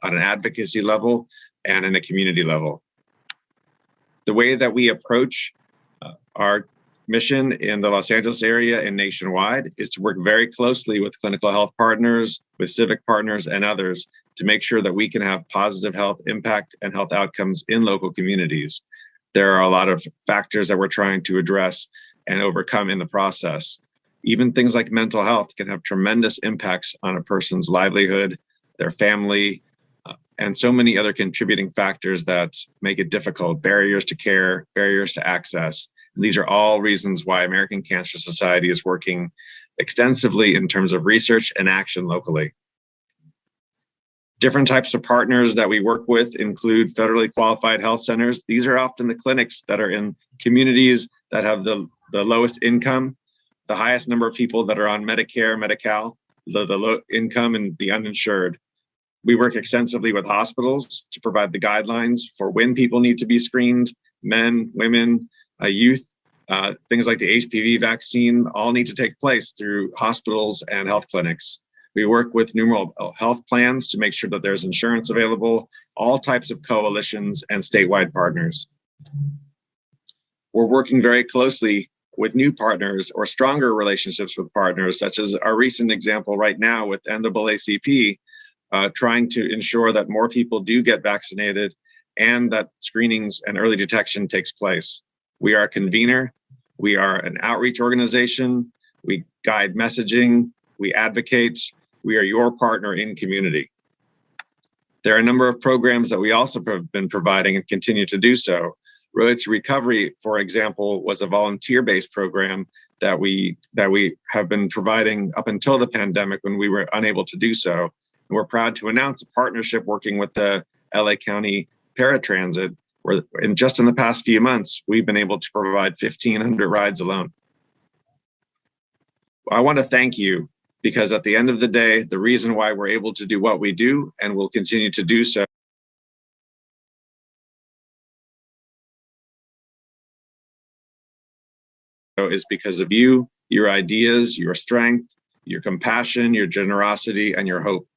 on an advocacy level and in a community level. The way that we approach our mission in the Los Angeles area and nationwide is to work very closely with clinical health partners, with civic partners, and others to make sure that we can have positive health impact and health outcomes in local communities. There are a lot of factors that we're trying to address and overcome in the process. Even things like mental health can have tremendous impacts on a person's livelihood, their family, and so many other contributing factors that make it difficult, barriers to care, barriers to access. And these are all reasons why American Cancer Society is working extensively in terms of research and action locally. Different types of partners that we work with include federally qualified health centers. These are often the clinics that are in communities that have the lowest income, the highest number of people that are on Medicare, Medi-Cal, the low income and the uninsured. We work extensively with hospitals to provide the guidelines for when people need to be screened, men, women, youth. Things like the HPV vaccine all need to take place through hospitals and health clinics. We work with numerous health plans to make sure that there's insurance available, all types of coalitions and statewide partners. We're working very closely with new partners or stronger relationships with partners, such as our recent example right now with NAACP, trying to ensure that more people do get vaccinated and that screenings and early detection takes place. We are a convener. We are an outreach organization. We guide messaging. We advocate. We are your partner in community. There are a number of programs that we also have been providing and continue to do so. Road to Recovery, for example, was a volunteer-based program that we have been providing up until the pandemic when we were unable to do so. And we're proud to announce a partnership working with the LA County Paratransit, where in the past few months, we've been able to provide 1,500 rides alone. I want to thank you, because at the end of the day, the reason why we're able to do what we do and will continue to do so is because of you, your ideas, your strength, your compassion, your generosity, and your hope.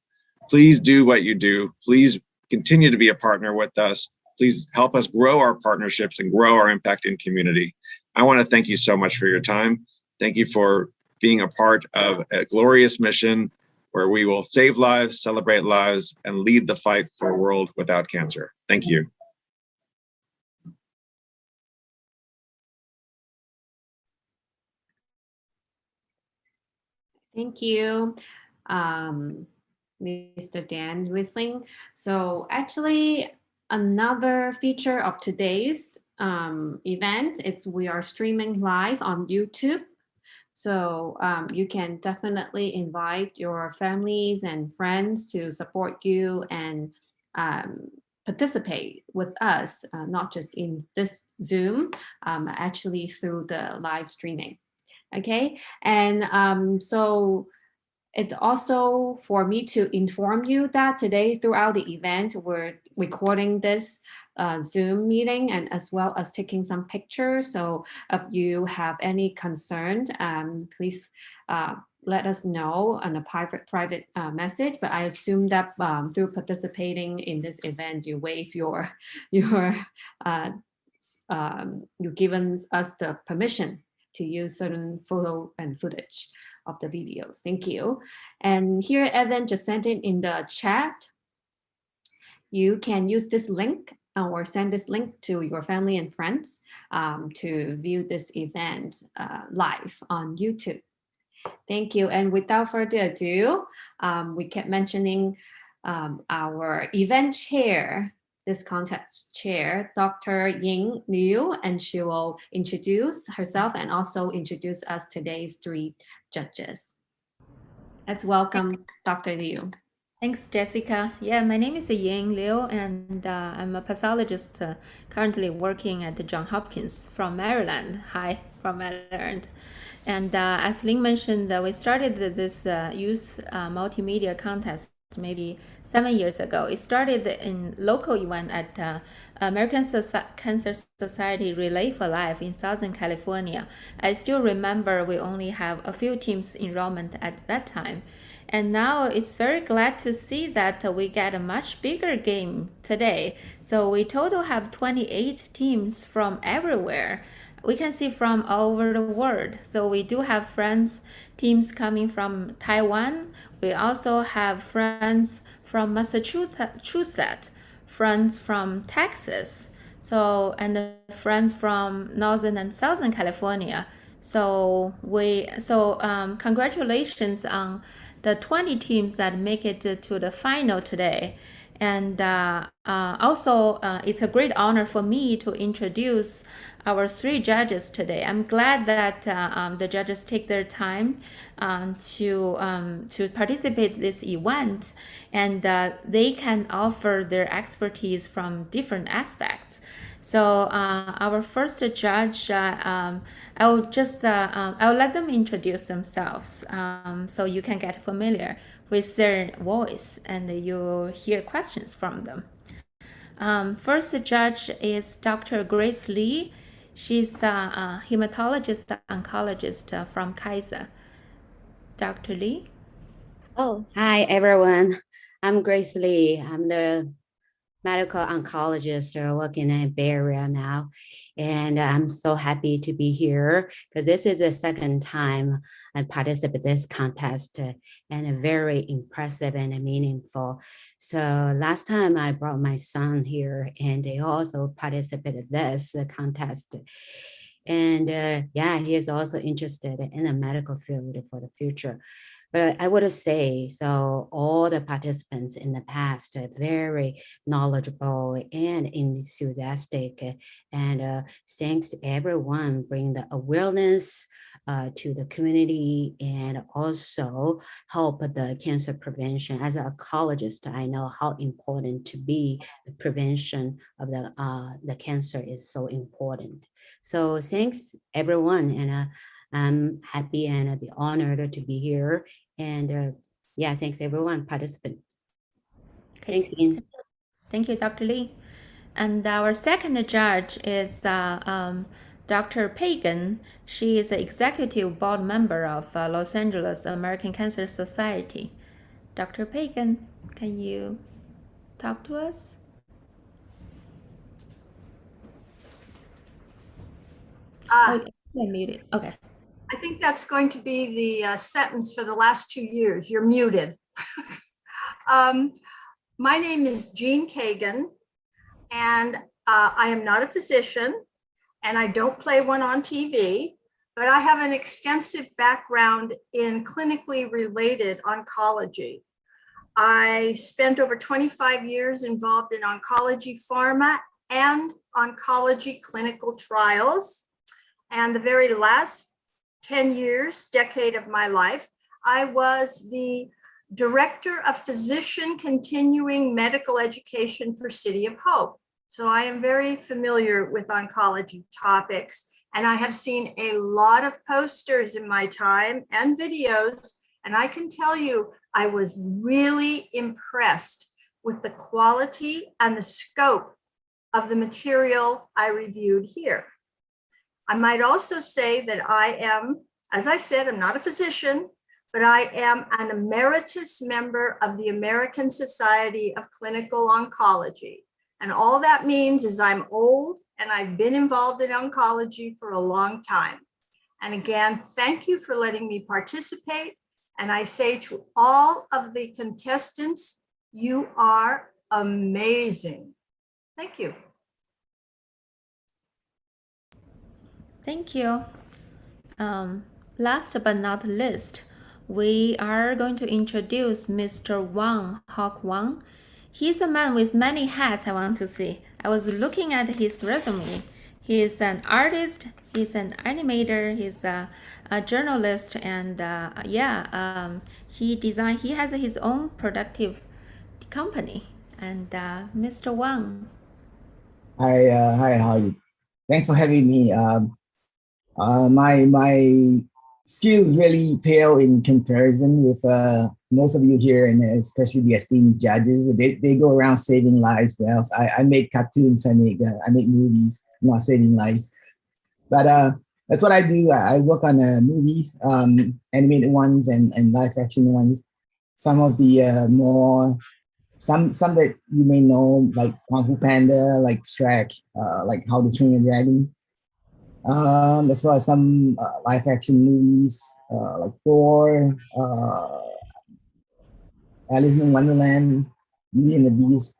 Please do what you do. Please continue to be a partner with us. Please help us grow our partnerships and grow our impact in community. I want to thank you so much for your time. Thank you for being a part of a glorious mission where we will save lives, celebrate lives, and lead the fight for a world without cancer. Thank you. Thank you, Mr. Dan Whistling. So actually, another feature of today's event is we are streaming live on YouTube. So you can definitely invite your families and friends to support you and participate with us, not just in this Zoom, actually through the live streaming. Okay, and so it's also for me to inform you that today throughout the event, we're recording this Zoom meeting and as well as taking some pictures. So if you have any concern, please let us know on a private message. But I assume that through participating in this event, you waive you've given us the permission to use certain photo and footage of the videos. Thank you. And here, Evan just sent it in the chat. You can use this link or send this link to your family and friends to view this event live on YouTube. Thank you. And without further ado, we kept mentioning our event chair, this contest chair, Dr. Ying Liu, and she will introduce herself and also introduce us today's 3 judges. Let's welcome Dr. Liu. Thanks, Jessica. Yeah, my name is Ying Liu, and I'm a pathologist currently working at the Johns Hopkins from Maryland. Hi, from Maryland. And as Ling mentioned, we started this youth multimedia contest maybe 7 years ago. It started in local event at American Cancer Society Relay for Life in Southern California. I still remember we only have a few teams enrollment at that time. And now it's very glad to see that we get a much bigger game today. So we total have 28 teams from everywhere. We can see from all over the world. So we do have friends, teams coming from Taiwan. We also have friends from Massachusetts, friends from Texas, so and friends from Northern and Southern California. So congratulations on the 20 teams that make it to the final today. And also, it's a great honor for me to introduce our 3 judges today. I'm glad that the judges take their time to participate in this event, and they can offer their expertise from different aspects. So our first judge, I'll let them introduce themselves, so you can get familiar with their voice and you'll hear questions from them. First judge is Dr. Grace Lee. She's a hematologist oncologist from Kaiser. Dr. Lee. Oh, hi everyone. I'm Grace Lee. I'm the medical oncologist working in Bay Area now. And I'm so happy to be here because this is the second time I participate in this contest and very impressive and meaningful. So last time I brought my son here and they also participated in this contest. And yeah, he is also interested in the medical field for the future. But I would say, so all the participants in the past are very knowledgeable and enthusiastic. And thanks everyone bring the awareness to the community and also help the cancer prevention. As an oncologist, I know how important to be the prevention of the cancer is so important. So thanks everyone, and I'm happy and I'd be honored to be here. And yeah, thanks everyone participant. Okay. Thanks again. Thank you, Dr. Lee. And our second judge is Dr. Pagan. She is an executive board member of Los Angeles American Cancer Society. Dr. Pagan, can you talk to us? You're muted. Okay. I think that's going to be the sentence for the last 2 years. You're muted. My name is Jean Kagan, and I am not a physician, and I don't play one on TV, but I have an extensive background in clinically related oncology. I spent over 25 years involved in oncology pharma and oncology clinical trials. And the very last 10 years, decade of my life, I was the Director of Physician Continuing Medical Education for City of Hope. So I am very familiar with oncology topics, and I have seen a lot of posters in my time and videos, and I can tell you, I was really impressed with the quality and the scope of the material I reviewed here. I might also say that I am, as I said, I'm not a physician, but I am an emeritus member of the American Society of Clinical Oncology. And all that means is I'm old and I've been involved in oncology for a long time. And again, thank you for letting me participate. And I say to all of the contestants, you are amazing. Thank you. Thank you. Last but not least, we are going to introduce Mr. Wang, Hawk Wang. He's a man with many hats, I want to say. I was looking at his resume. He is an artist, he's an animator, he's a journalist, and he has his own productive company. And Mr. Wang. Hi, how are you? Thanks for having me. My skills really pale in comparison with most of you here, and especially the esteemed judges. They go around saving lives. Well, I make cartoons, I make movies, not saving lives. But that's what I do. I work on movies, animated ones and live action ones. some of the more some that you may know, like Kung Fu Panda, like Shrek, like How to Train Your Dragon, as well as some live action movies like Thor, Alice in Wonderland, Beauty and the Beast.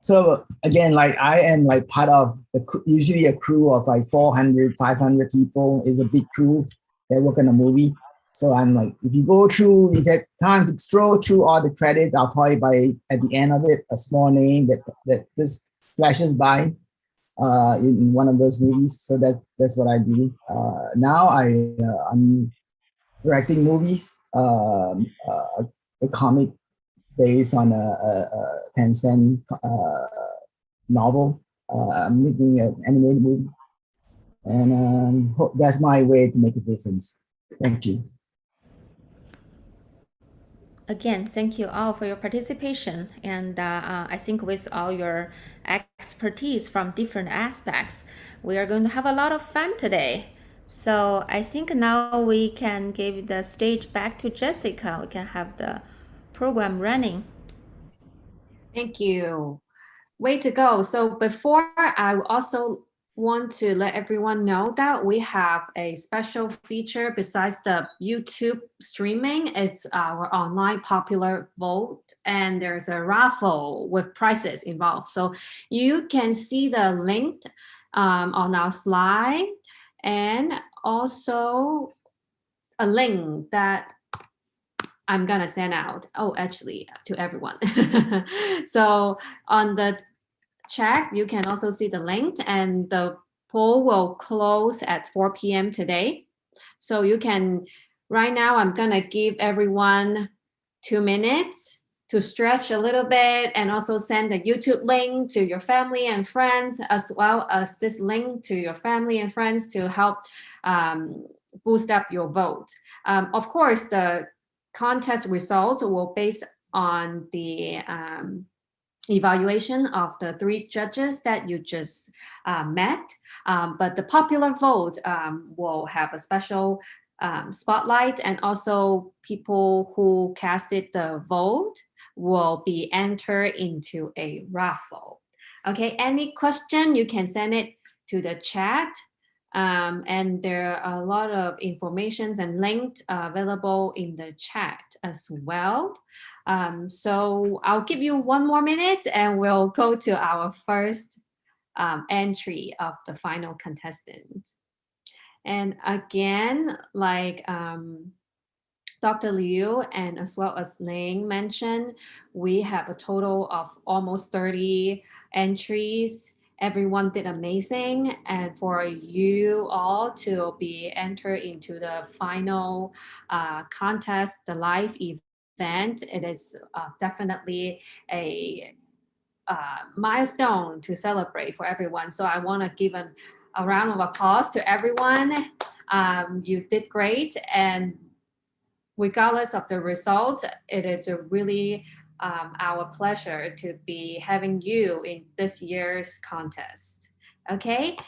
So again, like I am like part of usually a crew of like 400, 500 people is a big crew that work on a movie. So I'm like, if you go through, you get time to stroll through all the credits, I'll probably by at the end of it, a small name that just flashes by in one of those movies. So that's what I do. Now I'm directing movies, a comic based on a Tencent novel. I'm making an animated movie, and that's my way to make a difference. Thank you. Again, thank you all for your participation. And I think with all your expertise from different aspects, we are going to have a lot of fun today. So I think now we can give the stage back to Jessica. We can have the program running. Thank you. Way to go. So before, I also want to let everyone know that we have a special feature besides the YouTube streaming. It's our online popular vote, and there's a raffle with prizes involved. So you can see the link on our slide, and also a link that I'm gonna send out. Oh, actually, to everyone. So on the chat, you can also see the link, and the poll will close at 4 p.m. today. So you can, right now, I'm gonna give everyone 2 minutes to stretch a little bit and also send the YouTube link to your family and friends, as well as this link to your family and friends to help boost up your vote. Of course, the contest results will base on the evaluation of the 3 judges that you just met, but the popular vote will have a special spotlight, and also people who casted the vote will be entered into a raffle. Okay, any question, you can send it to the chat. And there are a lot of informations and links available in the chat as well. So I'll give you 1 more minute and we'll go to our first entry of the final contestant. And again, like Dr. Liu and as well as Ling mentioned, we have a total of almost 30 entries. Everyone did amazing, and for you all to be entered into the final contest, the live event, it is definitely a milestone to celebrate for everyone. So I want to give a round of applause to everyone. You did great, and regardless of the results, it is a really our pleasure to be having you in this year's contest. Okay,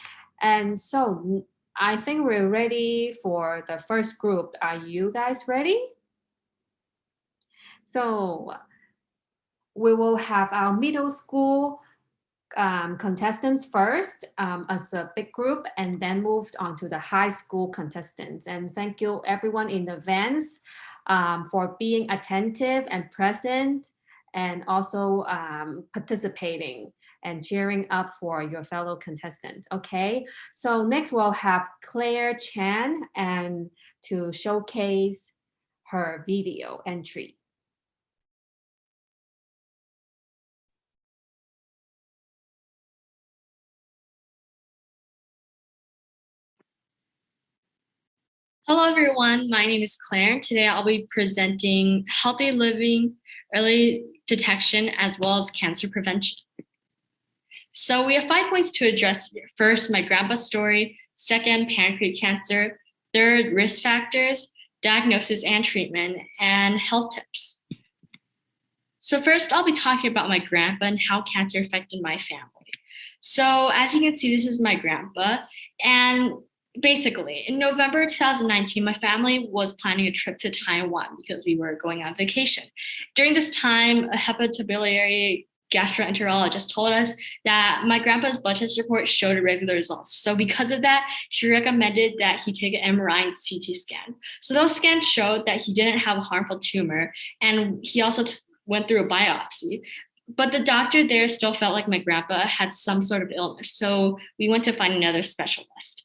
and so I think we're ready for the first group. Are you guys ready? So we will have our middle school contestants first as a big group, and then moved on to the high school contestants. And thank you everyone in advance for being attentive and present, and also participating and cheering up for your fellow contestants. Okay, so next we'll have Claire Chan and to showcase her video entry. Hello everyone, my name is Claire. Today I'll be presenting healthy living, early detection, as well as cancer prevention. So we have 5 points to address here. First, my grandpa's story. Second, pancreatic cancer. Third, risk factors, diagnosis and treatment, and health tips. So first, I'll be talking about my grandpa and how cancer affected my family. So as you can see, this is my grandpa, and basically, in November 2019, my family was planning a trip to Taiwan because we were going on vacation. During this time, a hepatobiliary gastroenterologist told us that my grandpa's blood test report showed irregular results. So because of that, she recommended that he take an MRI and CT scan. So those scans showed that he didn't have a harmful tumor, and he also went through a biopsy. But the doctor there still felt like my grandpa had some sort of illness. So we went to find another specialist.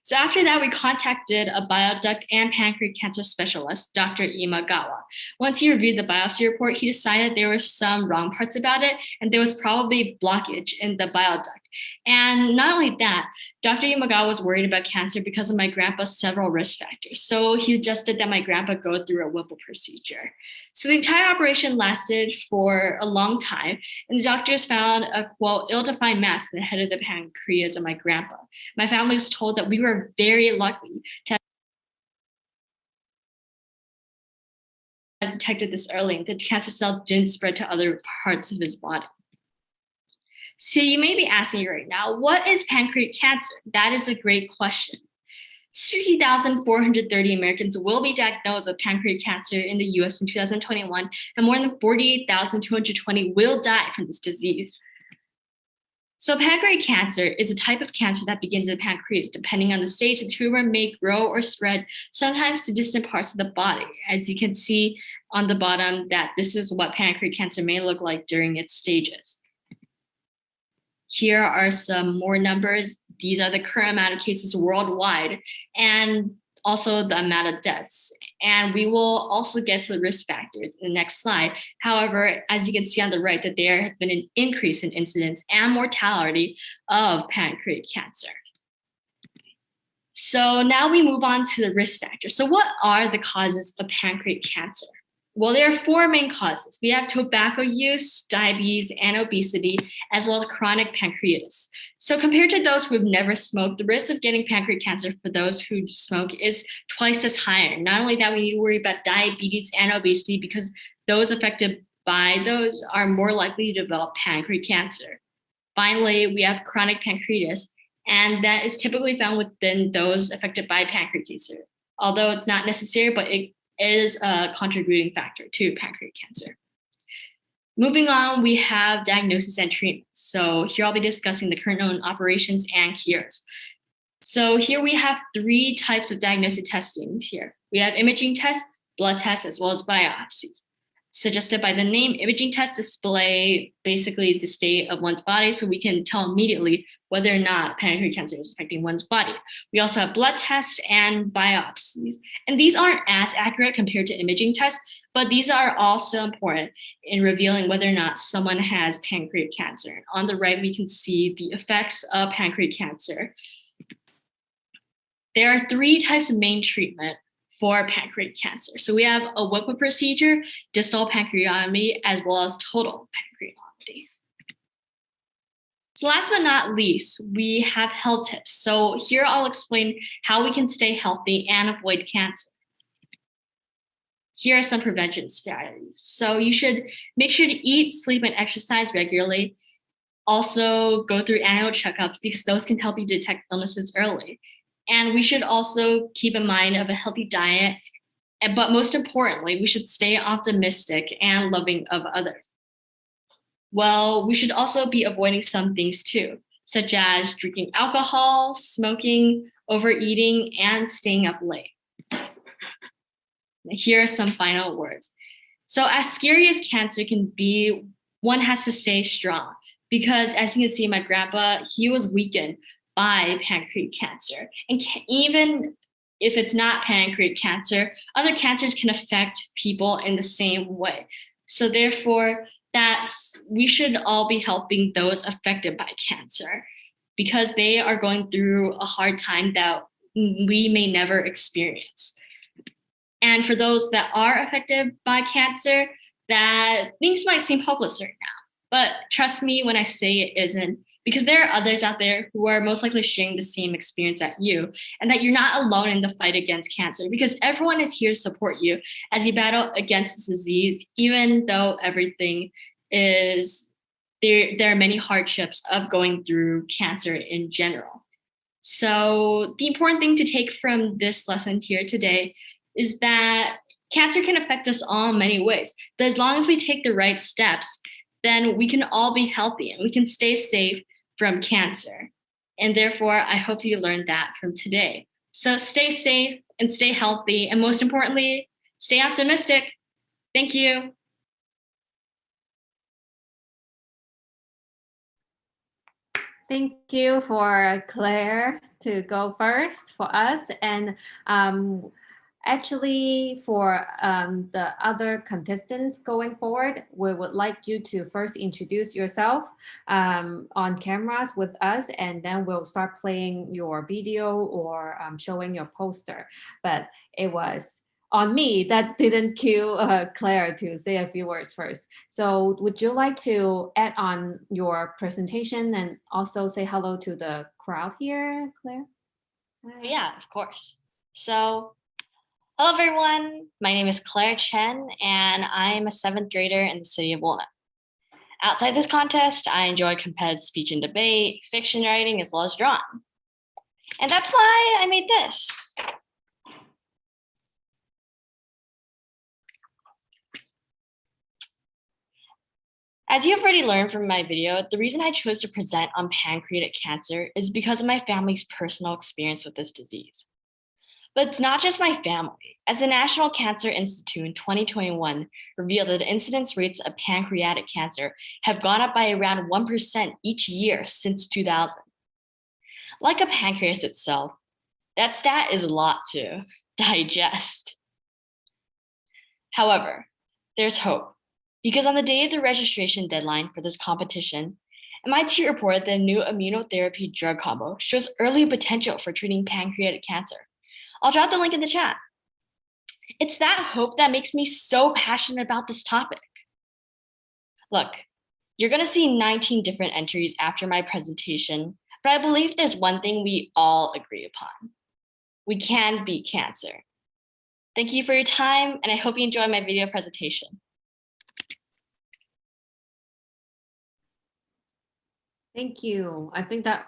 So after that, we contacted a bile duct and pancreatic cancer specialist, Dr. Imagawa. Once he reviewed the biopsy report, he decided there were some wrong parts about it, and there was probably blockage in the bile duct. And not only that, Dr. Imagawa was worried about cancer because of my grandpa's several risk factors. So he suggested that my grandpa go through a Whipple procedure. So the entire operation lasted for a long time, and the doctors found a, quote, ill-defined mass in the head of the pancreas of my grandpa. My family was told that we were very lucky to have detected this early, and the cancer cells didn't spread to other parts of his body. So you may be asking right now, what is pancreatic cancer? That is a great question. 60,430 Americans will be diagnosed with pancreatic cancer in the US in 2021, and more than 48,220 will die from this disease. So pancreatic cancer is a type of cancer that begins in the pancreas. Depending on the stage, the tumor may grow or spread, sometimes to distant parts of the body. As you can see on the bottom, that this is what pancreatic cancer may look like during its stages. Here are some more numbers. These are the current amount of cases worldwide and also the amount of deaths. And we will also get to the risk factors in the next slide. However, as you can see on the right, that there has been an increase in incidence and mortality of pancreatic cancer. So now we move on to the risk factors. So what are the causes of pancreatic cancer? Well, there are four main causes. We have tobacco use, diabetes, and obesity, as well as chronic pancreatitis. So compared to those who have never smoked, the risk of getting pancreatic cancer for those who smoke is twice as higher. Not only that, we need to worry about diabetes and obesity because those affected by those are more likely to develop pancreatic cancer. Finally, we have chronic pancreatitis, and that is typically found within those affected by pancreatic cancer. Although it's not necessary, but it is a contributing factor to pancreatic cancer. Moving on, we have diagnosis and treatment. So here I'll be discussing the current known operations and cures. So here we have three types of diagnostic testings here. We have imaging tests, blood tests, as well as biopsies. Suggested by the name, imaging tests display basically the state of one's body so we can tell immediately whether or not pancreatic cancer is affecting one's body. We also have blood tests and biopsies. And these aren't as accurate compared to imaging tests, but these are also important in revealing whether or not someone has pancreatic cancer. On the right, we can see the effects of pancreatic cancer. There are three types of main treatment for pancreatic cancer. So we have a Whipple procedure, distal pancreotomy, as well as total pancreotomy. So last but not least, we have health tips. So here I'll explain how we can stay healthy and avoid cancer. Here are some prevention strategies. So you should make sure to eat, sleep, and exercise regularly. Also go through annual checkups because those can help you detect illnesses early. And we should also keep in mind of a healthy diet. But most importantly, we should stay optimistic and loving of others. Well, we should also be avoiding some things too, such as drinking alcohol, smoking, overeating, and staying up late. Here are some final words. So as scary as cancer can be, one has to stay strong because as you can see, my grandpa, he was weakened by pancreatic cancer. And even if it's not pancreatic cancer, other cancers can affect people in the same way. So therefore, we should all be helping those affected by cancer because they are going through a hard time that we may never experience. And for those that are affected by cancer, that things might seem hopeless right now. But trust me when I say it isn't, because there are others out there who are most likely sharing the same experience as you, and that you're not alone in the fight against cancer, because everyone is here to support you as you battle against this disease, even though everything is, there are many hardships of going through cancer in general. So the important thing to take from this lesson here today is that cancer can affect us all in many ways, but as long as we take the right steps, then we can all be healthy and we can stay safe from cancer. And therefore, I hope you learned that from today. So stay safe and stay healthy, and most importantly, stay optimistic. Thank you. Thank you for Claire to go first for us. And actually for the other contestants going forward, we would like you to first introduce yourself on cameras with us, and then we'll start playing your video or showing your poster. But it was on me that didn't cue Claire to say a few words first. So would you like to add on your presentation and also say hello to the crowd here, Claire? Yeah, of course. So, hello everyone. My name is Claire Chen, and I'm a 7th grader in the city of Walnut. Outside this contest, I enjoy competitive speech and debate, fiction writing, as well as drawing. And that's why I made this. As you have already learned from my video, the reason I chose to present on pancreatic cancer is because of my family's personal experience with this disease. But it's not just my family, as the National Cancer Institute in 2021 revealed that the incidence rates of pancreatic cancer have gone up by around 1% each year since 2000. Like a pancreas itself, that stat is a lot to digest. However, there's hope. Because on the day of the registration deadline for this competition, MIT reported that a new immunotherapy drug combo shows early potential for treating pancreatic cancer. I'll drop the link in the chat. It's that hope that makes me so passionate about this topic. Look, you're going to see 19 different entries after my presentation, but I believe there's one thing we all agree upon. We can beat cancer. Thank you for your time, and I hope you enjoy my video presentation. Thank you. I think that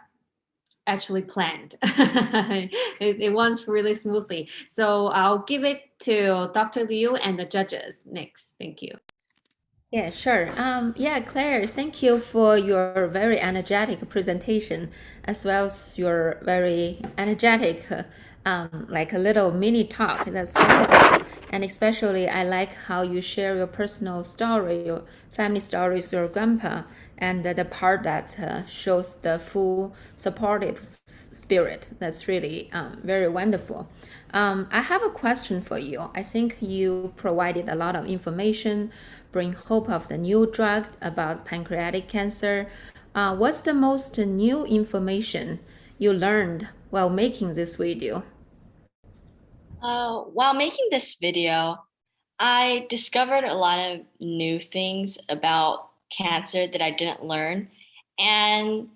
actually planned. it went really smoothly. So I'll give it to Dr. Liu and the judges next. Thank you. Yeah, sure. Yeah, Claire, thank you for your very energetic presentation, as well as your very energetic, like a little mini talk. That's wonderful. And especially, I like how you share your personal story, your family story with your grandpa, and the part that shows the full supportive spirit. That's really very wonderful. I have a question for you. I think you provided a lot of information, bring hope of the new drug about pancreatic cancer. What's the most new information you learned while making this video? While making this video, I discovered a lot of new things about cancer that I didn't learn. And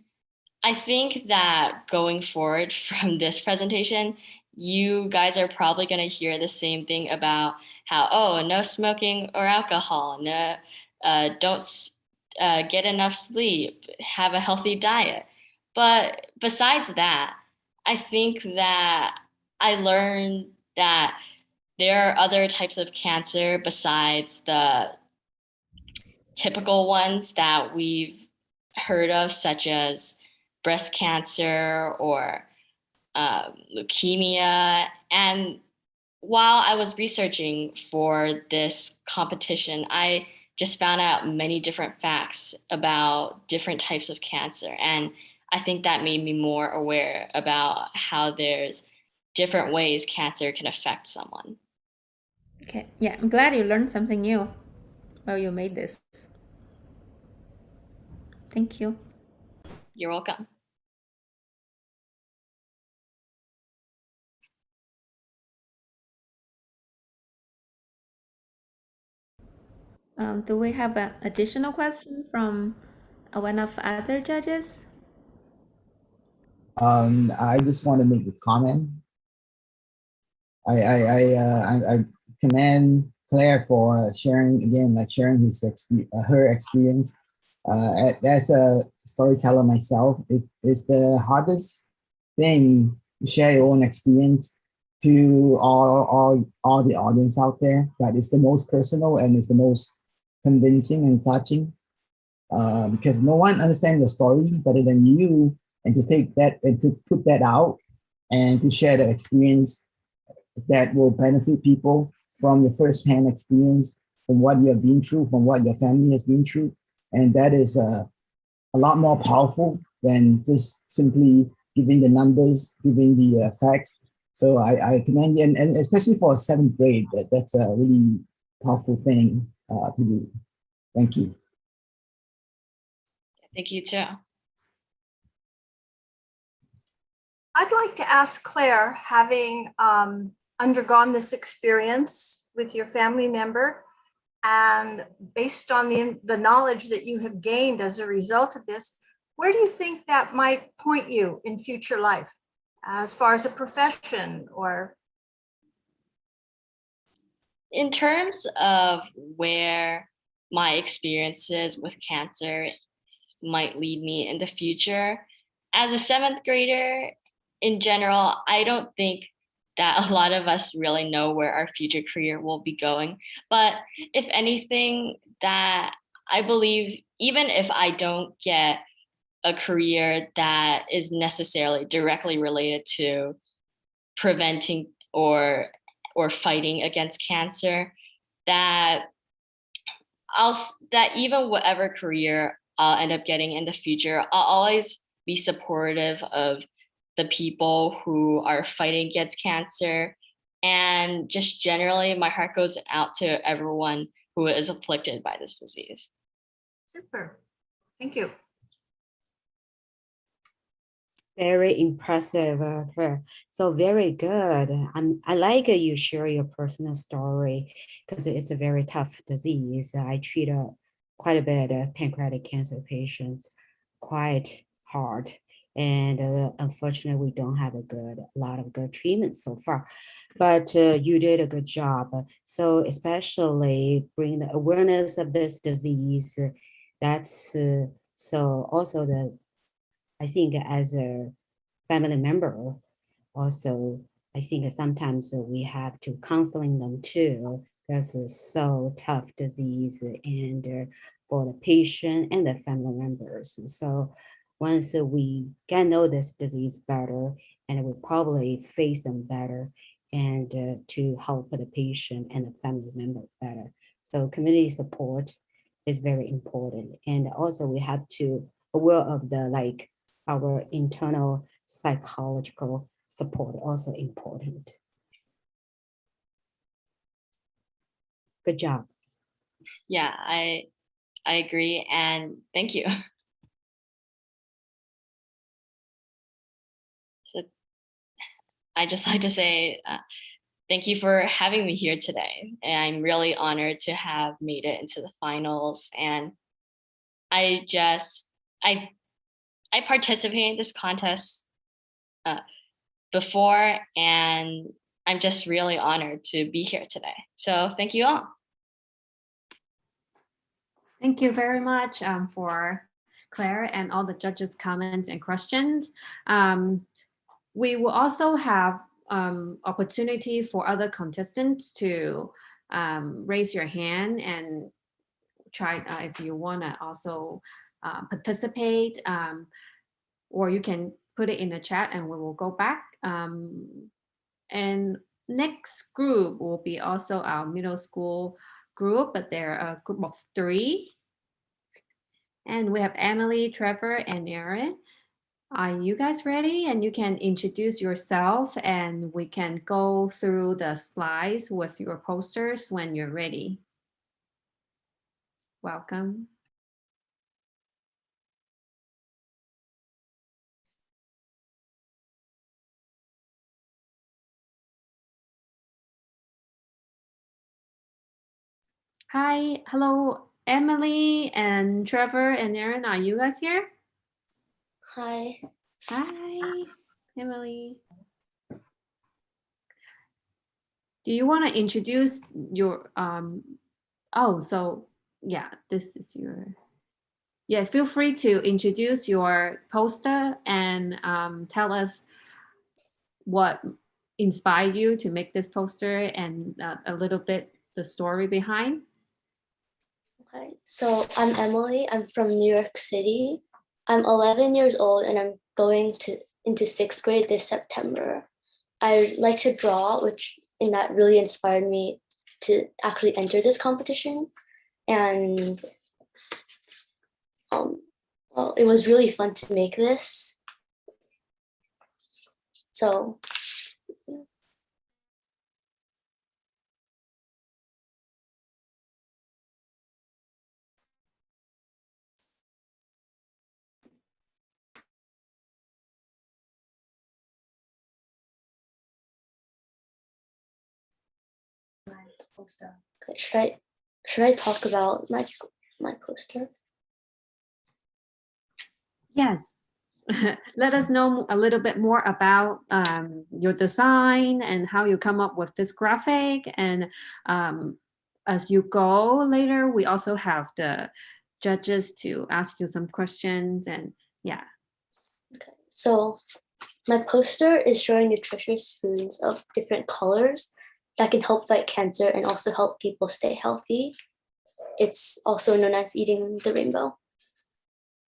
I think that going forward from this presentation, you guys are probably going to hear the same thing about how, oh, no smoking or alcohol, no, don't get enough sleep, have a healthy diet. But besides that, I think that I learned that there are other types of cancer besides the typical ones that we've heard of, such as breast cancer or leukemia. And while I was researching for this competition, I just found out many different facts about different types of cancer. And I think that made me more aware about how there's different ways cancer can affect someone. Okay, yeah, I'm glad you learned something new while you made this. Thank you. You're welcome. Do we have an additional question from one of other judges? I just want to make a comment. I commend Claire for sharing again, like sharing her experience. As a storyteller myself, it's the hardest thing to share your own experience to all the audience out there. That is the most personal and is the most convincing and touching. Because no one understands your story better than you, and to take that and to put that out and to share the experience that will benefit people from your first-hand experience, from what you have been through, from what your family has been through. And that is a lot more powerful than just simply giving the numbers, giving the facts. So I commend you, and especially for 7th grade, that's a really powerful thing to do. Thank you. Thank you too. I'd like to ask Claire, having undergone this experience with your family member, and based on the knowledge that you have gained as a result of this, where do you think that might point you in future life, as far as a profession or? In terms of where my experiences with cancer might lead me in the future, as a 7th grader, in general, I don't think that a lot of us really know where our future career will be going. But if anything, that I believe, even if I don't get a career that is necessarily directly related to preventing or fighting against cancer, that even whatever career I'll end up getting in the future, I'll always be supportive of the people who are fighting against cancer. And just generally, my heart goes out to everyone who is afflicted by this disease. Super. Thank you. Very impressive, Claire. So very good. I like you share your personal story because it's a very tough disease. I treat quite a bit of pancreatic cancer patients, quite hard. And unfortunately, we don't have a lot of good treatment so far, but you did a good job. So especially bring the awareness of this disease. That's so also I think as a family member, also, I think sometimes we have to counseling them too, because it's so tough disease and for the patient and the family members. So once we can know this disease better, and we probably face them better and to help the patient and the family member better. So community support is very important. And also we have to aware of our internal psychological support also important. Good job. Yeah, I agree, and thank you. So I just like to say thank you for having me here today. And I'm really honored to have made it into the finals. And I participated in this contest before, and I'm just really honored to be here today. So thank you all. Thank you very much for Claire and all the judges' comments and questions. We will also have opportunity for other contestants to raise your hand and try if you want to also participate, or you can put it in the chat and we will go back. And next group will be also our middle school group, but they're a group of 3. And we have Emily, Trevor, and Aaron. Are you guys ready? And you can introduce yourself and we can go through the slides with your posters when you're ready. Welcome. Hi, hello, Emily and Trevor and Aaron. Are you guys here? Hi. Hi, Emily. Do you want to introduce your this is your, feel free to introduce your poster and tell us what inspired you to make this poster and a little bit the story behind? Okay, so I'm Emily. I'm from New York City. I'm 11 years old and I'm going into 6th grade this September. I like to draw, and that really inspired me to actually enter this competition. And well, it was really fun to make this. So poster. Okay, should I talk about my poster? Yes. Let us know a little bit more about your design and how you come up with this graphic. And as you go later, we also have the judges to ask you some questions. And yeah. Okay, so my poster is showing nutritious foods of different colors that can help fight cancer and also help people stay healthy. It's also known as eating the rainbow.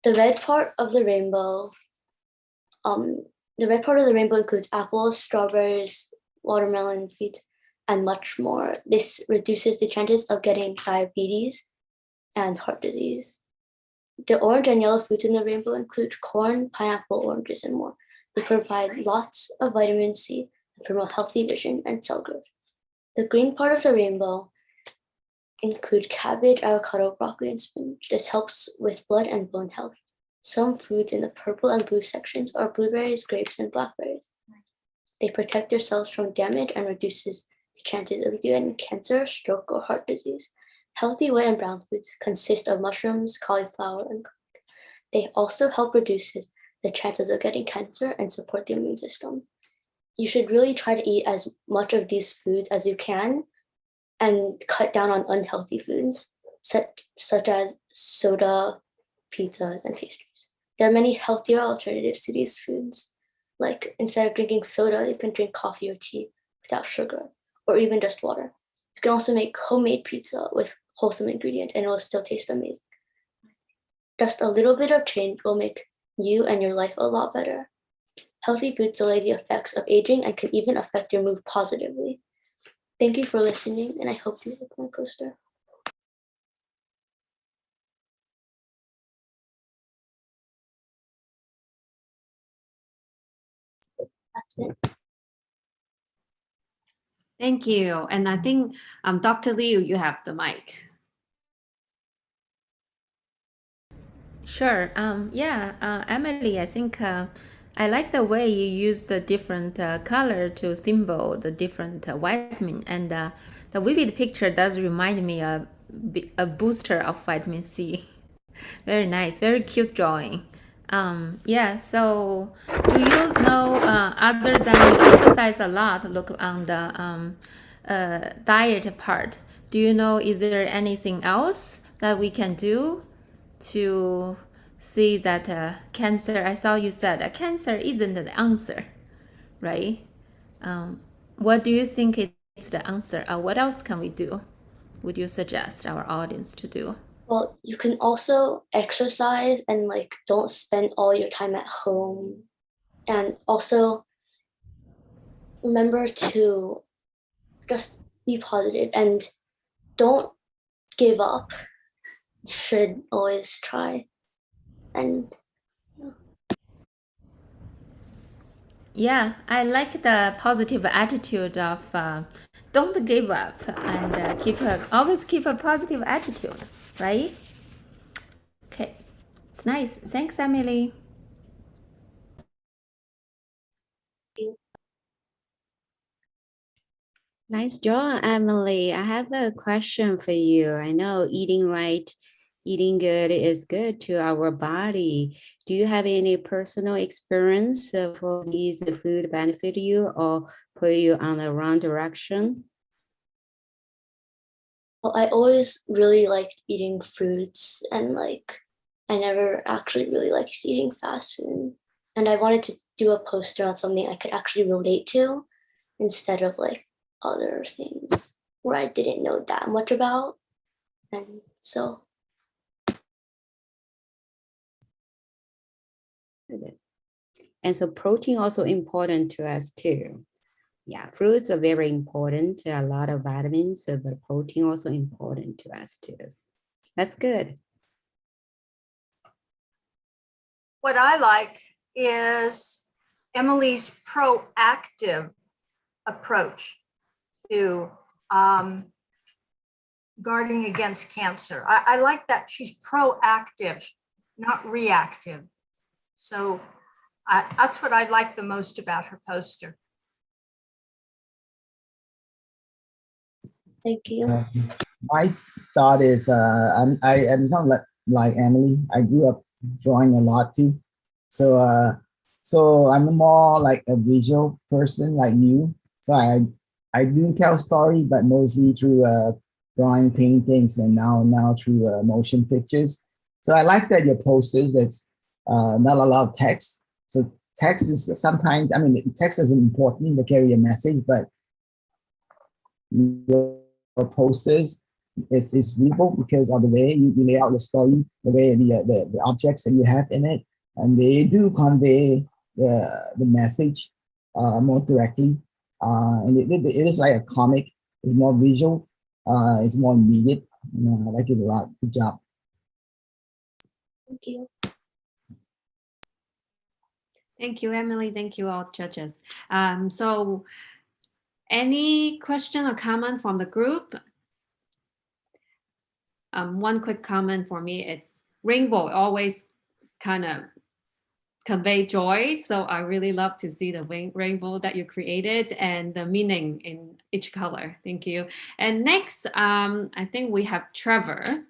The red part of the rainbow, includes apples, strawberries, watermelon, fruit, and much more. This reduces the chances of getting diabetes and heart disease. The orange and yellow foods in the rainbow include corn, pineapple, oranges, and more. They provide lots of vitamin C and promote healthy vision and cell growth. The green part of the rainbow include cabbage, avocado, broccoli, and spinach. This helps with blood and bone health. Some foods in the purple and blue sections are blueberries, grapes, and blackberries. They protect your cells from damage and reduces the chances of getting cancer, stroke, or heart disease. Healthy white and brown foods consist of mushrooms, cauliflower, and garlic. They also help reduce the chances of getting cancer and support the immune system. You should really try to eat as much of these foods as you can and cut down on unhealthy foods such as soda, pizzas, and pastries. There are many healthier alternatives to these foods. Like instead of drinking soda, you can drink coffee or tea without sugar, or even just water. You can also make homemade pizza with wholesome ingredients and it will still taste amazing. Just a little bit of change will make you and your life a lot better. Healthy foods delay the effects of aging and can even affect your mood positively. Thank you for listening, and I hope you like my poster. That's it. Thank you. And I think Dr. Liu, you have the mic. Sure. Emily, I think I like the way you use the different color to symbol the different vitamin, and the vivid picture does remind me of a booster of vitamin C. Very nice, very cute drawing. So do you know, other than you emphasize a lot, look on the diet part, do you know, is there anything else that we can do to see that cancer, I saw you said cancer isn't the answer, right? What do you think is the answer? What else can we do? Would you suggest our audience to do? Well, you can also exercise and don't spend all your time at home. And also remember to just be positive and don't give up. You should always try. And yeah, I like the positive attitude of don't give up and always keep a positive attitude, right? Okay, it's nice. Thanks, Emily. Nice job, Emily. I have a question for you. I know eating right, eating good is good to our body. Do you have any personal experience for these food benefit you or put you on the wrong direction? well, I always really liked eating fruits and I never actually really liked eating fast food. And I wanted to do a poster on something I could actually relate to instead of like other things where I didn't know that much about. And so And so protein also important to us too. Yeah, fruits are very important, a lot of vitamins, but protein also important to us too. That's good. What I like is Emily's proactive approach to guarding against cancer. I like that she's proactive, not reactive. So that's what I like the most about her poster. thank you. My thought is, I am not like Emily. I grew up drawing a lot too, so I'm more like a visual person like you. So I do tell story, but mostly through drawing, paintings, and now through motion pictures. So I like that your posters that's not a lot of text. So text is sometimes, I mean, text is important to carry a message, but your posters it's readable because of the way you lay out the story, the way the objects that you have in it, and they do convey the message more directly. And it is like a comic. It's more visual. It's more immediate. I like it a lot. Good job. Thank you. Thank you, Emily. Thank you, all judges. So any question or comment from the group? One quick comment for me, it's rainbow always kind of convey joy. So I really love to see the rainbow that you created and the meaning in each color. Thank you. And next, I think we have Trevor.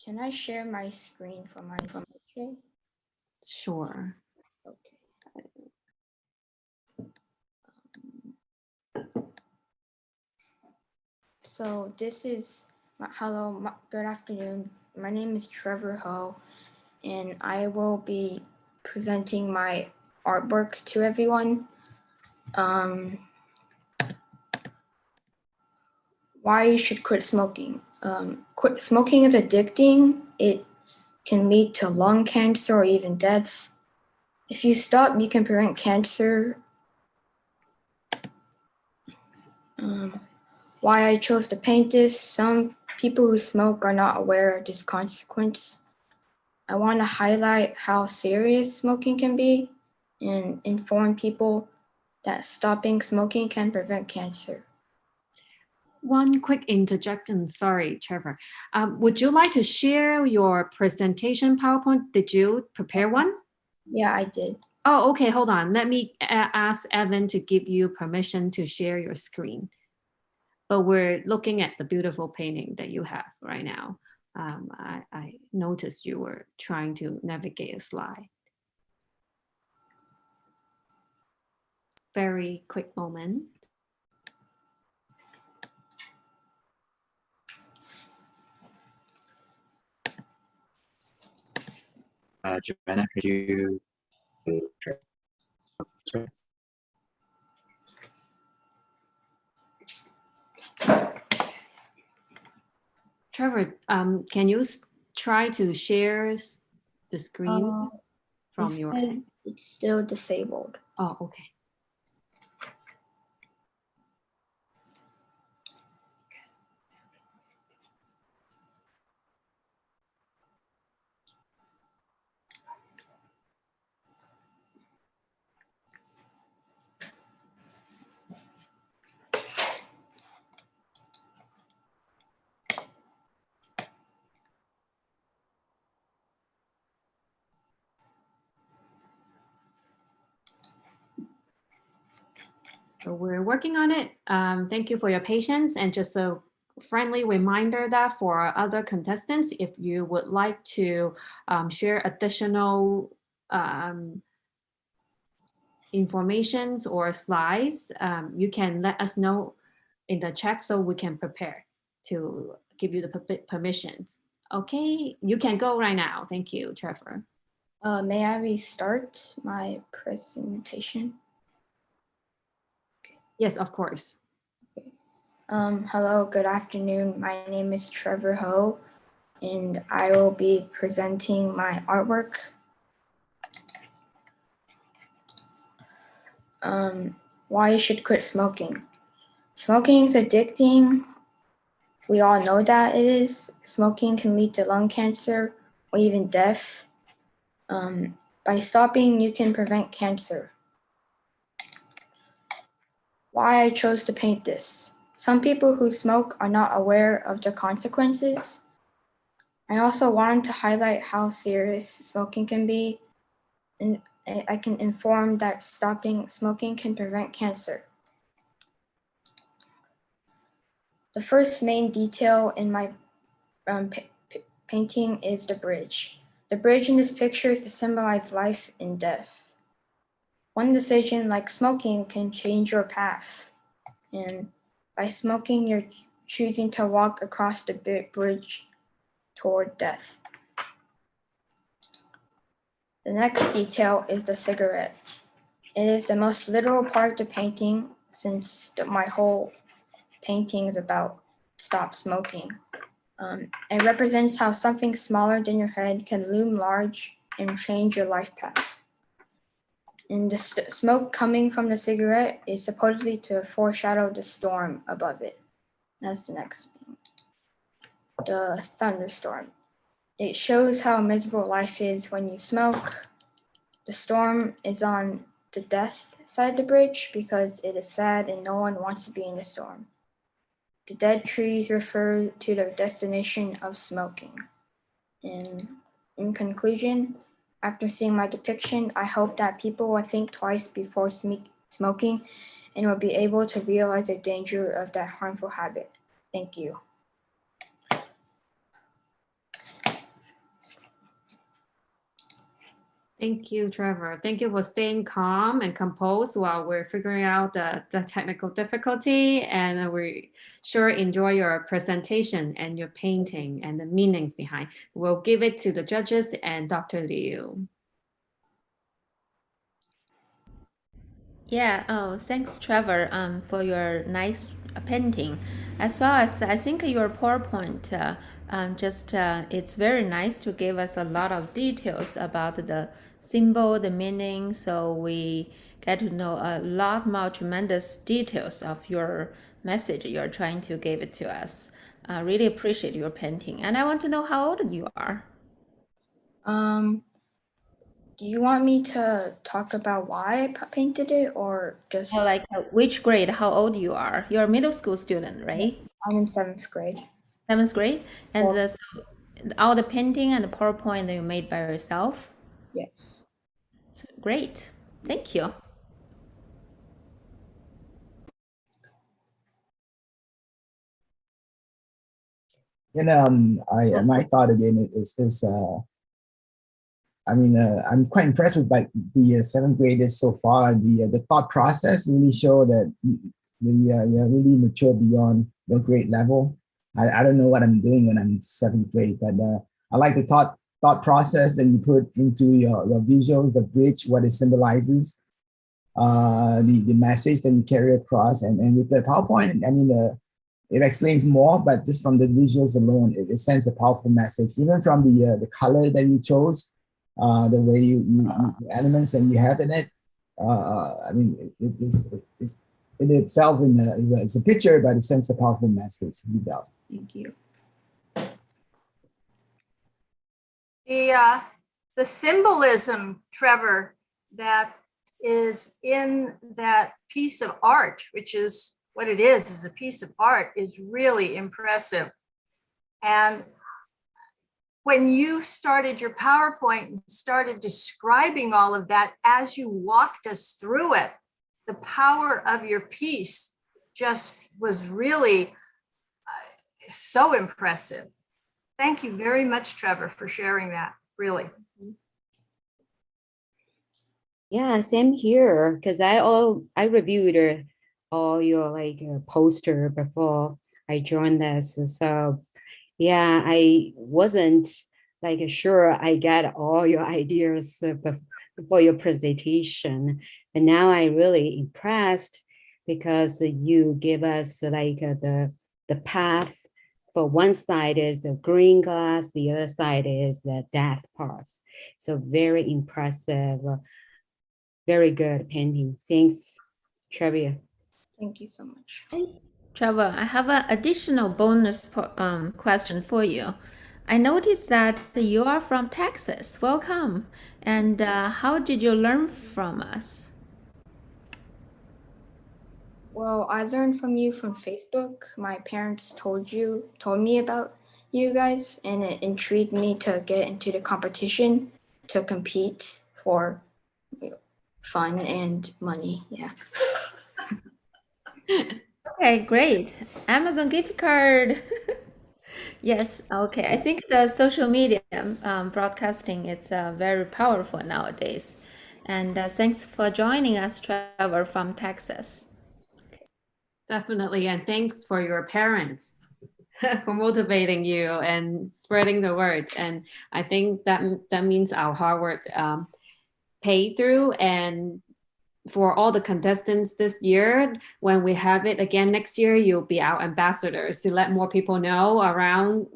Can I share my screen for my information? Sure. So this is, hello, good afternoon. My name is Trevor Ho, and I will be presenting my artwork to everyone. Why you should quit smoking. Smoking is addicting. It can lead to lung cancer or even death. If you stop, you can prevent cancer. Why I chose to paint this, some people who smoke are not aware of this consequence. I want to highlight how serious smoking can be and inform people that stopping smoking can prevent cancer. One quick interjection, sorry, Trevor. Would you like to share your presentation PowerPoint? Did you prepare one? Yeah, I did. Oh, okay, hold on. Let me ask Evan to give you permission to share your screen. But we're looking at the beautiful painting that you have right now. I noticed you were trying to navigate a slide. Very quick moment. Joanna, could you? Trevor, can you try to share the screen from your end? It's still disabled. Oh, okay. So we're working on it. Thank you for your patience, and just a friendly reminder that for our other contestants, if you would like to share additional informations or slides, you can let us know in the chat so we can prepare to give you the permissions. Okay, you can go right now. Thank you, Trevor. May I restart my presentation? Yes, of course. Hello, good afternoon. My name is Trevor Ho, and I will be presenting my artwork. Why you should quit smoking. Smoking is addicting. We all know that it is. Smoking can lead to lung cancer or even death. By stopping, you can prevent cancer. Why I chose to paint this. Some people who smoke are not aware of the consequences. I also wanted to highlight how serious smoking can be, and I can inform that stopping smoking can prevent cancer. The first main detail in my painting is the bridge. The bridge in this picture symbolizes life and death. One decision, like smoking, can change your path. And by smoking, you're choosing to walk across the bridge toward death. The next detail is the cigarette. It is the most literal part of the painting since my whole painting is about stop smoking. It represents how something smaller than your head can loom large and change your life path. And the smoke coming from the cigarette is supposedly to foreshadow the storm above it. That's the next thing. The thunderstorm. It shows how miserable life is when you smoke. The storm is on the death side of the bridge because it is sad and no one wants to be in the storm. The dead trees refer to the destination of smoking. And in conclusion, after seeing my depiction, I hope that people will think twice before smoking and will be able to realize the danger of that harmful habit. Thank you. Thank you, Trevor. Thank you for staying calm and composed while we're figuring out the technical difficulty. And we sure enjoy your presentation and your painting and the meanings behind. We'll give it to the judges and Dr. Liu. Yeah, oh, thanks, Trevor, for your nice painting, as well as I think your PowerPoint. It's very nice to give us a lot of details about the symbol, the meaning, so we get to know a lot more tremendous details of your message you're trying to give it to us. I really appreciate your painting, and I want to know how old you are. Do you want me to talk about why I painted it or just? Like which grade, how old you are? You're a middle school student, right? I'm in 7th grade. 7th grade? And Well, all the painting and the PowerPoint that you made by yourself? yes. Great. Thank you. And my thought again is I'm quite impressed with like the 7th graders so far. The thought process really show that you're really mature beyond your grade level. I don't know what I'm doing when I'm 7th grade, but I like the thought process that you put into your visuals, the bridge, what it symbolizes, the message that you carry across, and with the PowerPoint, it explains more, but just from the visuals alone, it sends a powerful message. Even from the color that you chose, the way the elements that you have in it. It's in itself is a picture, but it sends a powerful message. Thank you. The symbolism, Trevor, that is in that piece of art, which is what it is a piece of art, is really impressive. And when you started your PowerPoint and started describing all of that as you walked us through it, the power of your piece just was really so impressive. Thank you very much, Trevor, for sharing that, really. Yeah, same here, because I reviewed all your poster before I joined this. So yeah, I wasn't like, sure, I get all your ideas for your presentation. And now I really impressed because you give us like the path. For one side is the green glass, the other side is the death path. So very impressive, very good painting. Thanks, Trevia. Thank you so much. Trevor, I have an additional bonus question for you. I noticed that you are from Texas. Welcome. And how did you learn from us? Well, I learned from you from Facebook. My parents told me about you guys, and it intrigued me to get into the competition to compete for fun and money. Yeah. Okay, great. Amazon gift card. Yes, okay. I think the social media broadcasting is very powerful nowadays. And thanks for joining us, Trevor from Texas. Definitely. And thanks for your parents for motivating you and spreading the word. And I think that means our hard work paid through. And for all the contestants this year, when we have it again next year, you'll be our ambassadors to let more people know around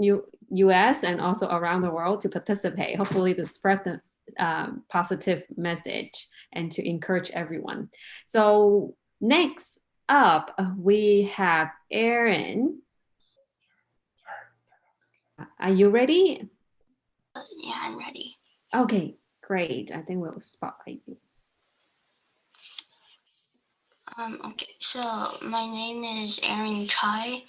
US and also around the world to participate, hopefully to spread the positive message and to encourage everyone. So next up, we have Aaron. Are you ready? Yeah, I'm ready. Okay, great. I think we'll spotlight you. Okay, so my name is Aaron Chai,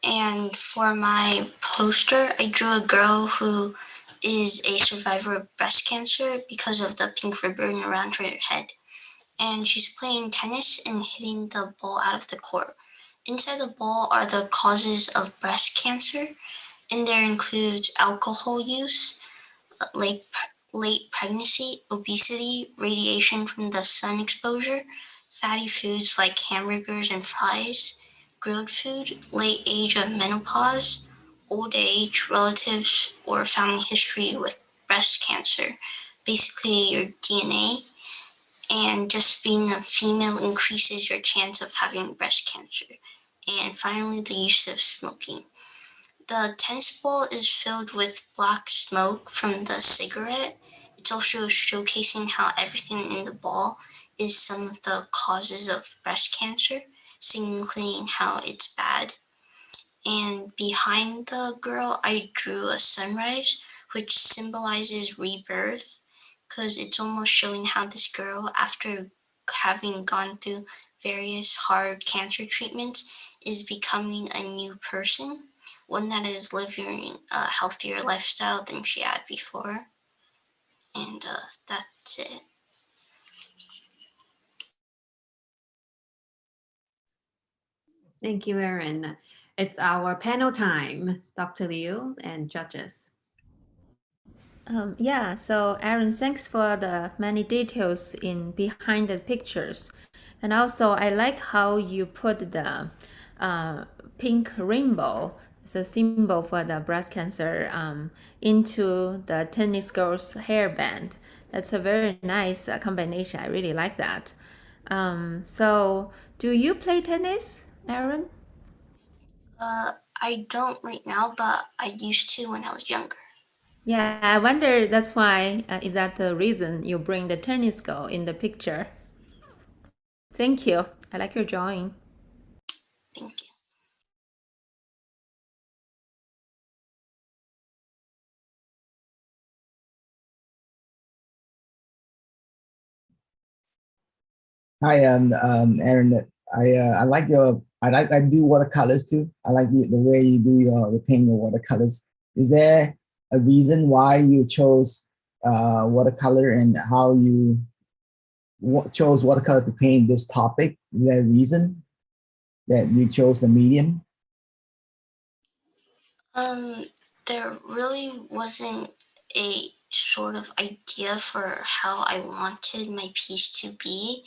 and for my poster, I drew a girl who is a survivor of breast cancer because of the pink ribbon around her head. And she's playing tennis and hitting the ball out of the court. Inside the ball are the causes of breast cancer, and there includes alcohol use, late pregnancy, obesity, radiation from the sun exposure, fatty foods like hamburgers and fries, grilled food, late age of menopause, old age, relatives, or family history with breast cancer, basically your DNA, and just being a female increases your chance of having breast cancer. And finally, the use of smoking. The tennis ball is filled with black smoke from the cigarette. It's also showcasing how everything in the ball is some of the causes of breast cancer, signaling how it's bad. And behind the girl, I drew a sunrise, which symbolizes rebirth, because it's almost showing how this girl, after having gone through various hard cancer treatments, is becoming a new person, one that is living a healthier lifestyle than she had before. And that's it. Thank you, Aaron. It's our panel time, Dr. Liu and judges. Yeah, so Aaron, thanks for the many details in behind the pictures. And also, I like how you put the pink rainbow, as a symbol for the breast cancer, into the tennis girl's hairband. That's a very nice combination. I really like that. So, do you play tennis, Aaron? I don't right now, but I used to when I was younger. Yeah, I wonder that's why, is that the reason you bring the tennis girl in the picture? Thank you. I like your drawing. Thank you. Hi, Aaron. I do watercolors too. I like the way you do your paint your watercolors. Is there a reason why you chose watercolor and how you chose watercolor to paint this topic? Is there a reason that you chose the medium? There really wasn't a sort of idea for how I wanted my piece to be,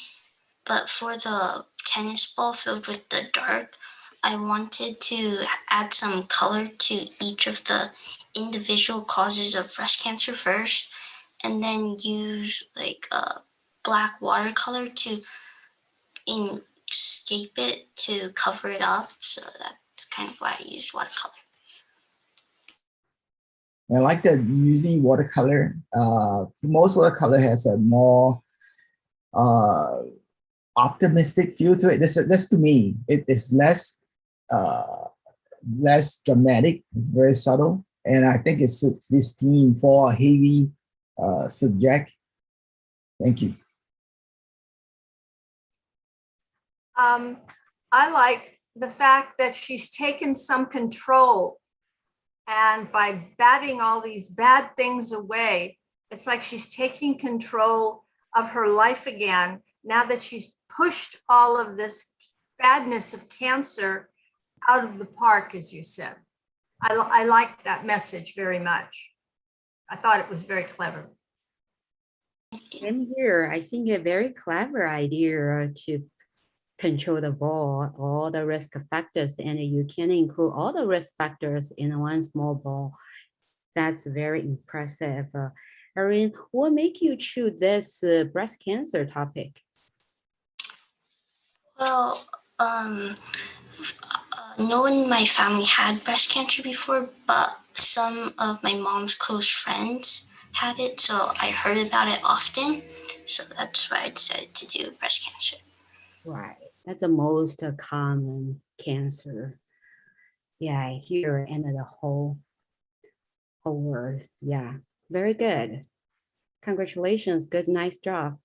but for the tennis ball filled with the dark, I wanted to add some color to each of the individual causes of breast cancer first, and then use like a black watercolor to escape it to cover it up. So that's kind of why I used watercolor. I like that usually watercolor. Most watercolor has a more optimistic feel to it. That's to me. It is less less dramatic, very subtle, and I think it suits this theme for a heavy subject. Thank you. I like the fact that she's taken some control, and by batting all these bad things away, it's like she's taking control of her life again now that she's pushed all of this badness of cancer out of the park, as you said. I like that message very much. I thought it was very clever. Same here. I think a very clever idea to control the ball, all the risk factors, and you can include all the risk factors in one small ball. That's very impressive. Erin, what make you choose this breast cancer topic? Well, no one in my family had breast cancer before, but some of my mom's close friends had it, so I heard about it often. So that's why I decided to do breast cancer. Right, that's the most common cancer. Yeah, here and the whole world. Yeah, very good. Congratulations, good, nice job.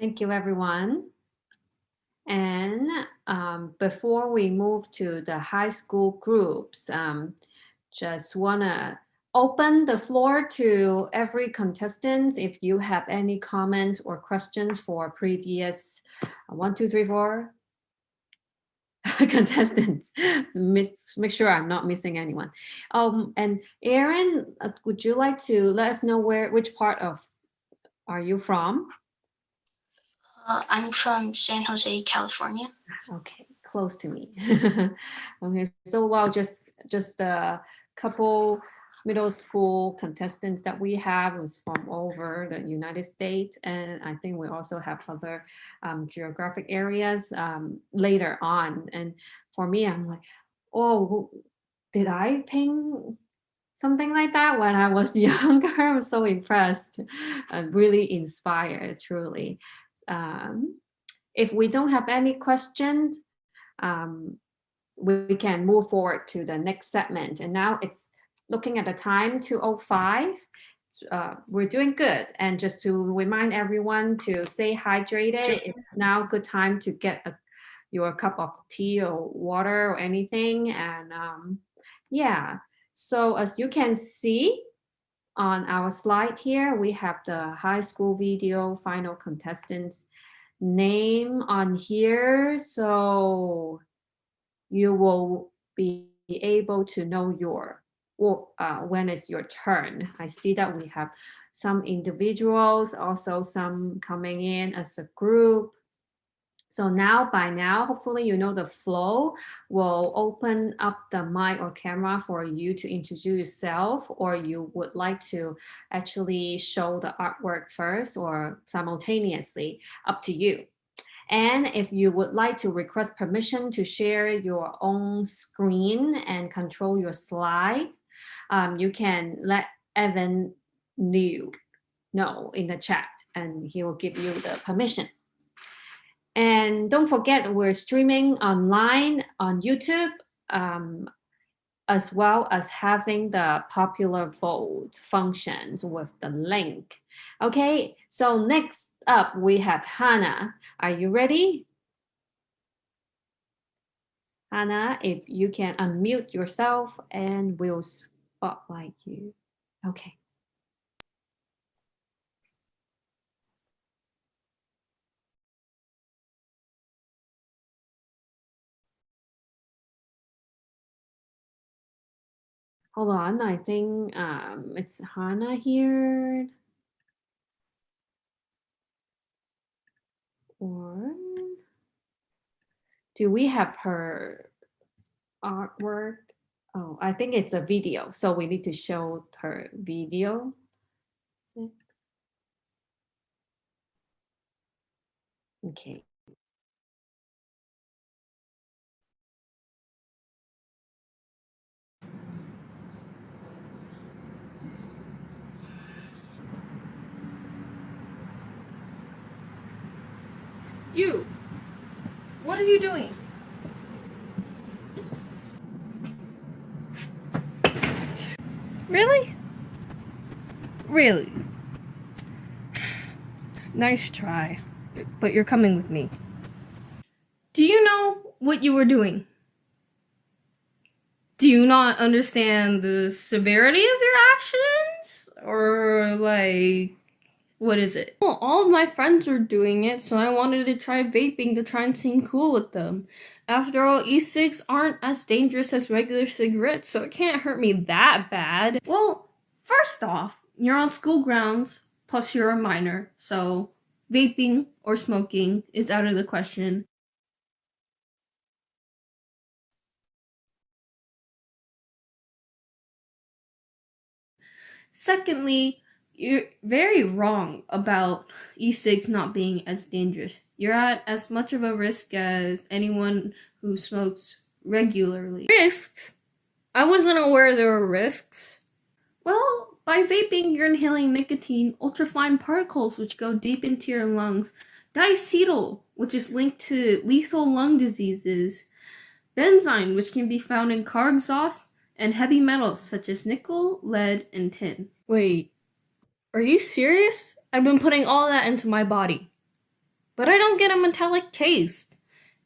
Thank you, everyone. And before we move to the high school groups, just want to open the floor to every contestant. If you have any comments or questions for previous 1, 2, 3, 4 contestants, make sure I'm not missing anyone. And Erin, would you like to let us know which part of are you from? I'm from San Jose, California. Okay, close to me. Okay, so well, just a couple middle school contestants that we have was from over the United States, and I think we also have other geographic areas later on. And for me, I'm like, oh, did I ping something like that when I was younger? I'm so impressed and really inspired, truly. If we don't have any questions, we can move forward to the next segment. And now it's looking at the time, 2:05. We're doing good. And just to remind everyone to stay hydrated, it's now a good time to get your cup of tea or water or anything. And yeah, so as you can see on our slide here, we have the high school video final contestants name on here, so you will be able to know when it's your turn. I see that we have some individuals, also some coming in as a group. So by now, hopefully you know the flow. Will open up the mic or camera for you to introduce yourself, or you would like to actually show the artwork first or simultaneously, up to you. And if you would like to request permission to share your own screen and control your slide, you can let Evan know in the chat, and he will give you the permission. And don't forget, we're streaming online on YouTube, as well as having the popular vote functions with the link. Okay, so next up we have Hannah. Are you ready? Hannah, if you can unmute yourself and we'll spotlight you. Okay. Hold on, I think it's Hannah here. Or Do we have her artwork? Oh, I think it's a video. So we need to show her video. Okay. You, what are you doing? Really? Really? Nice try, but you're coming with me. Do you know what you were doing? Do you not understand the severity of your actions? Or, like, what is it? Well, all of my friends were doing it, so I wanted to try vaping to try and seem cool with them. After all, e-cigs aren't as dangerous as regular cigarettes, so it can't hurt me that bad. Well, first off, you're on school grounds, plus you're a minor, so vaping or smoking is out of the question. Secondly, you're very wrong about e-cigs not being as dangerous. You're at as much of a risk as anyone who smokes regularly. Risks? I wasn't aware there were risks. Well, by vaping, you're inhaling nicotine, ultrafine particles which go deep into your lungs, diacetyl, which is linked to lethal lung diseases, benzene, which can be found in car exhaust, and heavy metals such as nickel, lead, and tin. Wait, are you serious? I've been putting all that into my body. But I don't get a metallic taste.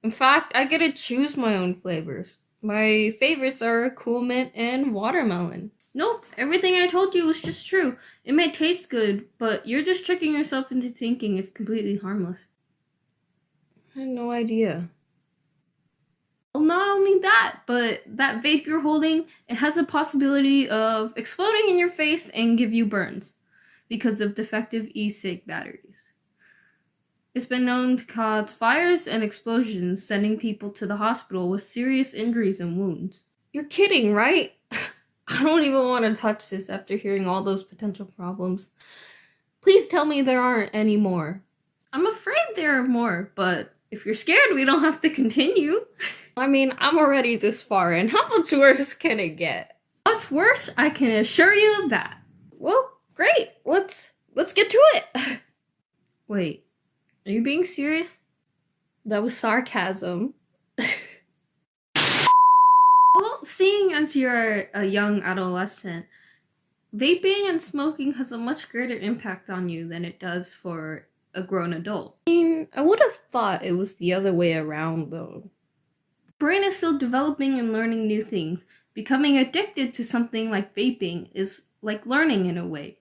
In fact, I get to choose my own flavors. My favorites are cool mint and watermelon. Nope, everything I told you was just true. It may taste good, but you're just tricking yourself into thinking it's completely harmless. I had no idea. Well, not only that, but that vape you're holding, it has a possibility of exploding in your face and give you burns because of defective e-cig batteries. It's been known to cause fires and explosions, sending people to the hospital with serious injuries and wounds. You're kidding, right? I don't even want to touch this after hearing all those potential problems. Please tell me there aren't any more. I'm afraid there are more, but if you're scared, we don't have to continue. I mean, I'm already this far in. How much worse can it get? Much worse, I can assure you of that. Well, great. Let's get to it. Wait, are you being serious? That was sarcasm. Well, seeing as you're a young adolescent, vaping and smoking has a much greater impact on you than it does for a grown adult. I mean, I would have thought it was the other way around, though. Brain is still developing and learning new things. Becoming addicted to something like vaping is like learning in a way.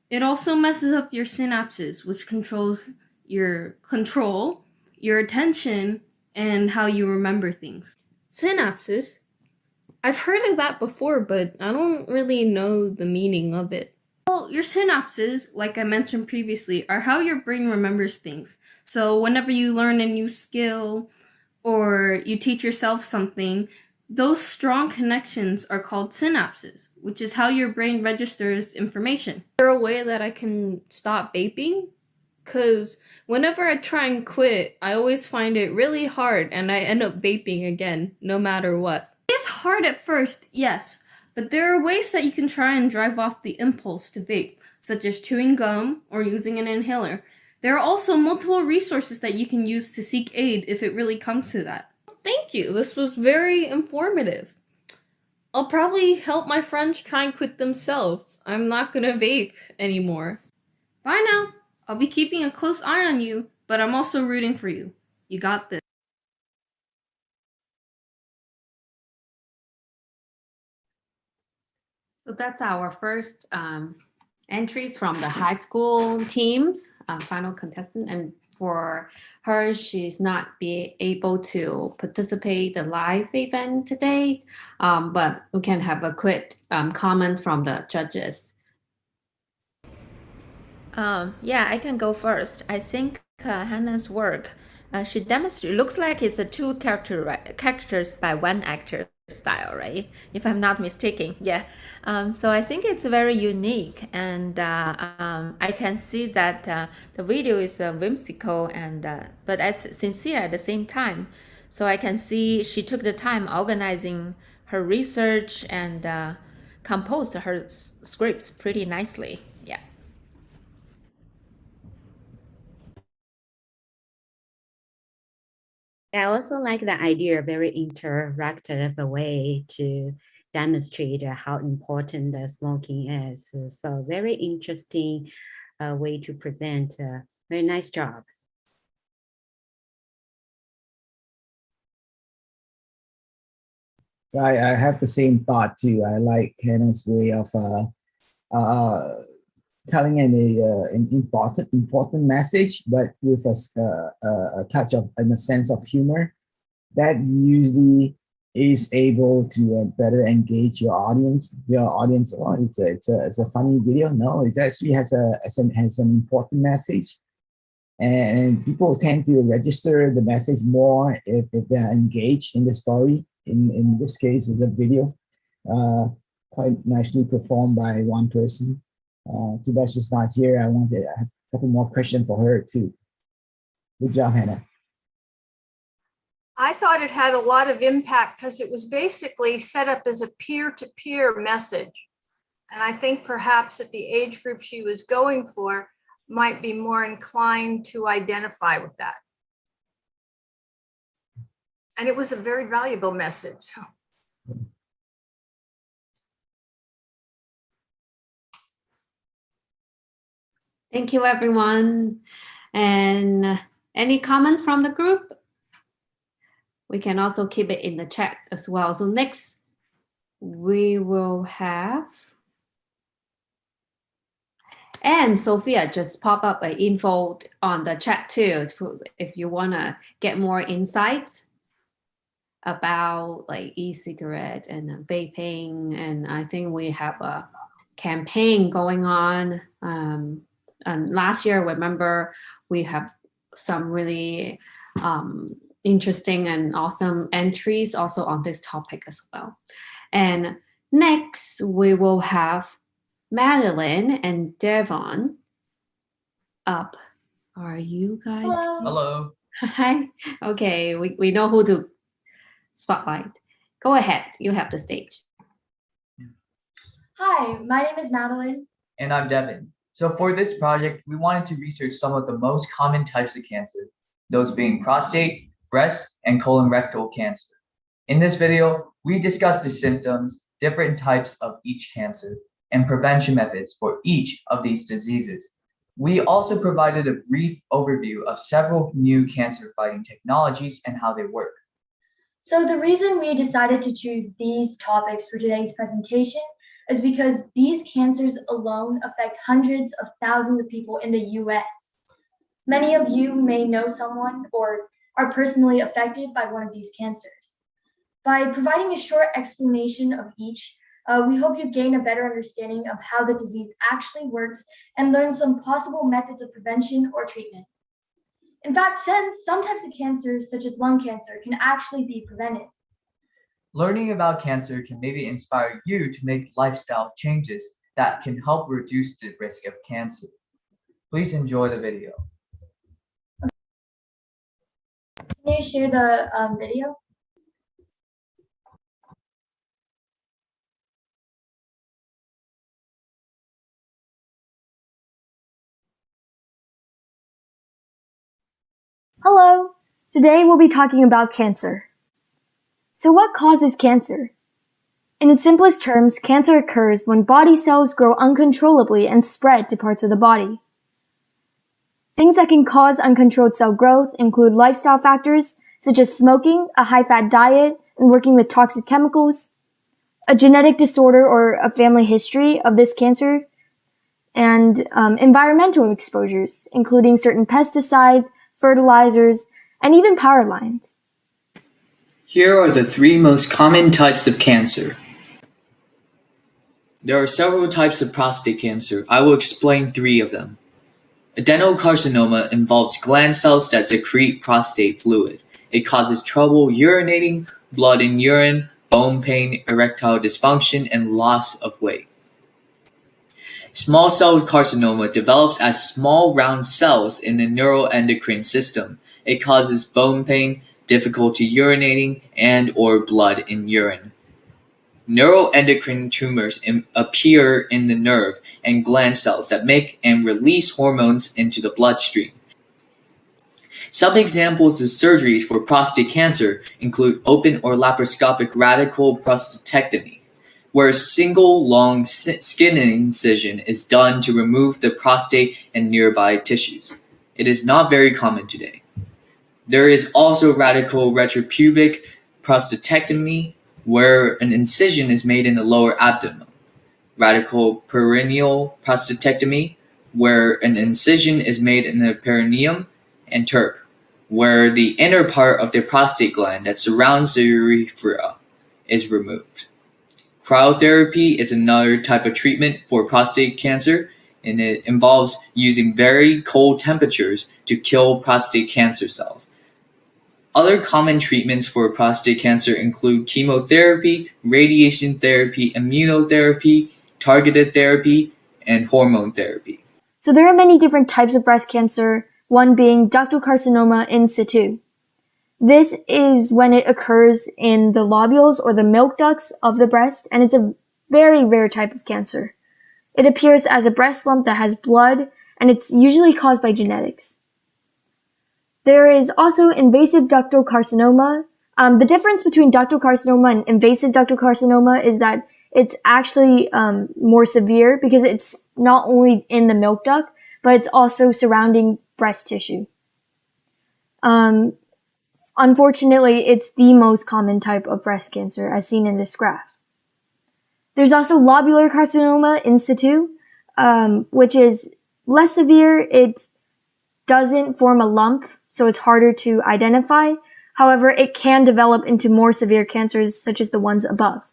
It also messes up your synapses, which controls your attention, and how you remember things. Synapses? I've heard of that before, but I don't really know the meaning of it. Well, your synapses, like I mentioned previously, are how your brain remembers things. So whenever you learn a new skill, or you teach yourself something, those strong connections are called synapses, which is how your brain registers information. Is there a way that I can stop vaping? Because whenever I try and quit, I always find it really hard and I end up vaping again, no matter what. It's hard at first, yes, but there are ways that you can try and drive off the impulse to vape, such as chewing gum or using an inhaler. There are also multiple resources that you can use to seek aid if it really comes to that. Thank you, this was very informative. I'll probably help my friends try and quit themselves. I'm not gonna vape anymore. Bye now. I'll be keeping a close eye on you, but I'm also rooting for you. You got this. So that's our first entries from the high school teams, final contestant. And for her, she's not be able to participate the live event today, but we can have a quick comment from the judges. Yeah, I can go first. I think Hannah's work she demonstrated. Looks like it's a two characters by one actor style, right? If I'm not mistaken, yeah. So I think it's very unique, and I can see that the video is whimsical and but as sincere at the same time. So I can see she took the time organizing her research and composed her scripts pretty nicely. Yeah. I also like the idea, very interactive way to demonstrate how important the smoking is. So very interesting way to present. Very nice job. So I have the same thought too. I like Hannah's way of telling an important message, but with a touch of, in a sense of humor that usually is able to better engage your audience. Oh, it's a funny video. No, it actually has an important message, and people tend to register the message more if they're engaged in the story. In this case, it's a video, quite nicely performed by one person. Too bad she's not here. I have a couple more questions for her too. Good job, Hannah. I thought it had a lot of impact because it was basically set up as a peer-to-peer message. And I think perhaps that the age group she was going for might be more inclined to identify with that. And it was a very valuable message. Thank you, everyone. And any comment from the group? We can also keep it in the chat as well. So next, we will have, and Sophia just pop up an info on the chat too, if you want to get more insights about like e-cigarette and vaping. And I think we have a campaign going on. And last year, remember, we have some really interesting and awesome entries also on this topic as well. And next, we will have Madeline and Devon up. Are you guys? Hello. Hi. Okay, we know who to spotlight. Go ahead, you have the stage. Hi, my name is Madeline. And I'm Devin. So for this project, we wanted to research some of the most common types of cancer, those being prostate, breast, and colorectal cancer. In this video, we discuss the symptoms, different types of each cancer, and prevention methods for each of these diseases. We also provided a brief overview of several new cancer fighting technologies and how they work. So the reason we decided to choose these topics for today's presentation is because these cancers alone affect hundreds of thousands of people in the US. Many of you may know someone or are personally affected by one of these cancers. By providing a short explanation of each, we hope you gain a better understanding of how the disease actually works and learn some possible methods of prevention or treatment. In fact, some types of cancer, such as lung cancer, can actually be prevented. Learning about cancer can maybe inspire you to make lifestyle changes that can help reduce the risk of cancer. Please enjoy the video. Can you share the video? Hello, today we'll be talking about cancer. So what causes cancer? In its simplest terms, cancer occurs when body cells grow uncontrollably and spread to parts of the body. Things that can cause uncontrolled cell growth include lifestyle factors such as smoking, a high-fat diet, and working with toxic chemicals, a genetic disorder or a family history of this cancer, and environmental exposures, including certain pesticides, fertilizers, and even power lines. Here are the 3 most common types of cancer. There are several types of prostate cancer. I will explain 3 of them. Adenocarcinoma involves gland cells that secrete prostate fluid. It causes trouble urinating, blood in urine, bone pain, erectile dysfunction, and loss of weight. Small cell carcinoma develops as small round cells in the neuroendocrine system. It causes bone pain, difficulty urinating, and/or blood in urine. Neuroendocrine tumors appear in the nerve and gland cells that make and release hormones into the bloodstream. Some examples of surgeries for prostate cancer include open or laparoscopic radical prostatectomy, where a single long skin incision is done to remove the prostate and nearby tissues. It is not very common today. There is also radical retropubic prostatectomy, where an incision is made in the lower abdomen. Radical perineal prostatectomy, where an incision is made in the perineum, and TURP, where the inner part of the prostate gland that surrounds the urethra is removed. Cryotherapy is another type of treatment for prostate cancer, and it involves using very cold temperatures to kill prostate cancer cells. Other common treatments for prostate cancer include chemotherapy, radiation therapy, immunotherapy, targeted therapy, and hormone therapy. So there are many different types of breast cancer, one being ductal carcinoma in situ. This is when it occurs in the lobules or the milk ducts of the breast, and it's a very rare type of cancer. It appears as a breast lump that has blood, and it's usually caused by genetics. There is also invasive ductal carcinoma. The difference between ductal carcinoma and invasive ductal carcinoma is that it's actually more severe because it's not only in the milk duct, but it's also surrounding breast tissue. Unfortunately, it's the most common type of breast cancer as seen in this graph. There's also lobular carcinoma in situ, which is less severe. It doesn't form a lump, so it's harder to identify. However, it can develop into more severe cancers such as the ones above.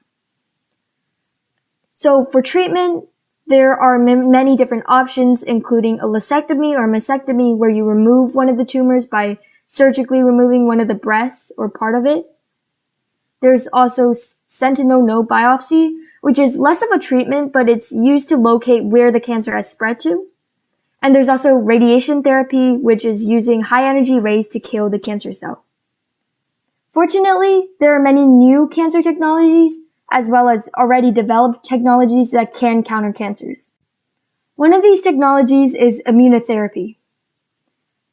So for treatment, there are many different options, including a lumpectomy or mastectomy, where you remove one of the tumors by surgically removing one of the breasts or part of it. There's also sentinel node biopsy, which is less of a treatment, but it's used to locate where the cancer has spread to. And there's also radiation therapy, which is using high energy rays to kill the cancer cell. Fortunately, there are many new cancer technologies, as well as already developed technologies that can counter cancers. One of these technologies is immunotherapy.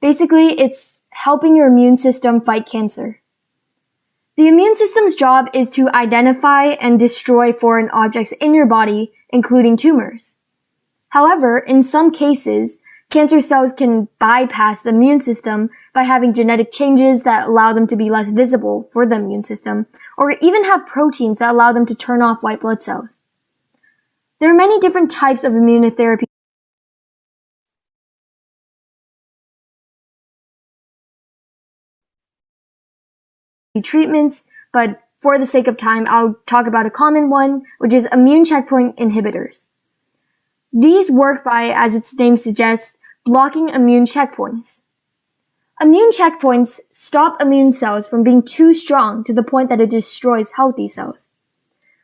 Basically, it's helping your immune system fight cancer. The immune system's job is to identify and destroy foreign objects in your body, including tumors. However, in some cases, cancer cells can bypass the immune system by having genetic changes that allow them to be less visible for the immune system, or even have proteins that allow them to turn off white blood cells. There are many different types of immunotherapy treatments, but for the sake of time, I'll talk about a common one, which is immune checkpoint inhibitors. These work by, as its name suggests, blocking immune checkpoints. Immune checkpoints stop immune cells from being too strong to the point that it destroys healthy cells.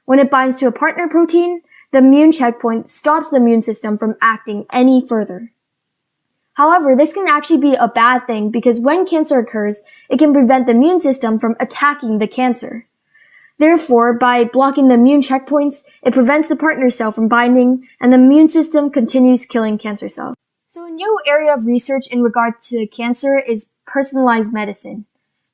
When it binds to a partner protein, the immune checkpoint stops the immune system from acting any further. However, this can actually be a bad thing because when cancer occurs, it can prevent the immune system from attacking the cancer. Therefore, by blocking the immune checkpoints, it prevents the partner cell from binding, and the immune system continues killing cancer cells. So a new area of research in regard to cancer is personalized medicine.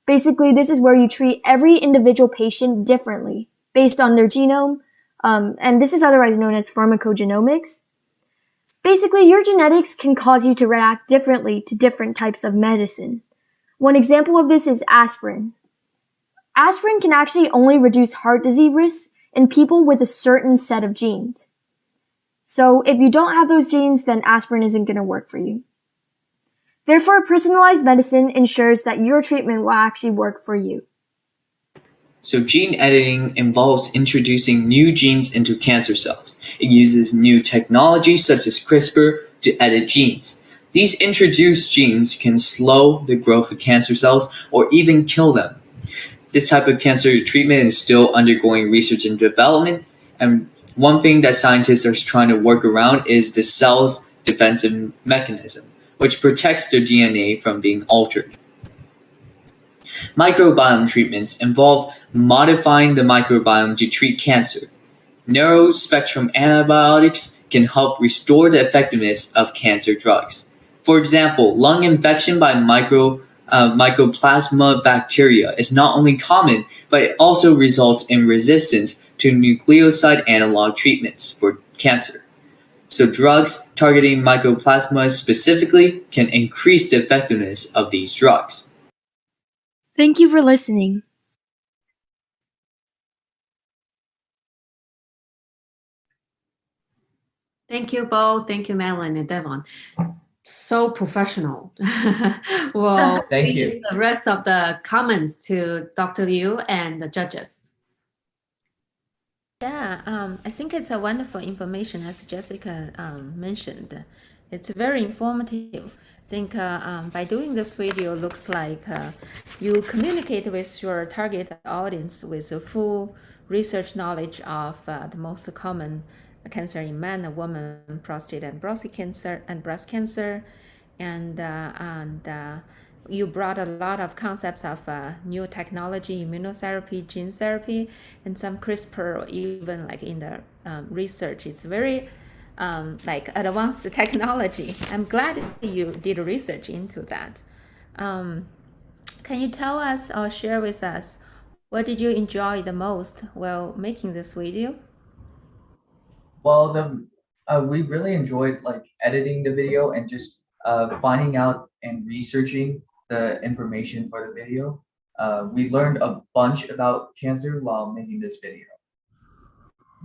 Basically, this is where you treat every individual patient differently based on their genome, and this is otherwise known as pharmacogenomics. Basically, your genetics can cause you to react differently to different types of medicine. One example of this is aspirin. Aspirin can actually only reduce heart disease risks in people with a certain set of genes. So if you don't have those genes, then aspirin isn't going to work for you. Therefore, personalized medicine ensures that your treatment will actually work for you. So gene editing involves introducing new genes into cancer cells. It uses new technology such as CRISPR to edit genes. These introduced genes can slow the growth of cancer cells or even kill them. This type of cancer treatment is still undergoing research and development, and one thing that scientists are trying to work around is the cell's defensive mechanism, which protects their DNA from being altered. Microbiome treatments involve modifying the microbiome to treat cancer. Narrow spectrum antibiotics can help restore the effectiveness of cancer drugs. For example, lung infection by mycoplasma bacteria is not only common, but it also results in resistance to nucleoside analog treatments for cancer. So drugs targeting mycoplasma specifically can increase the effectiveness of these drugs. Thank you for listening. Thank you both. Thank you, Madeline and Devon. So professional. Well, Thank you. the rest of the comments to Dr. Liu and the judges. Yeah, I think it's a wonderful information, as Jessica mentioned. It's very informative. I think by doing this video, looks like you communicate with your target audience with a full research knowledge of the most common cancer in men and women, prostate and breast cancer, and you brought a lot of concepts of new technology, immunotherapy, gene therapy, and some CRISPR, even like in the research. It's very like advanced technology. I'm glad you did research into that. Can you tell us or share with us what did you enjoy the most while making this video? Well, we really enjoyed like editing the video and just finding out and researching the information for the video. We learned a bunch about cancer while making this video.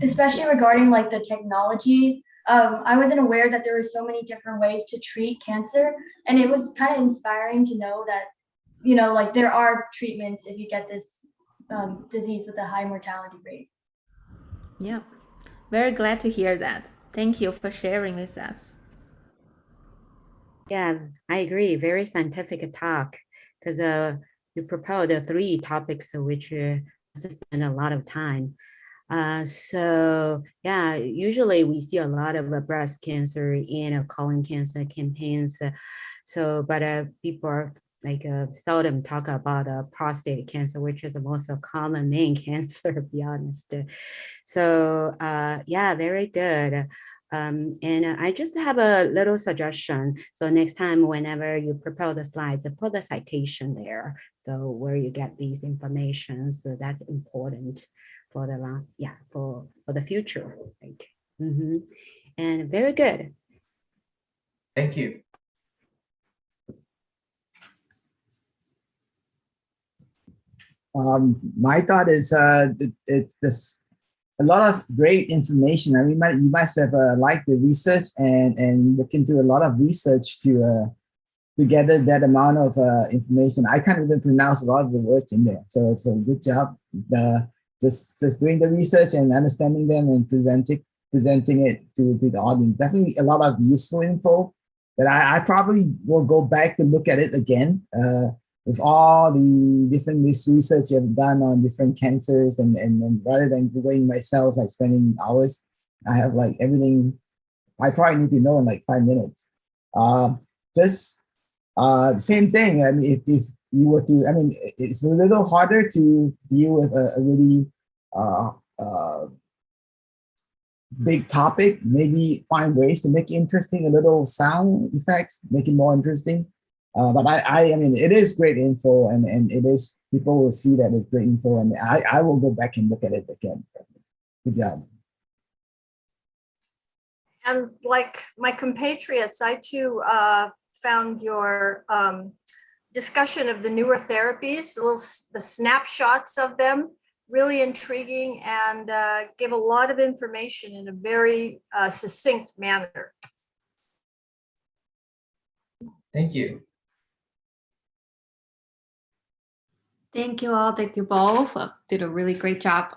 Especially regarding like the technology. I wasn't aware that there were so many different ways to treat cancer, and it was kind of inspiring to know that, you know, like there are treatments if you get this disease with a high mortality rate. Yeah, very glad to hear that. Thank you for sharing with us. Yeah, I agree. Very scientific talk because you proposed 3 topics which spend a lot of time. So yeah, usually we see a lot of breast cancer and colon cancer campaigns. But people are like seldom talk about prostate cancer, which is the most common main cancer, to be honest. So yeah, very good. And I just have a little suggestion. So next time, whenever you prepare the slides, put the citation there. So where you get these information. So that's important for the for the future. Like, and very good. Thank you. My thought is this a lot of great information. I mean, you must have liked the research and look into a lot of research to gather that amount of information. I can't even pronounce a lot of the words in there. So it's a good job. Just doing the research and understanding them and presenting it to the audience. Definitely a lot of useful info that I probably will go back to look at it again. With all the different research you've done on different cancers and rather than going myself, like spending hours, I have like everything I probably need to know in like 5 minutes. Same thing. I mean, if you were to, I mean, it's a little harder to deal with a really big topic, maybe find ways to make it interesting, a little sound effects, make it more interesting. But I mean, it is great info, and it is, people will see that it's great info, and I will go back and look at it again. Good job. And like my compatriots, I too found your discussion of the newer therapies, the snapshots of them, really intriguing and give a lot of information in a very succinct manner. Thank you. Thank you all. Thank you both. Did a really great job.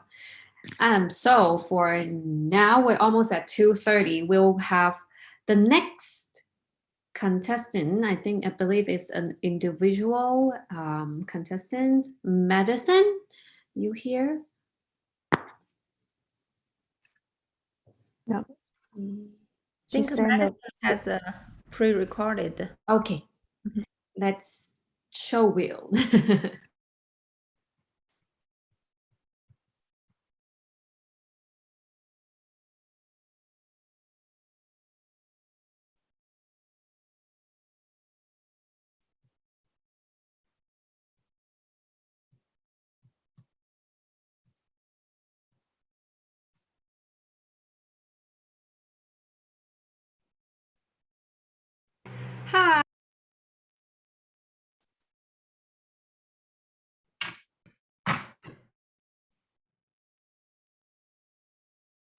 So for now, we're almost at 2:30. We'll have the next contestant, I believe it's an individual contestant. Madison, you here? No. I think Madison has a pre-recorded. Okay, let's show Will. Hi.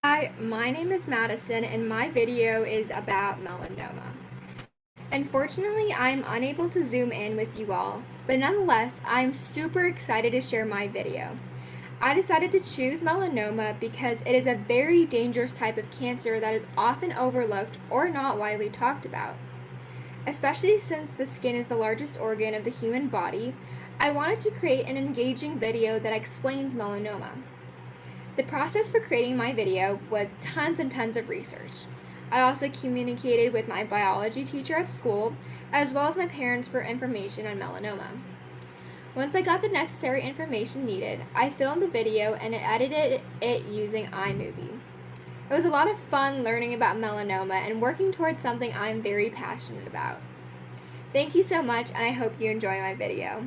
Hi, my name is Madison and my video is about melanoma. Unfortunately, I'm unable to zoom in with you all, but nonetheless, I'm super excited to share my video. I decided to choose melanoma because it is a very dangerous type of cancer that is often overlooked or not widely talked about. Especially since the skin is the largest organ of the human body, I wanted to create an engaging video that explains melanoma. The process for creating my video was tons and tons of research. I also communicated with my biology teacher at school, as well as my parents for information on melanoma. Once I got the necessary information needed, I filmed the video and edited it using iMovie. It was a lot of fun learning about melanoma and working towards something I'm very passionate about. Thank you so much, and I hope you enjoy my video.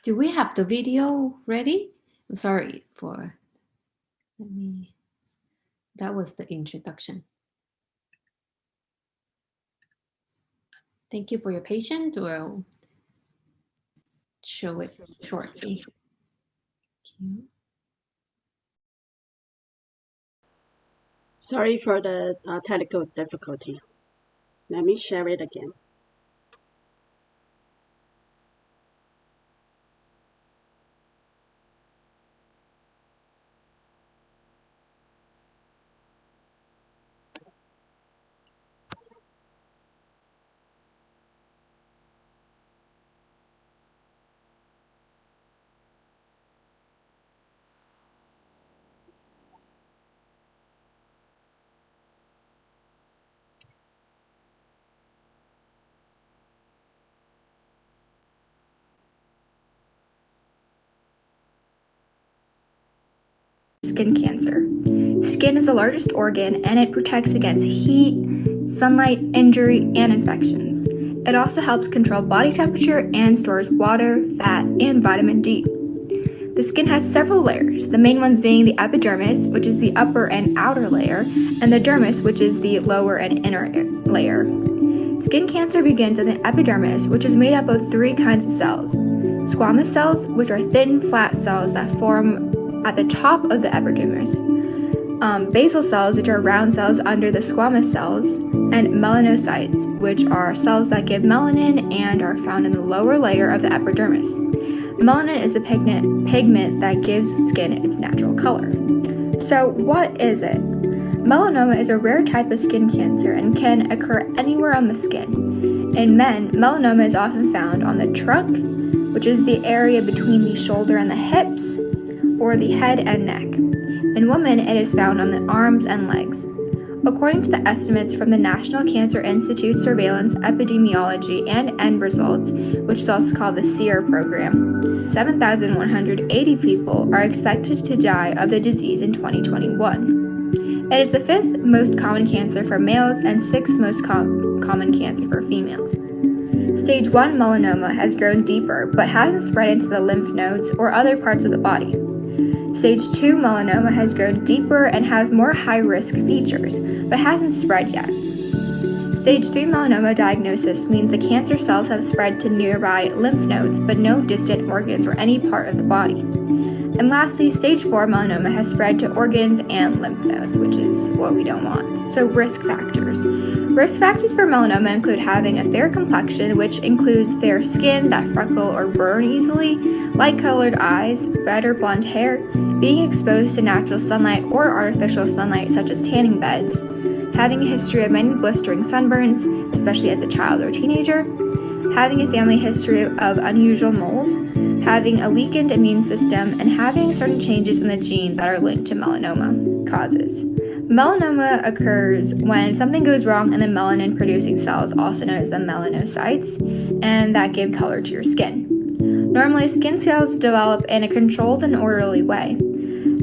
Do we have the video ready? I'm sorry for, that was the introduction. Thank you for your patience. We'll show it shortly. Sorry for the technical difficulty. Let me share it again. Skin cancer. Skin is the largest organ and it protects against heat, sunlight, injury, and infections. It also helps control body temperature and stores water, fat, and vitamin D. The skin has several layers, the main ones being the epidermis, which is the upper and outer layer, and the dermis, which is the lower and inner layer. Skin cancer begins in the epidermis, which is made up of 3 kinds of cells. Squamous cells, which are thin, flat cells that form at the top of the epidermis. Basal cells, which are round cells under the squamous cells, and melanocytes, which are cells that give melanin and are found in the lower layer of the epidermis. Melanin is a pigment that gives skin its natural color. So what is it? Melanoma is a rare type of skin cancer and can occur anywhere on the skin. In men, melanoma is often found on the trunk, which is the area between the shoulder and the hips, or the head and neck. In women, it is found on the arms and legs. According to the estimates from the National Cancer Institute Surveillance, Epidemiology, and End Results, which is also called the SEER program, 7,180 people are expected to die of the disease in 2021. It is the 5th most common cancer for males and 6th most common cancer for females. Stage 1 melanoma has grown deeper but hasn't spread into the lymph nodes or other parts of the body. Stage 2 melanoma has grown deeper and has more high-risk features, but hasn't spread yet. Stage 3 melanoma diagnosis means the cancer cells have spread to nearby lymph nodes, but no distant organs or any part of the body. And lastly, stage 4 melanoma has spread to organs and lymph nodes, which is what we don't want. So risk factors. Risk factors for melanoma include having a fair complexion, which includes fair skin that freckle or burn easily, light-colored eyes, red or blonde hair, being exposed to natural sunlight or artificial sunlight such as tanning beds, having a history of many blistering sunburns, especially as a child or teenager, having a family history of unusual moles, having a weakened immune system, and having certain changes in the gene that are linked to melanoma causes. Melanoma occurs when something goes wrong in the melanin-producing cells, also known as the melanocytes, and that give color to your skin. Normally, skin cells develop in a controlled and orderly way.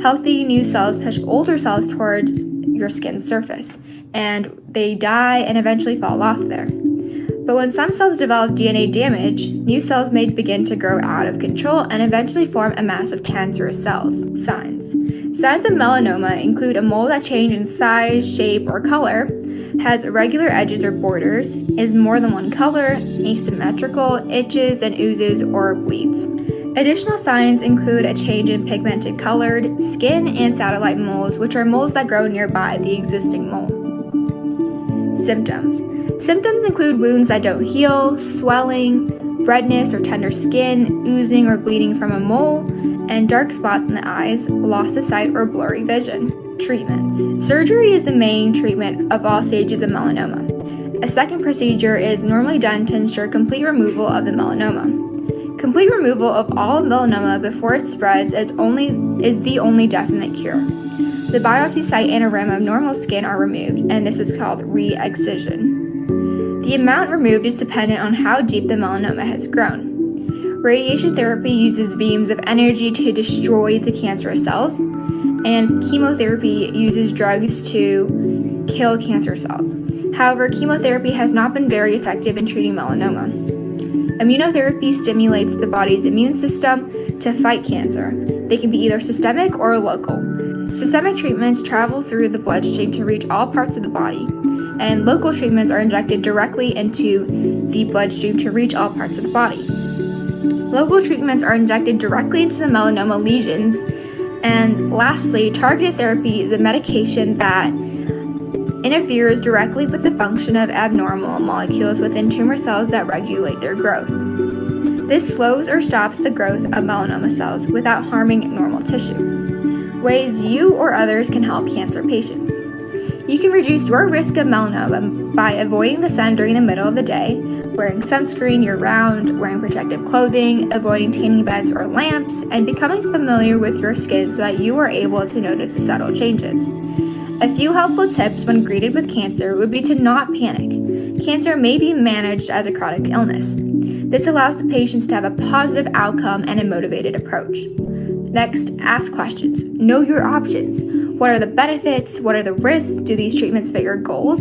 Healthy new cells push older cells towards your skin surface, and they die and eventually fall off there. But when some cells develop DNA damage, new cells may begin to grow out of control and eventually form a mass of cancerous cells. Signs. Signs of melanoma include a mole that changes in size, shape, or color, has irregular edges or borders, is more than one color, asymmetrical, itches and oozes or bleeds. Additional signs include a change in pigmented colored skin and satellite moles, which are moles that grow nearby the existing mole. Symptoms. Symptoms include wounds that don't heal, swelling, redness or tender skin, oozing or bleeding from a mole, and dark spots in the eyes, loss of sight or blurry vision. Treatments. Surgery is the main treatment of all stages of melanoma. A second procedure is normally done to ensure complete removal of the melanoma. Complete removal of all melanoma before it spreads is the only definite cure. The biopsy site and a rim of normal skin are removed, and this is called re-excision. The amount removed is dependent on how deep the melanoma has grown. Radiation therapy uses beams of energy to destroy the cancerous cells, and chemotherapy uses drugs to kill cancer cells. However, chemotherapy has not been very effective in treating melanoma. Immunotherapy stimulates the body's immune system to fight cancer. They can be either systemic or local. Systemic treatments travel through the bloodstream to reach all parts of the body, and local treatments are injected directly into the bloodstream to reach all parts of the body. Local treatments are injected directly into the melanoma lesions. And lastly, targeted therapy is a medication that interferes directly with the function of abnormal molecules within tumor cells that regulate their growth. This slows or stops the growth of melanoma cells without harming normal tissue. Ways you or others can help cancer patients. You can reduce your risk of melanoma by avoiding the sun during the middle of the day, wearing sunscreen year-round, wearing protective clothing, avoiding tanning beds or lamps, and becoming familiar with your skin so that you are able to notice the subtle changes. A few helpful tips when greeted with cancer would be to not panic. Cancer may be managed as a chronic illness. This allows the patients to have a positive outcome and a motivated approach. Next, ask questions. Know your options. What are the benefits? What are the risks? Do these treatments fit your goals?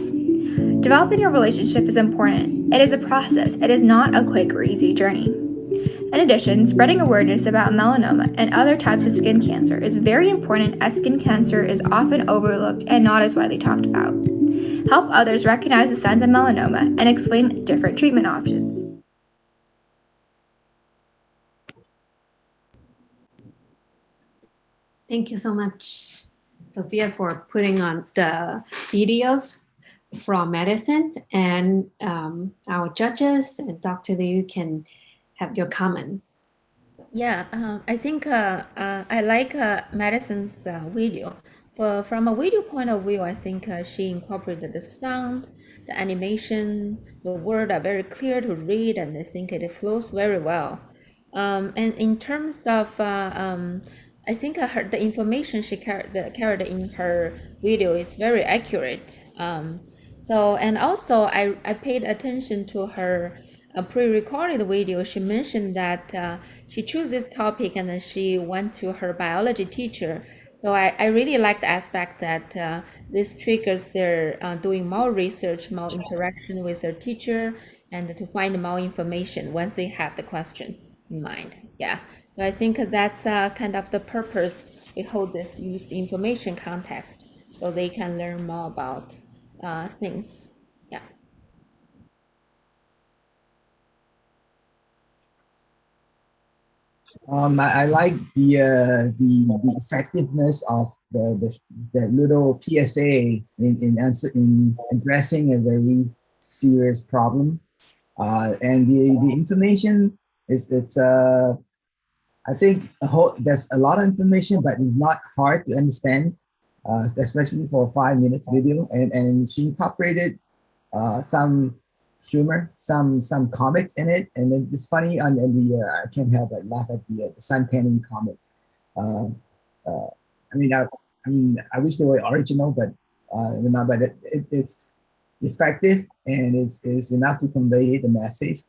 Developing a relationship is important. It is a process. It is not a quick or easy journey. In addition, spreading awareness about melanoma and other types of skin cancer is very important, as skin cancer is often overlooked and not as widely talked about. Help others recognize the signs of melanoma and explain different treatment options. Thank you so much, Sophia, for putting on the videos from medicine, and our judges and Dr. Liu can have your comments. Yeah, I think I like Madison's video. From a video point of view, I think she incorporated the sound, the animation, the words are very clear to read, and I think it flows very well. And in terms of, I think the information she carried in her video is very accurate. And also I paid attention to her pre-recorded video. She mentioned that she chose this topic and then she went to her biology teacher. So I really like the aspect that this triggers their doing more research, more interaction with their teacher, and to find more information once they have the question in mind. Yeah. So I think that's kind of the purpose we hold this youth information contest, so they can learn more about things. Yeah. I like the effectiveness of the little PSA in addressing a very serious problem, and the information it's I think there's a lot of information, but it's not hard to understand, especially for a 5 minute video, and she incorporated some humor, some comics in it, and then it's funny on the I can't help but laugh at the Sun Cannon comics. I mean, I wish they were original, but not. But it's effective and it's enough to convey the message.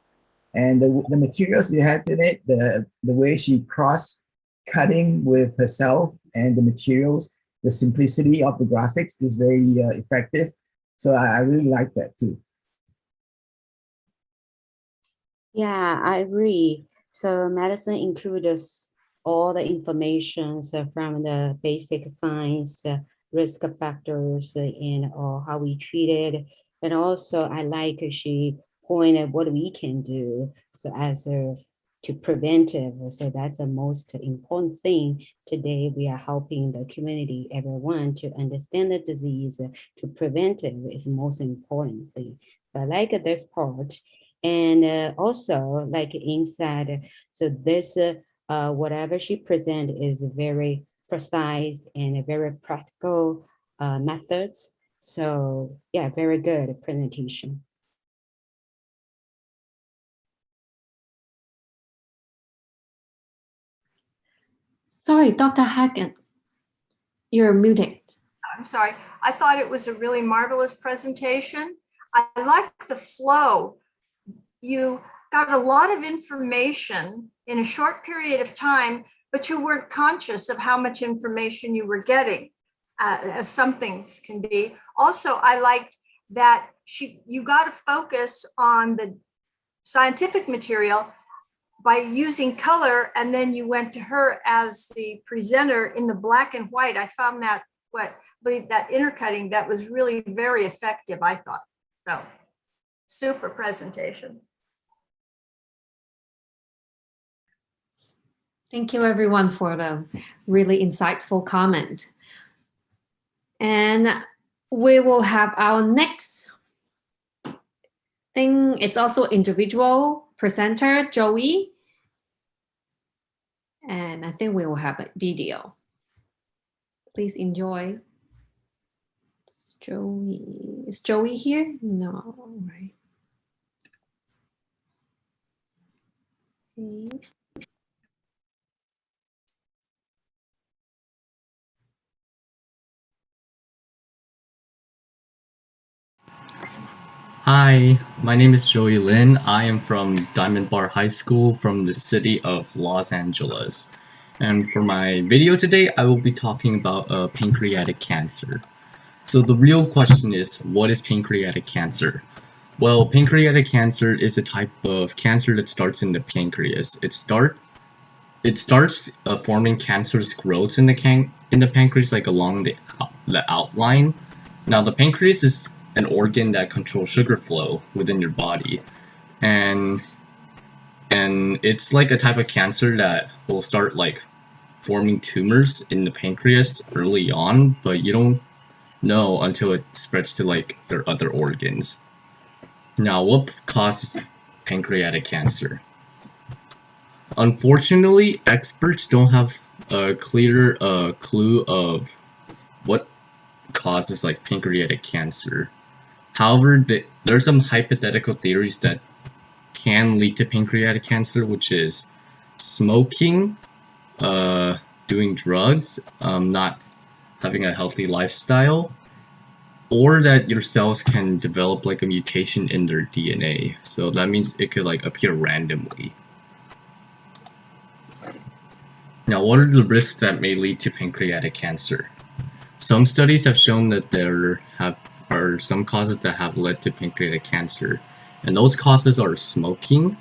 And the materials you had in it, the way she cross cutting with herself and the materials, the simplicity of the graphics is very effective. So I really like that too. Yeah, I agree. So medicine includes all the information from the basic science, risk factors, and how we treat it. And also, I like she pointed what we can do so as to preventive. So that's the most important thing. Today, we are helping the community, everyone to understand the disease, to preventive is the most important thing. So I like this part. And also like inside, so this, whatever she present is very precise and very practical methods. So yeah, very good presentation. Sorry, Dr. Hagen, you're muted. I'm sorry. I thought it was a really marvelous presentation. I like the flow. You got a lot of information in a short period of time, but you weren't conscious of how much information you were getting, as some things can be. Also, I liked that you got to focus on the scientific material by using color, and then you went to her as the presenter in the black and white. I found that that intercutting that was really very effective, I thought. So super presentation. Thank you everyone for the really insightful comment. And we will have our next thing. It's also individual presenter, Joey. And I think we will have a video. Please enjoy. It's Joey. Is Joey here? No, right. Okay. Hi, my name is Joey Lin. I am from Diamond Bar High School from the city of Los Angeles. And for my video today, I will be talking about pancreatic cancer. So the real question is, what is pancreatic cancer? Well, pancreatic cancer is a type of cancer that starts in the pancreas. It starts forming cancerous growths in the pancreas, like along the outline. Now, the pancreas is an organ that controls sugar flow within your body, and it's like a type of cancer that will start like forming tumors in the pancreas early on, but you don't know until it spreads to like their other organs. Now, what causes pancreatic cancer? Unfortunately, experts don't have a clear clue of what causes like pancreatic cancer. However, there are some hypothetical theories that can lead to pancreatic cancer, which is smoking, doing drugs, not having a healthy lifestyle, or that your cells can develop like a mutation in their DNA. So that means it could like appear randomly. Now, what are the risks that may lead to pancreatic cancer? Some studies have shown that there are some causes that have led to pancreatic cancer, and those causes are smoking,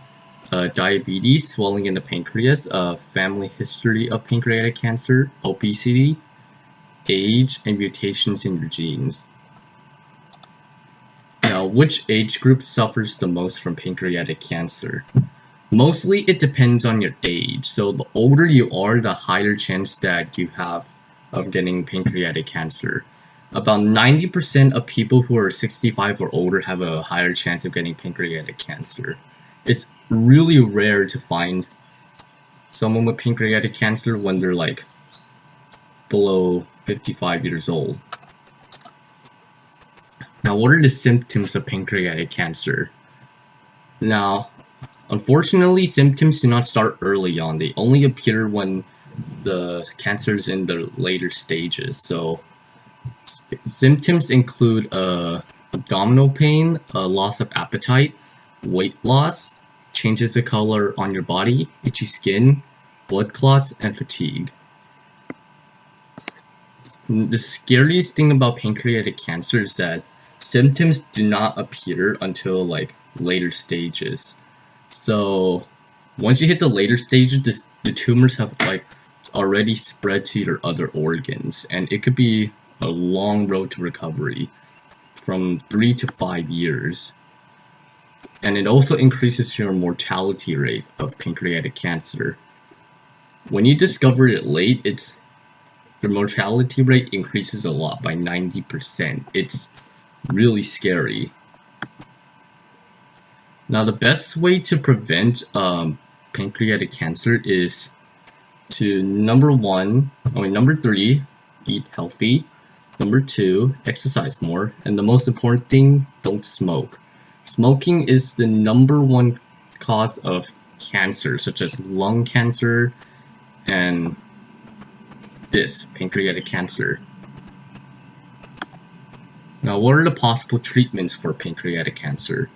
diabetes, swelling in the pancreas, family history of pancreatic cancer, obesity, age, and mutations in your genes. Now, which age group suffers the most from pancreatic cancer? Mostly it depends on your age. So the older you are, the higher chance that you have of getting pancreatic cancer. About 90% of people who are 65 or older have a higher chance of getting pancreatic cancer. It's really rare to find someone with pancreatic cancer when they're like below 55 years old. Now, what are the symptoms of pancreatic cancer? Now, unfortunately, symptoms do not start early on. They only appear when the cancer is in the later stages. So, symptoms include abdominal pain, loss of appetite, weight loss, changes of color on your body, itchy skin, blood clots, and fatigue. The scariest thing about pancreatic cancer is that symptoms do not appear until like later stages. So once you hit the later stages, the tumors have like already spread to your other organs, and it could be a long road to recovery, from 3 to 5 years. And it also increases your mortality rate of pancreatic cancer. When you discover it late, your mortality rate increases a lot, by 90%. It's really scary. Now, the best way to prevent pancreatic cancer is to number 3, eat healthy. Number 2, exercise more. And the most important thing, don't smoke. Smoking is the number 1 cause of cancer, such as lung cancer and pancreatic cancer. Now, what are the possible treatments for pancreatic cancer?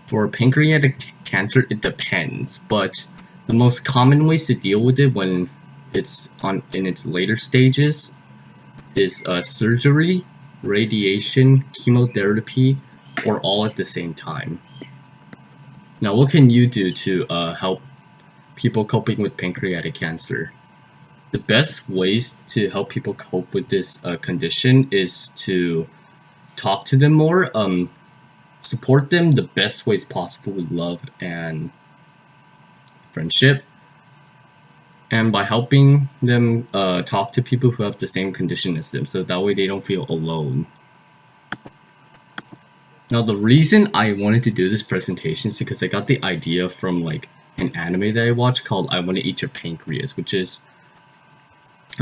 For pancreatic cancer, it depends, but the most common ways to deal with it when it's in its later stages is surgery, radiation, chemotherapy, or all at the same time. Now, what can you do to help people coping with pancreatic cancer? The best ways to help people cope with this condition is to talk to them more, support them the best ways possible with love and friendship, and by helping them talk to people who have the same condition as them, so that way they don't feel alone. Now, the reason I wanted to do this presentation is because I got the idea from like an anime that I watched called I Want to Eat Your Pancreas, which is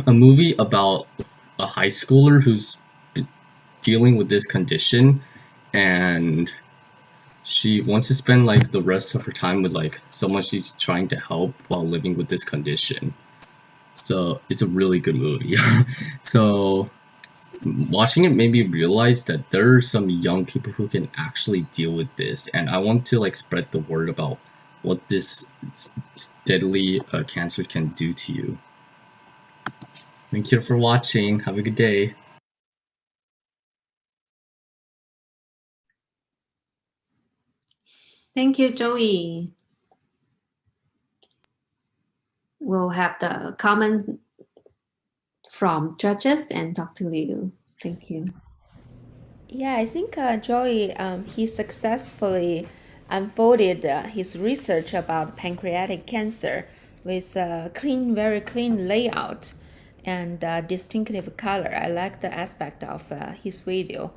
a movie about a high schooler who's dealing with this condition, and she wants to spend like the rest of her time with like someone she's trying to help while living with this condition. So it's a really good movie. So watching it made me realize that there are some young people who can actually deal with this, and I want to like spread the word about what this deadly cancer can do to you. Thank you for watching. Have a good day. Thank you, Joey. We'll have the comment from judges and Dr. Liu. Thank you. Yeah, I think Joey, he successfully unfolded his research about pancreatic cancer with a very clean layout and distinctive color. I like the aspect of his video.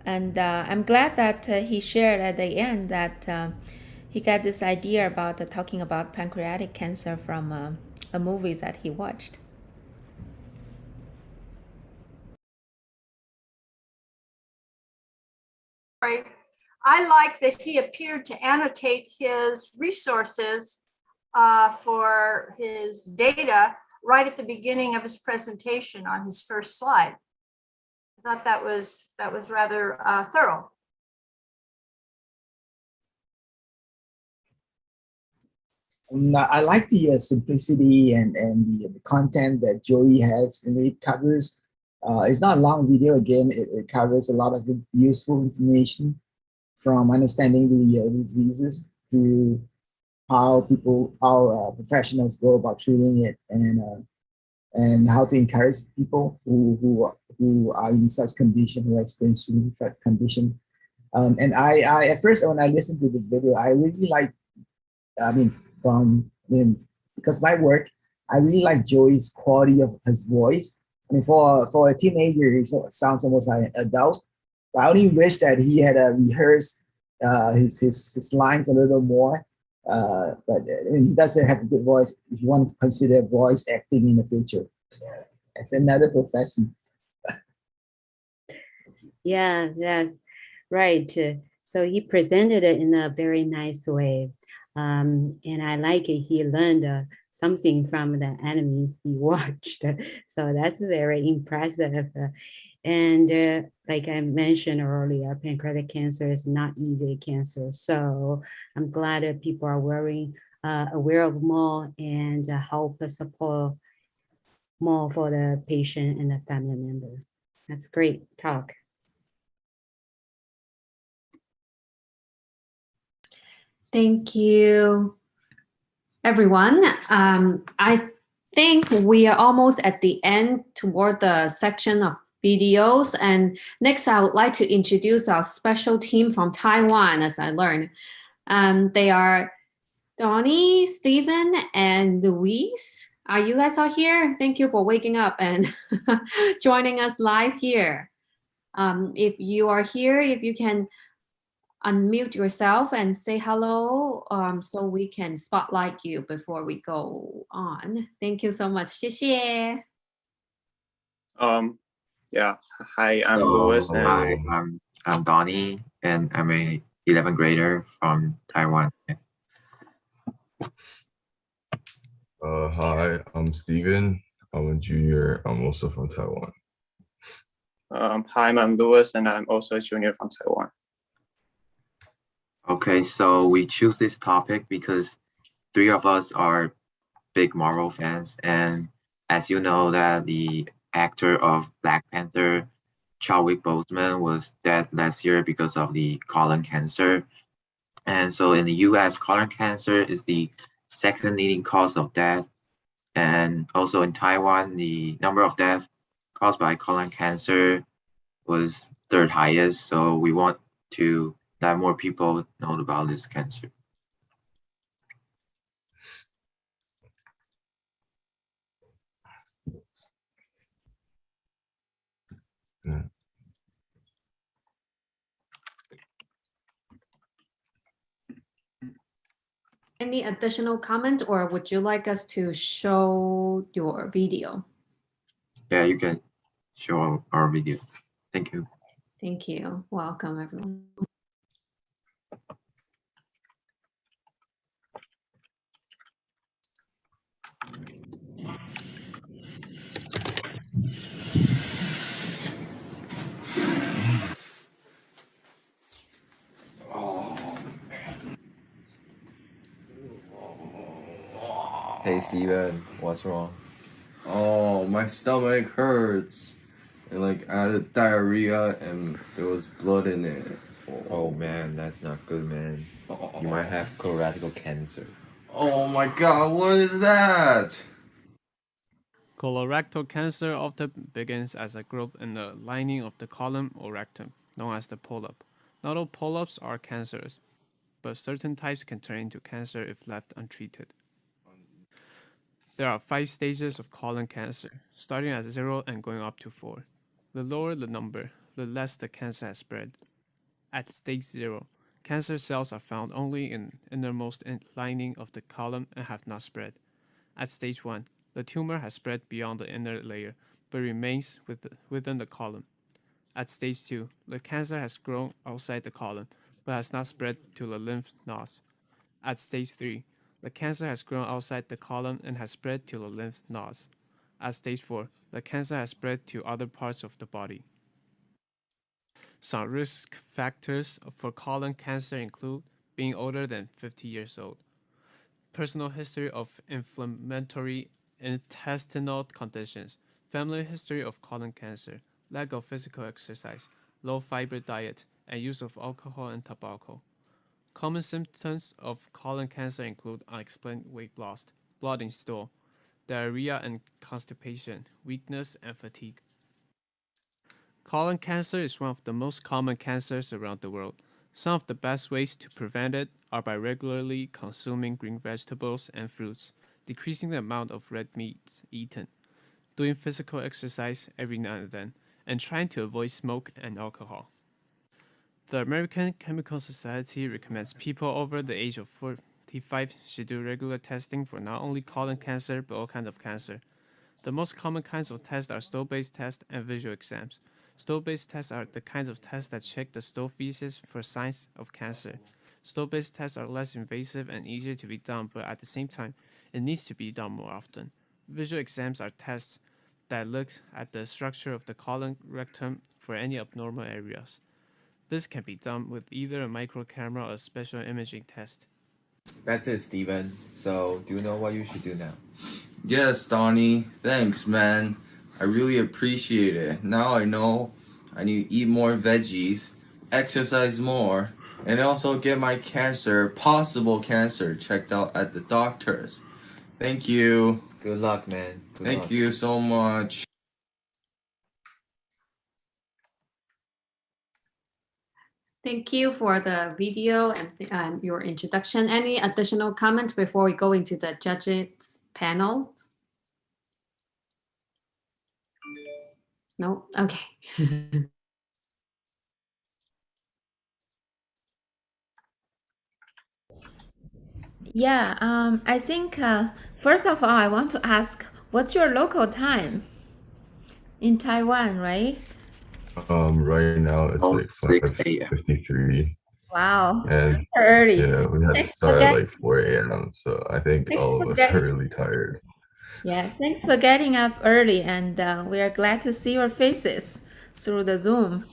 And I'm glad that he shared at the end that he got this idea about talking about pancreatic cancer from a movie that he watched. Right. I like that he appeared to annotate his resources for his data right at the beginning of his presentation on his first slide. I thought that was rather thorough. I like the simplicity and the content that Joey has, and it covers. It's not a long video. Again, it covers a lot of useful information, from understanding the diseases to how professionals go about treating it, and how to encourage people who are in such condition, who are experiencing such condition. And I at first when I listened to the video, I really like. I mean, because my work, I really like Joey's quality of his voice. I mean, for a teenager, he sounds almost like an adult. But I only wish that he had rehearsed his lines a little more. But I mean, he doesn't have a good voice. If you want to consider voice acting in the future, it's another profession. Yeah, right. So he presented it in a very nice way. And I like it. He learned something from the anime he watched. So that's very impressive. And like I mentioned earlier, pancreatic cancer is not easy cancer. So I'm glad that people are aware of more and help support more for the patient and the family member. That's great talk. Thank you, everyone. I think we are almost at the end toward the section of videos. And next, I would like to introduce our special team from Taiwan, as I learned. They are Donnie, Stephen, and Louise. Are you guys all here? Thank you for waking up and joining us live here. If you are here, if you can unmute yourself and say hello so we can spotlight you before we go on. Thank you so much. 谢谢. Yeah. Hi, I'm Louis. Hi, I'm Donnie, and I'm a 11th grader from Taiwan. Hi, I'm Steven. I'm a junior. I'm also from Taiwan. Hi, I'm Louis, and I'm also a junior from Taiwan. Okay, so we choose this topic because 3 of us are big Marvel fans, and as you know that the actor of Black Panther, Chadwick Boseman, was dead last year because of the colon cancer. And so in the US, colon cancer is the 2nd leading cause of death. And also in Taiwan, the number of deaths caused by colon cancer was 3rd highest. So we want to let more people know about this cancer. Any additional comment, or would you like us to show your video? Yeah, you can show our video. Thank you. Thank you. Welcome, everyone. Hey Steven, what's wrong? Oh, my stomach hurts. And like I had diarrhea and there was blood in it. Oh man, that's not good, man. You might have colorectal cancer. Oh my god, what is that? Colorectal cancer often begins as a growth in the lining of the colon or rectum, known as the polyp. Not all polyps are cancerous, but certain types can turn into cancer if left untreated. There are 5 stages of colon cancer, starting at 0 and going up to 4. The lower the number, the less the cancer has spread. At stage 0, cancer cells are found only in the innermost lining of the colon and have not spread. At stage 1, the tumor has spread beyond the inner layer, but remains within the colon. At stage 2, the cancer has grown outside the colon, but has not spread to the lymph nodes. At stage 3, the cancer has grown outside the colon and has spread to the lymph nodes. At stage 4, the cancer has spread to other parts of the body. Some risk factors for colon cancer include being older than 50 years old, personal history of inflammatory intestinal conditions, family history of colon cancer, lack of physical exercise, low fiber diet, and use of alcohol and tobacco. Common symptoms of colon cancer include unexplained weight loss, blood in stool, diarrhea and constipation, weakness, and fatigue. Colon cancer is one of the most common cancers around the world. Some of the best ways to prevent it are by regularly consuming green vegetables and fruits, decreasing the amount of red meats eaten, doing physical exercise every now and then, and trying to avoid smoke and alcohol. The American Chemical Society recommends people over the age of 45 should do regular testing for not only colon cancer but all kinds of cancer. The most common kinds of tests are stool-based tests and visual exams. Stool-based tests are the kinds of tests that check the stool feces for signs of cancer. Stool-based tests are less invasive and easier to be done, but at the same time, it needs to be done more often. Visual exams are tests that look at the structure of the colon rectum for any abnormal areas. This can be done with either a micro camera or a special imaging test. That's it, Steven. So, do you know what you should do now? Yes, Donnie. Thanks, man. I really appreciate it. Now I know I need to eat more veggies, exercise more, and also get my possible cancer, checked out at the doctors. Thank you. Good luck, man. Thank you so much. Thank you for the video and your introduction. Any additional comments before we go into the judges panel? No? Okay. Yeah, I think first of all, I want to ask, what's your local time in Taiwan, right? Right now it's like 5:53. Wow, And super early. yeah, we had to Thanks start for at that. like 4 a.m. So I think Thanks all for of us that. are really tired. Yeah, thanks for getting up early, and we are glad to see your faces through the Zoom.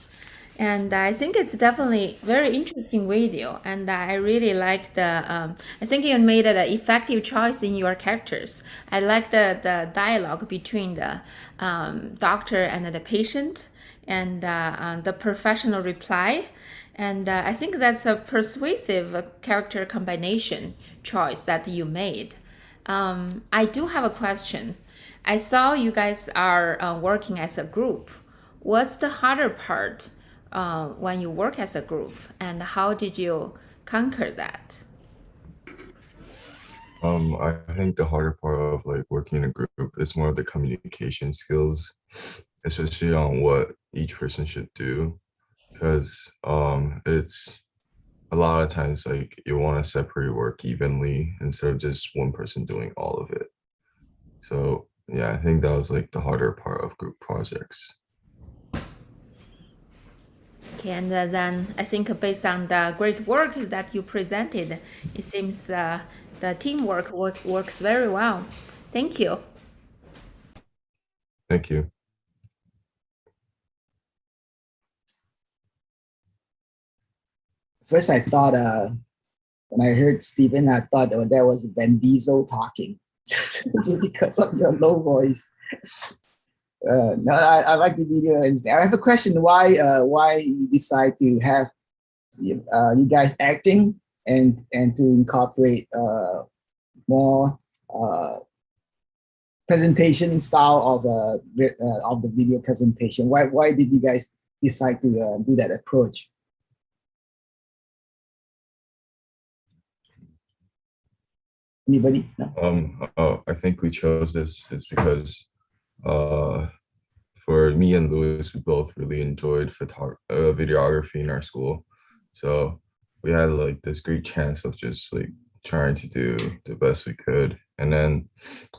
And I think it's definitely very interesting video, and I really like the. I think you made an effective choice in your characters. I like the dialogue between the doctor and the patient, and the professional reply. And I think that's a persuasive character combination choice that you made. I do have a question. I saw you guys are working as a group. What's the harder part when you work as a group, and how did you conquer that? I think the harder part of like working in a group is more of the communication skills, especially on what each person should do, because it's a lot of times like you want to separate work evenly instead of just one person doing all of it. So yeah, I think that was like the harder part of group projects. Okay, and then I think based on the great work that you presented, it seems the teamwork works very well. Thank you. Thank you. First, I thought when I heard Steven, I thought that was Vin Diesel talking just because of your low voice. No, I like the video, and I have a question: why you decide to have you guys acting and to incorporate more presentation style of the video presentation? Why did you guys decide to do that approach? Anybody? No? I think we chose this is because for me and Louis, we both really enjoyed videography in our school. So we had like this great chance of just like trying to do the best we could. And then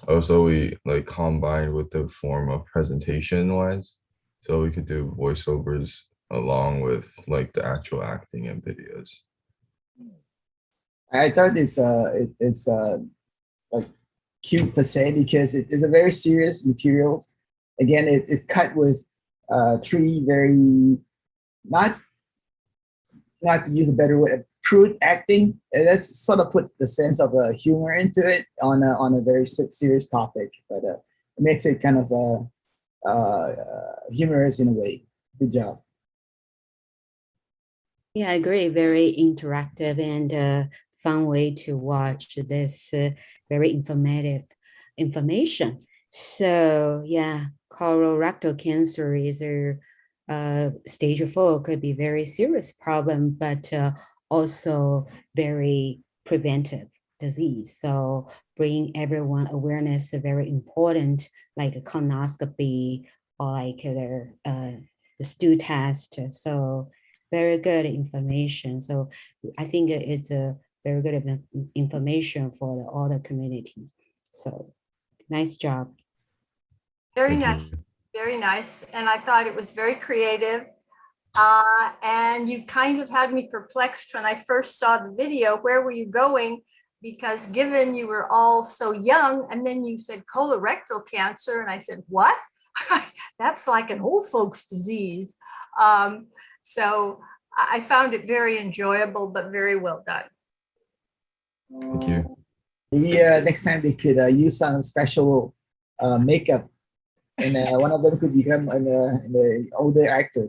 also we like combined with the form of presentation wise. So we could do voiceovers along with like the actual acting and videos. I thought it's like cute per se because it's a very serious material. Again, it's cut with three very not to use a better word, crude acting. And that sort of puts the sense of humor into it on a very serious topic, but it makes it kind of humorous in a way. Good job. Yeah, I agree. Very interactive and fun way to watch this very informative information. So yeah, colorectal cancer is a stage 4 could be very serious problem, but also very preventive disease. So bring everyone awareness is very important, like a colonoscopy or like the stool test. So very good information. So I think it's a very good information for all the community. So nice job. Very nice, very nice. And I thought it was very creative. And you kind of had me perplexed when I first saw the video. Where were you going? Because given you were all so young, and then you said colorectal cancer, and I said, what? That's like an old folks disease. So I found it very enjoyable, but very well done. Thank you. Maybe next time they could use some special makeup, and one of them could become an older actor.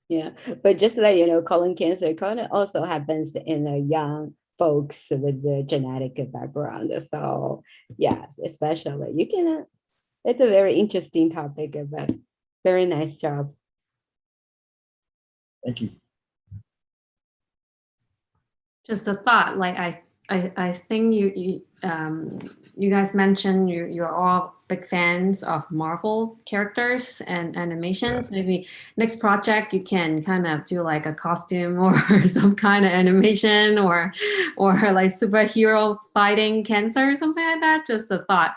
Yeah, but just like you know, colon cancer also happens in young folks with the genetic background. So yeah, especially you can. It's a very interesting topic, but very nice job. Thank you. Just a thought, like I think you guys mentioned you're all big fans of Marvel characters and animations. Yeah. Maybe next project you can kind of do like a costume or some kind of animation or like superhero fighting cancer or something like that. Just a thought.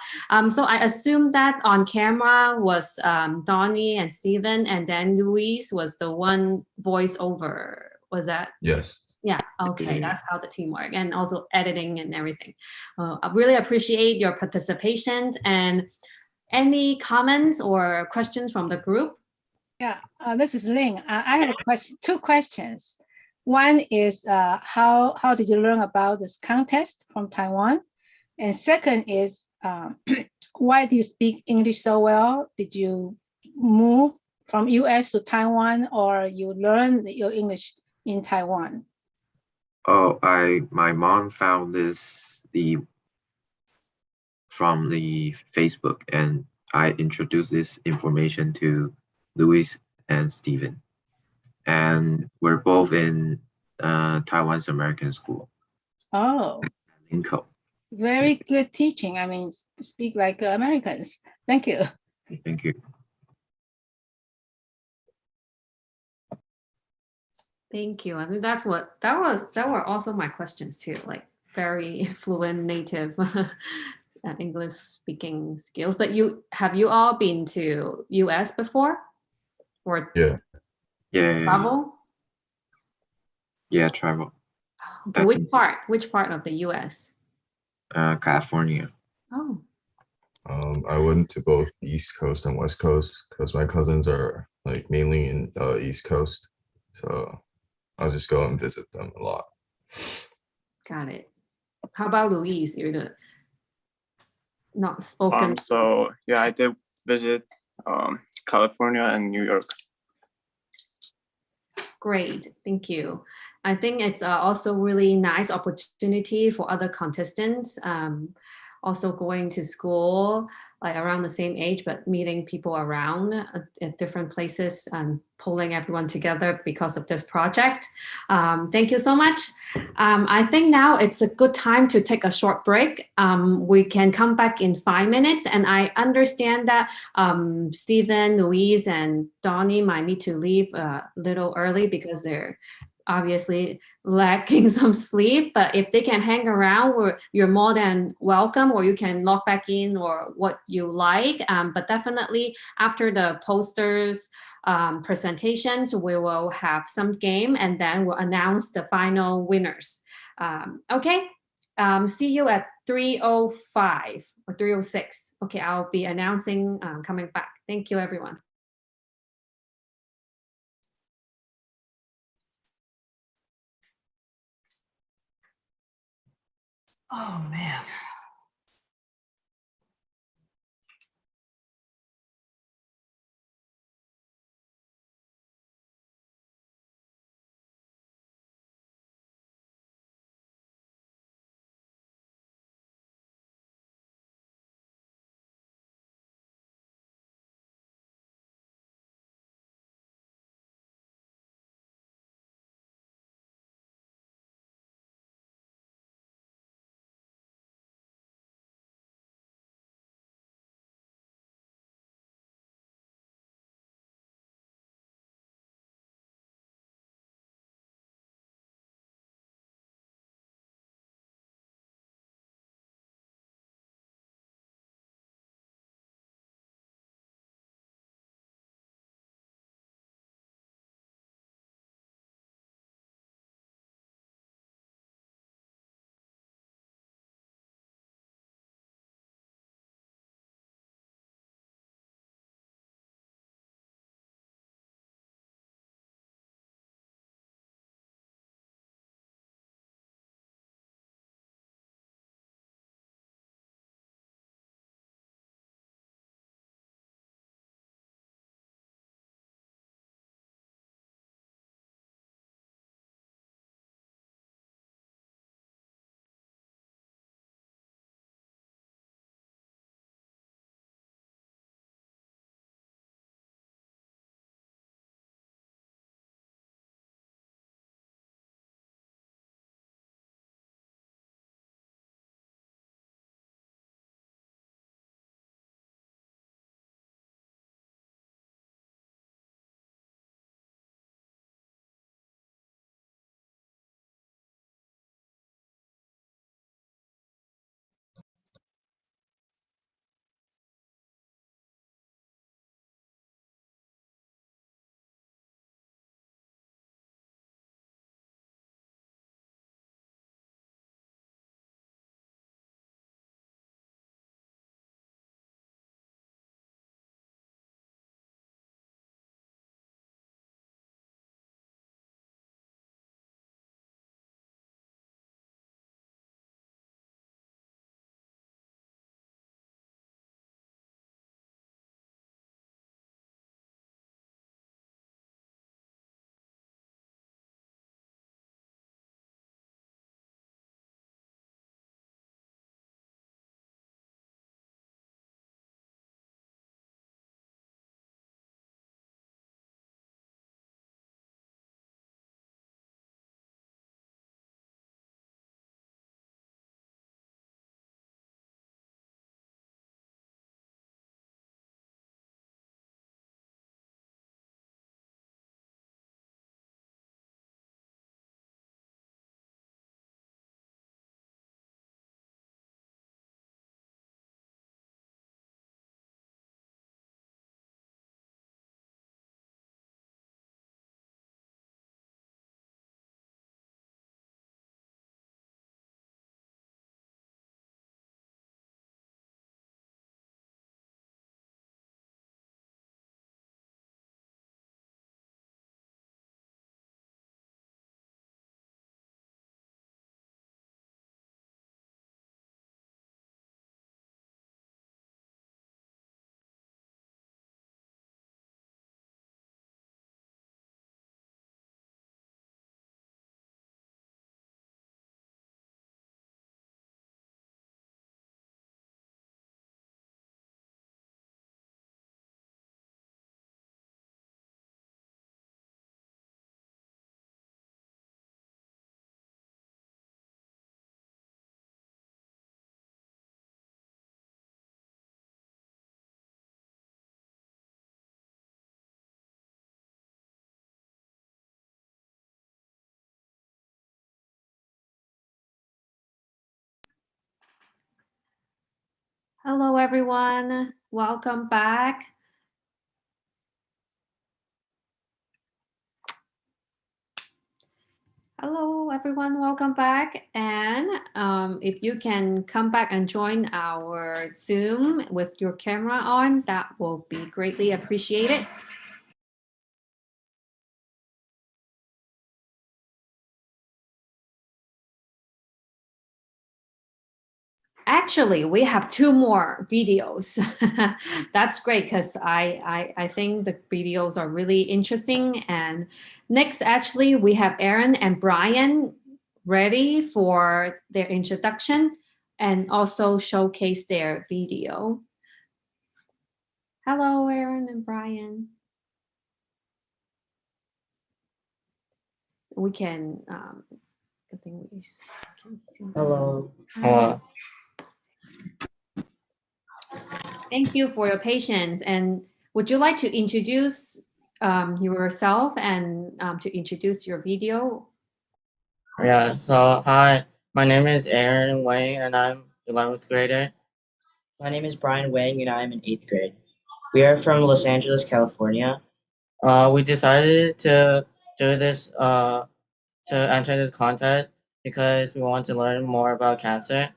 So I assume that on camera was Donnie and Steven, and then Louise was the one voiceover. Was that? Yes. Yeah, okay, that's how the team work, and also editing and everything. I really appreciate your participation. And any comments or questions from the group? Yeah, this is Ling. I have a question, 2 questions. One is how did you learn about this contest from Taiwan? And second is why do you speak English so well? Did you move from US to Taiwan, or you learned your English in Taiwan? Oh, my mom found this from the Facebook, and I introduced this information to Louis and Steven. And we're both in Taiwan's American School. Oh. Linko. Very good teaching. I mean, speak like Americans. Thank you. Thank you. Thank you. I think that were also my questions too, like very fluent native English speaking skills. But have you all been to US before? Or travel? Yeah, travel. Okay, which part of the US? California. Oh. I went to both East Coast and West Coast because my cousins are like mainly in East Coast. So I'll just go and visit them a lot. Got it. How about Louise? You're not spoken. So yeah, I did visit California and New York. Great, thank you. I think it's also really nice opportunity for other contestants also going to school like around the same age, but meeting people around at different places and pulling everyone together because of this project. Thank you so much. I think now it's a good time to take a short break. We can come back in 5 minutes, and I understand that Stephen, Louise, and Donnie might need to leave a little early because they're obviously lacking some sleep, but if they can hang around, you're more than welcome, or you can log back in or what you like. But definitely after the posters presentations, we will have some game, and then we'll announce the final winners. Okay, see you at 3:05 or 3:06. Okay, I'll be announcing coming back. Thank you, everyone. Oh, man. Hello, everyone. Welcome back. Hello, everyone. Welcome back. And if you can come back and join our Zoom with your camera on, that will be greatly appreciated. Actually, we have 2 more videos. That's great because I think the videos are really interesting. And next, actually, we have Aaron and Brian ready for their introduction and also showcase their video. Hello, Aaron and Brian. We can, I think we can see. Hello. Thank you for your patience. And would you like to introduce yourself and to introduce your video? Yeah, so hi, my name is Aaron Wang and I'm 11th grader. My name is Brian Wang and I'm in 8th grade. We are from Los Angeles, California. We decided to do this, to enter this contest because we want to learn more about cancer.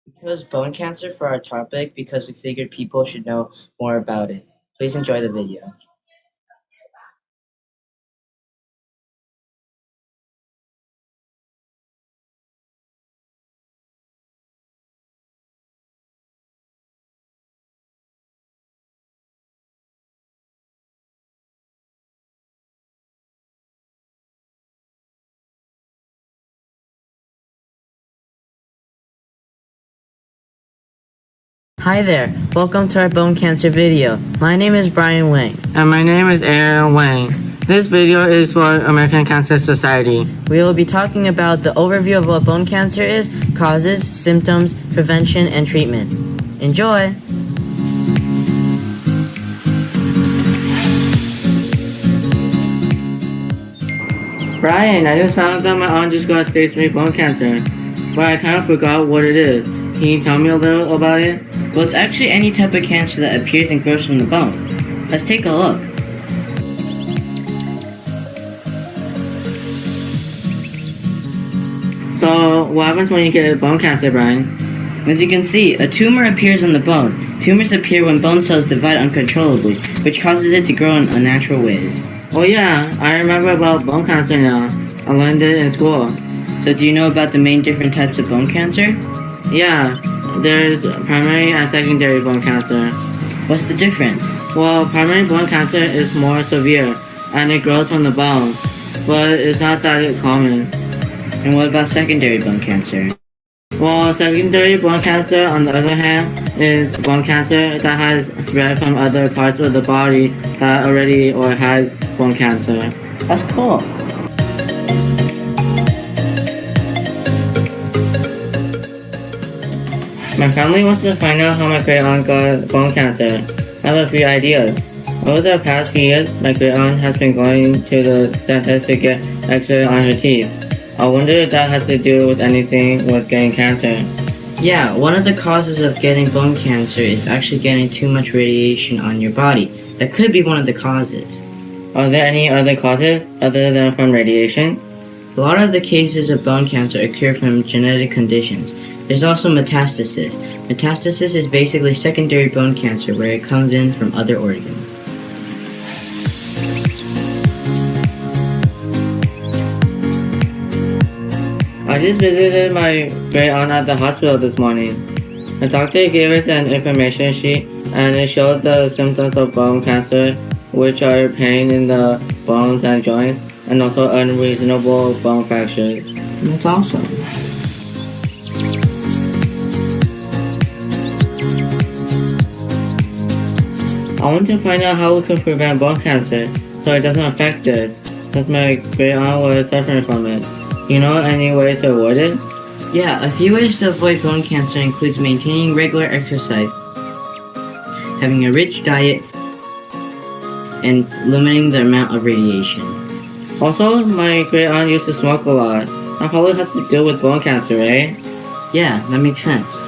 We chose bone cancer for our topic because we figured people should know more about it. Please enjoy the video. Hi there, welcome to our bone cancer video. My name is Brian Wang. And my name is Aaron Wang. This video is for American Cancer Society. We will be talking about the overview of what bone cancer is, causes, symptoms, prevention, and treatment. Enjoy! Brian, I just found out that my aunt just got stage 3 bone cancer, but I kind of forgot what it is. Can you tell me a little about it? Well, it's actually any type of cancer that appears and grows from the bone. Let's take a look. So, what happens when you get bone cancer, Brian? As you can see, a tumor appears on the bone. Tumors appear when bone cells divide uncontrollably, which causes it to grow in unnatural ways. Oh yeah, I remember about bone cancer now. I learned it in school. So do you know about the main different types of bone cancer? Yeah, there's primary and secondary bone cancer. What's the difference? Well, primary bone cancer is more severe and it grows from the bone, but it's not that common. And what about secondary bone cancer? Well, secondary bone cancer, on the other hand, is bone cancer that has spread from other parts of the body that already or has bone cancer. That's cool. My family wants to find out how my great aunt got bone cancer. I have a few ideas. Over the past few years, my great aunt has been going to the dentist to get X-ray on her teeth. I wonder if that has to do with anything with getting cancer. Yeah, one of the causes of getting bone cancer is actually getting too much radiation on your body. That could be one of the causes. Are there any other causes other than from radiation? A lot of the cases of bone cancer occur from genetic conditions. There's also metastasis. Metastasis is basically secondary bone cancer where it comes in from other organs. I just visited my great aunt at the hospital this morning. The doctor gave us an information sheet and it showed the symptoms of bone cancer, which are pain in the bones and joints and also unreasonable bone fractures. That's awesome. I want to find out how we can prevent bone cancer so it doesn't affect us, since my great aunt was suffering from it. You know any ways to avoid it? Yeah, a few ways to avoid bone cancer includes maintaining regular exercise, having a rich diet, and limiting the amount of radiation. Also, my great aunt used to smoke a lot. That probably has to do with bone cancer, right? Yeah, that makes sense.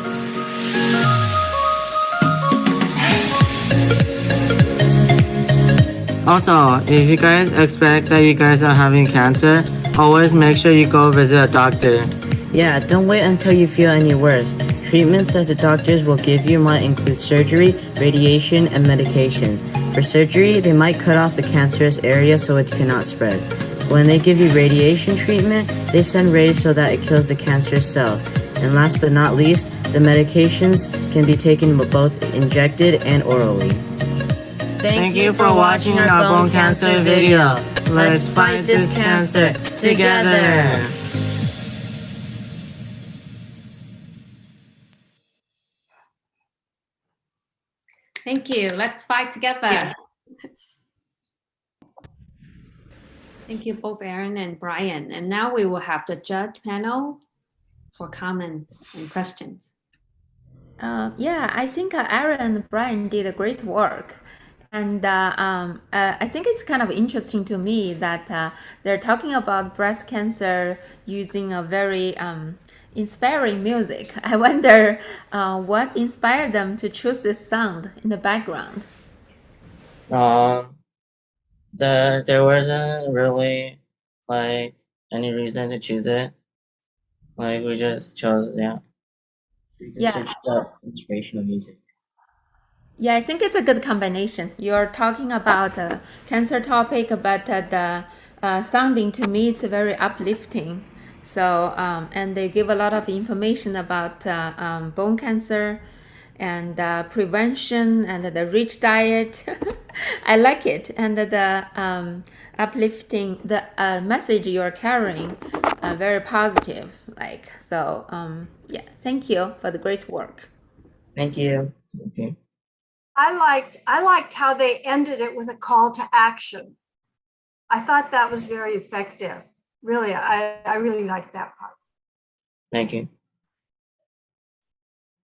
Also, if you guys expect that you guys are having cancer, always make sure you go visit a doctor. Yeah, don't wait until you feel any worse. Treatments that the doctors will give you might include surgery, radiation, and medications. For surgery, they might cut off the cancerous area so it cannot spread. When they give you radiation treatment, they send rays so that it kills the cancerous cells. And last but not least, the medications can be taken both injected and orally. Thank you for watching our bone cancer video. Let's fight this cancer together. Thank you. Let's fight together. Thank you both, Aaron and Brian. And now we will have the judge panel for comments and questions. Yeah, I think Aaron and Brian did a great work. And I think it's kind of interesting to me that they're talking about breast cancer using a very inspiring music. I wonder what inspired them to choose this sound in the background. There wasn't really like any reason to choose it. Like we just chose, yeah. We just searched up inspirational music. Yeah, I think it's a good combination. You're talking about a cancer topic, but the sounding to me it's very uplifting. So and they give a lot of information about bone cancer and prevention and the rich diet. I like it, and the uplifting, the message you're carrying, very positive. Like so, yeah. Thank you for the great work. Thank you. Okay. I liked how they ended it with a call to action. I thought that was very effective. Really, I really liked that part. Thank you.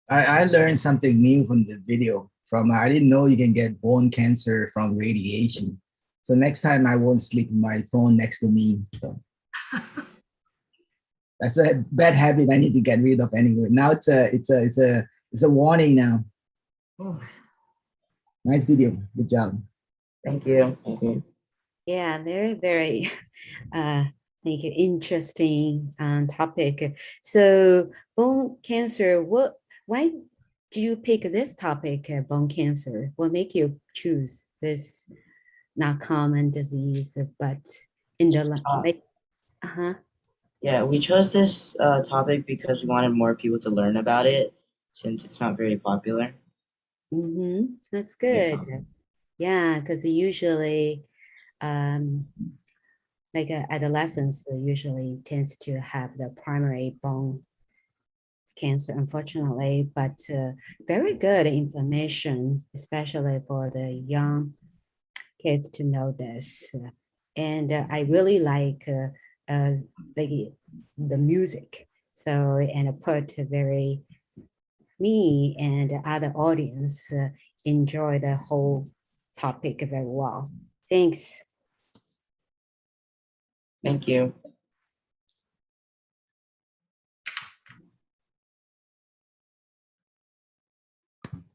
I learned something new from the video. I didn't know you can get bone cancer from radiation. So next time I won't sleep with my phone next to me. So that's a bad habit I need to get rid of anyway. Now it's a warning now. Oh. Nice video. Good job. Thank you. Thank you. Yeah, very thank you. Interesting topic. So bone cancer. Why do you pick this topic, bone cancer? What make you choose this not common disease, but in the like? Yeah, we chose this topic because we wanted more people to learn about it, since it's not very popular. That's good. Yeah, because usually, like adolescents usually tends to have the primary bone cancer, unfortunately, but very good information, especially for the young kids to know this. And I really like the music. So, and I put very, me and other audience enjoy the whole topic very well. Thanks. Thank you.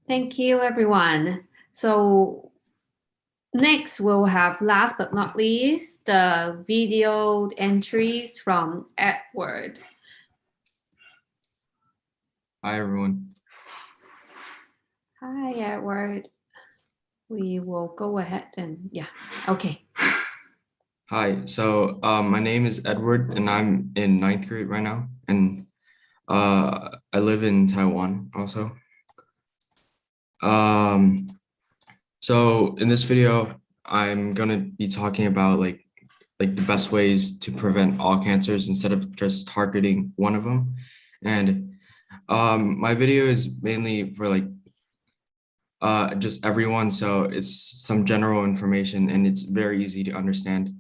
Thank you, everyone. So next we'll have, last but not least, the video entries from Edward. Hi, everyone. Hi, Edward. We will go ahead and, yeah, okay. Hi, so my name is Edward and I'm in 9th grade right now. And I live in Taiwan also. So in this video, I'm gonna be talking about like the best ways to prevent all cancers instead of just targeting one of them. And my video is mainly for like just everyone, so it's some general information and it's very easy to understand.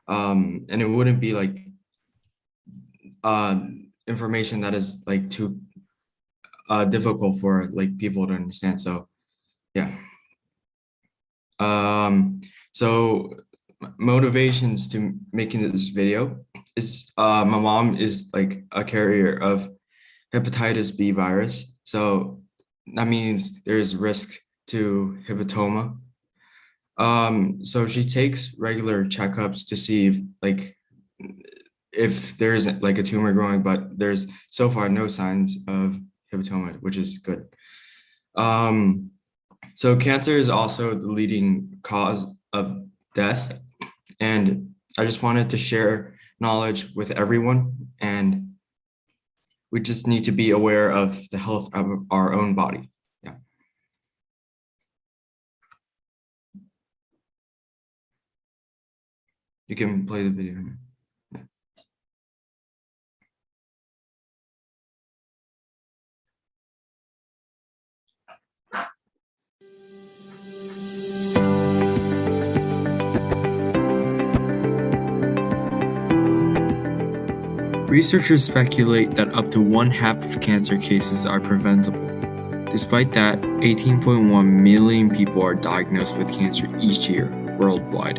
And it wouldn't be like information that is like too difficult for like people to understand. So yeah. So motivations to making this video is my mom is like a carrier of hepatitis B virus. So that means there's risk to hepatoma. So she takes regular checkups to see if there's like a tumor growing, but there's so far no signs of hepatoma, which is good. So cancer is also the leading cause of death, and I just wanted to share knowledge with everyone, and we just need to be aware of the health of our own body. Yeah. You can play the video. Researchers speculate that up to 1/2 of cancer cases are preventable. Despite that, 18.1 million people are diagnosed with cancer each year worldwide.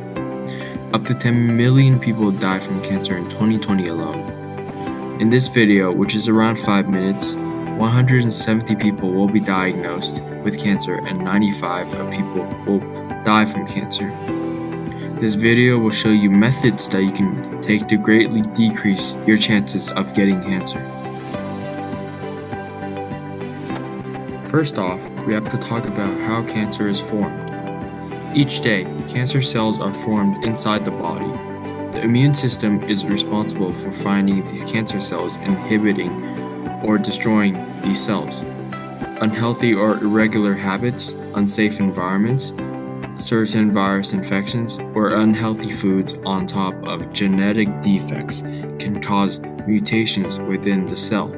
Up to 10 million people die from cancer in 2020 alone. In this video, which is around 5 minutes, 170 people will be diagnosed with cancer and 95 of people will die from cancer. This video will show you methods that you can take to greatly decrease your chances of getting cancer. First off, we have to talk about how cancer is formed. Each day, cancer cells are formed inside the body. The immune system is responsible for finding these cancer cells, inhibiting or destroying these cells. Unhealthy or irregular habits, unsafe environments, certain virus infections, or unhealthy foods on top of genetic defects can cause mutations within the cell.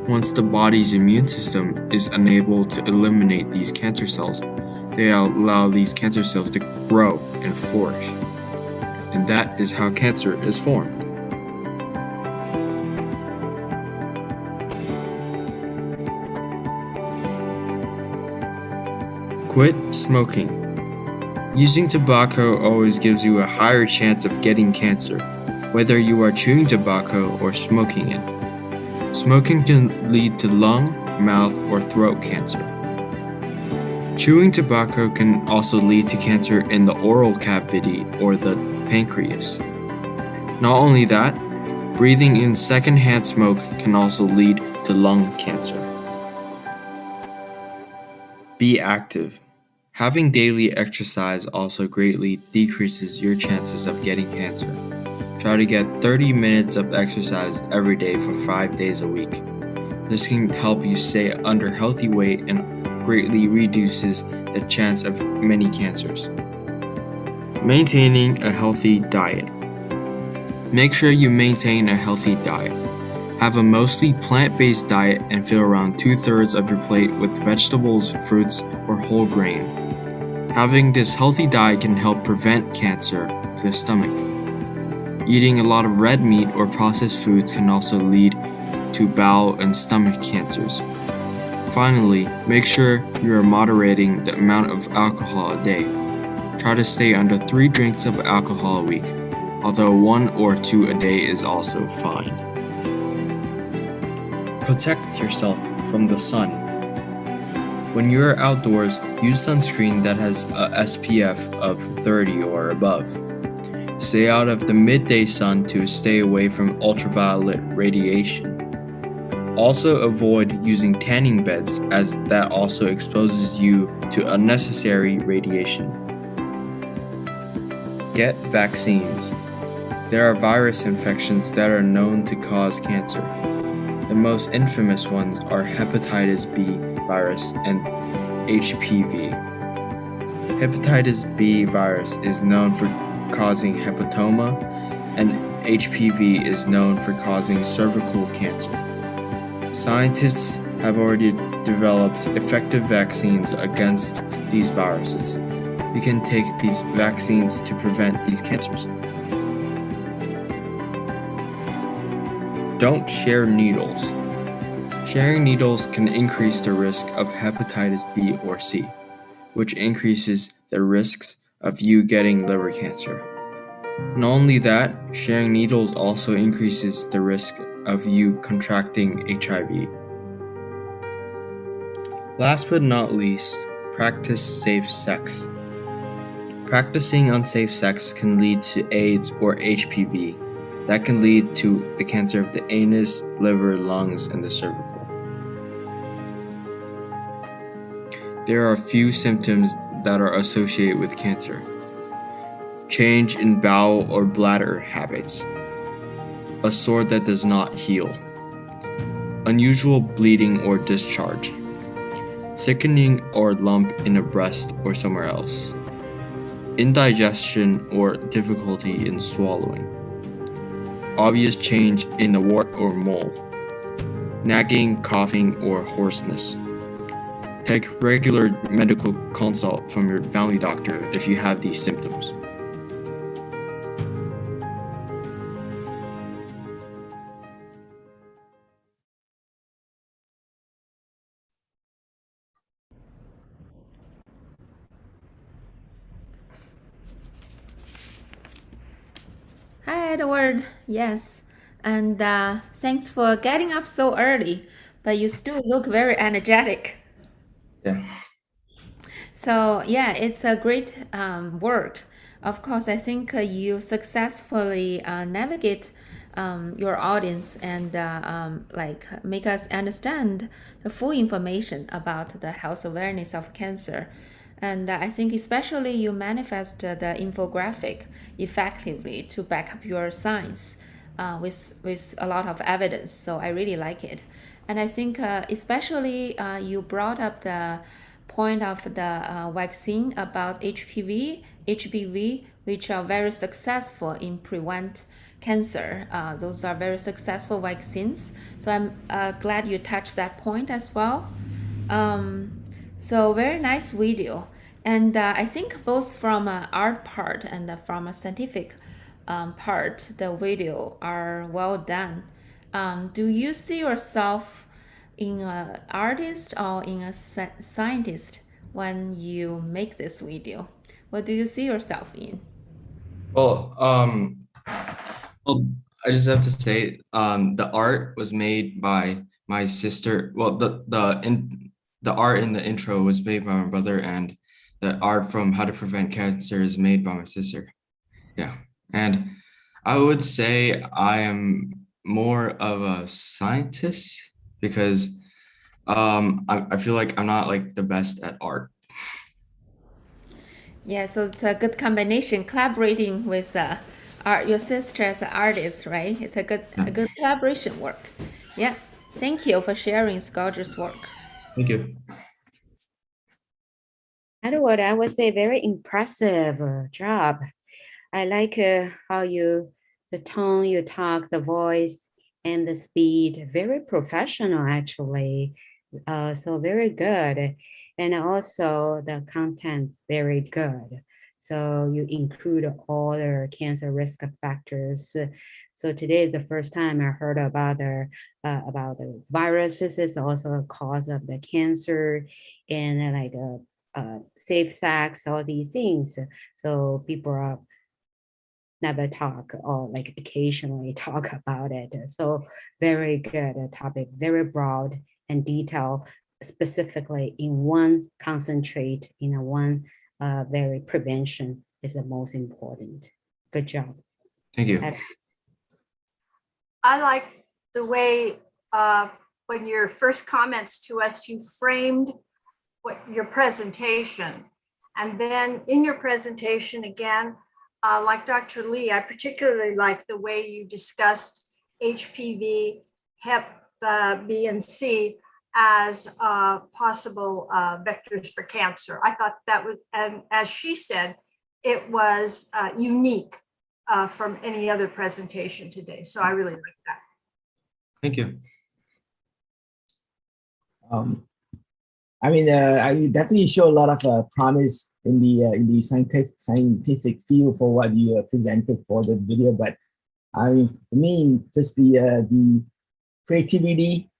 Once the body's immune system is unable to eliminate these cancer cells, they allow these cancer cells to grow and flourish. And that is how cancer is formed. Quit smoking. Using tobacco always gives you a higher chance of getting cancer, whether you are chewing tobacco or smoking it. Smoking can lead to lung, mouth, or throat cancer. Chewing tobacco can also lead to cancer in the oral cavity or the pancreas. Not only that, breathing in secondhand smoke can also lead to lung cancer. Be active. Having daily exercise also greatly decreases your chances of getting cancer. Try to get 30 minutes of exercise every day for 5 days a week. This can help you stay under healthy weight and greatly reduces the chance of many cancers. Maintaining a healthy diet. Make sure you maintain a healthy diet. Have a mostly plant-based diet and fill around 2/3 of your plate with vegetables, fruits, or whole grain. Having this healthy diet can help prevent cancer of the stomach. Eating a lot of red meat or processed foods can also lead to bowel and stomach cancers. Finally, make sure you are moderating the amount of alcohol a day. Try to stay under 3 drinks of alcohol a week, although 1 or 2 a day is also fine. Protect yourself from the sun. When you are outdoors, use sunscreen that has a SPF of 30 or above. Stay out of the midday sun to stay away from ultraviolet radiation. Also avoid using tanning beds as that also exposes you to unnecessary radiation. Get vaccines. There are virus infections that are known to cause cancer. The most infamous ones are hepatitis B virus and HPV. Hepatitis B virus is known for causing hepatoma, and HPV is known for causing cervical cancer. Scientists have already developed effective vaccines against these viruses. You can take these vaccines to prevent these cancers. Don't share needles. Sharing needles can increase the risk of hepatitis B or C, which increases the risks of you getting liver cancer. Not only that, sharing needles also increases the risk of you contracting HIV. Last but not least, practice safe sex. Practicing unsafe sex can lead to AIDS or HPV. That can lead to the cancer of the anus, liver, lungs, and the cervical. There are a few symptoms that are associated with cancer. Change in bowel or bladder habits. A sore that does not heal. Unusual bleeding or discharge. Thickening or lump in a breast or somewhere else. Indigestion or difficulty in swallowing. Obvious change in a wart or mole. Nagging, coughing, or hoarseness. Take regular medical consult from your family doctor if you have these symptoms. Hi, Edward. Yes, and thanks for getting up so early, but you still look very energetic. Yeah. So yeah, it's a great work. Of course, I think you successfully navigate your audience and like make us understand the full information about the health awareness of cancer. And I think especially you manifest the infographic effectively to back up your science with a lot of evidence. So I really like it. And I think especially you brought up the point of the vaccine about HPV, which are very successful in prevent cancer. Those are very successful vaccines. So I'm glad you touched that point as well. So very nice video. And I think both from an art part and from a scientific part, the video are well done. Do you see yourself in an artist or in a scientist when you make this video? What do you see yourself in? Well, I just have to say, the art was made by my sister. Well, the art in the intro was made by my brother, and the art from How to Prevent Cancer is made by my sister. Yeah, and I would say I am more of a scientist because I feel like I'm not like the best at art. Yeah, so it's a good combination, collaborating with your sister as an artist, right? It's a good collaboration work. Yeah, thank you for sharing this gorgeous work. Thank you. Edward, I would say very impressive job. I like how the tone you talk, the voice, and the speed, very professional actually. So very good. And also the content's very good. So you include all the cancer risk factors. So today is the first time I heard about the viruses is also a cause of the cancer, and like safe sex, all these things. So people are never talk or like occasionally talk about it. So very good topic, very broad and detailed, specifically in one concentrate in a one very prevention is the most important. Good job. Thank you. I like the way when your first comments to us, you framed your presentation. And then in your presentation again, like Dr. Lee, I particularly like the way you discussed HPV, Hep B and C as possible vectors for cancer. I thought that was, and as she said, it was unique from any other presentation today. So I really like that. Thank you. I mean, I definitely show a lot of promise in the scientific field for what you presented for the video. But I mean, for me, just the creativity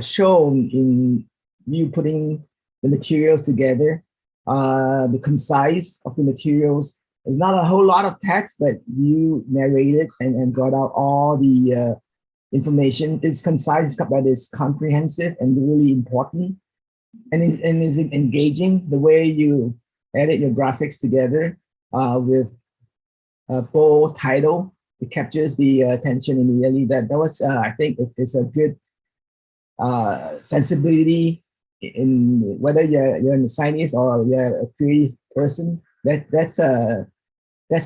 shown in you putting the materials together, the concise of the materials. There's not a whole lot of text, but you narrated and brought out all the information. It's concise, but it's comprehensive and really important. And is engaging the way you edit your graphics together. with a bold title. It captures the attention immediately. That was, I think, it's a good sensibility in whether you're a scientist or you're a creative person. That's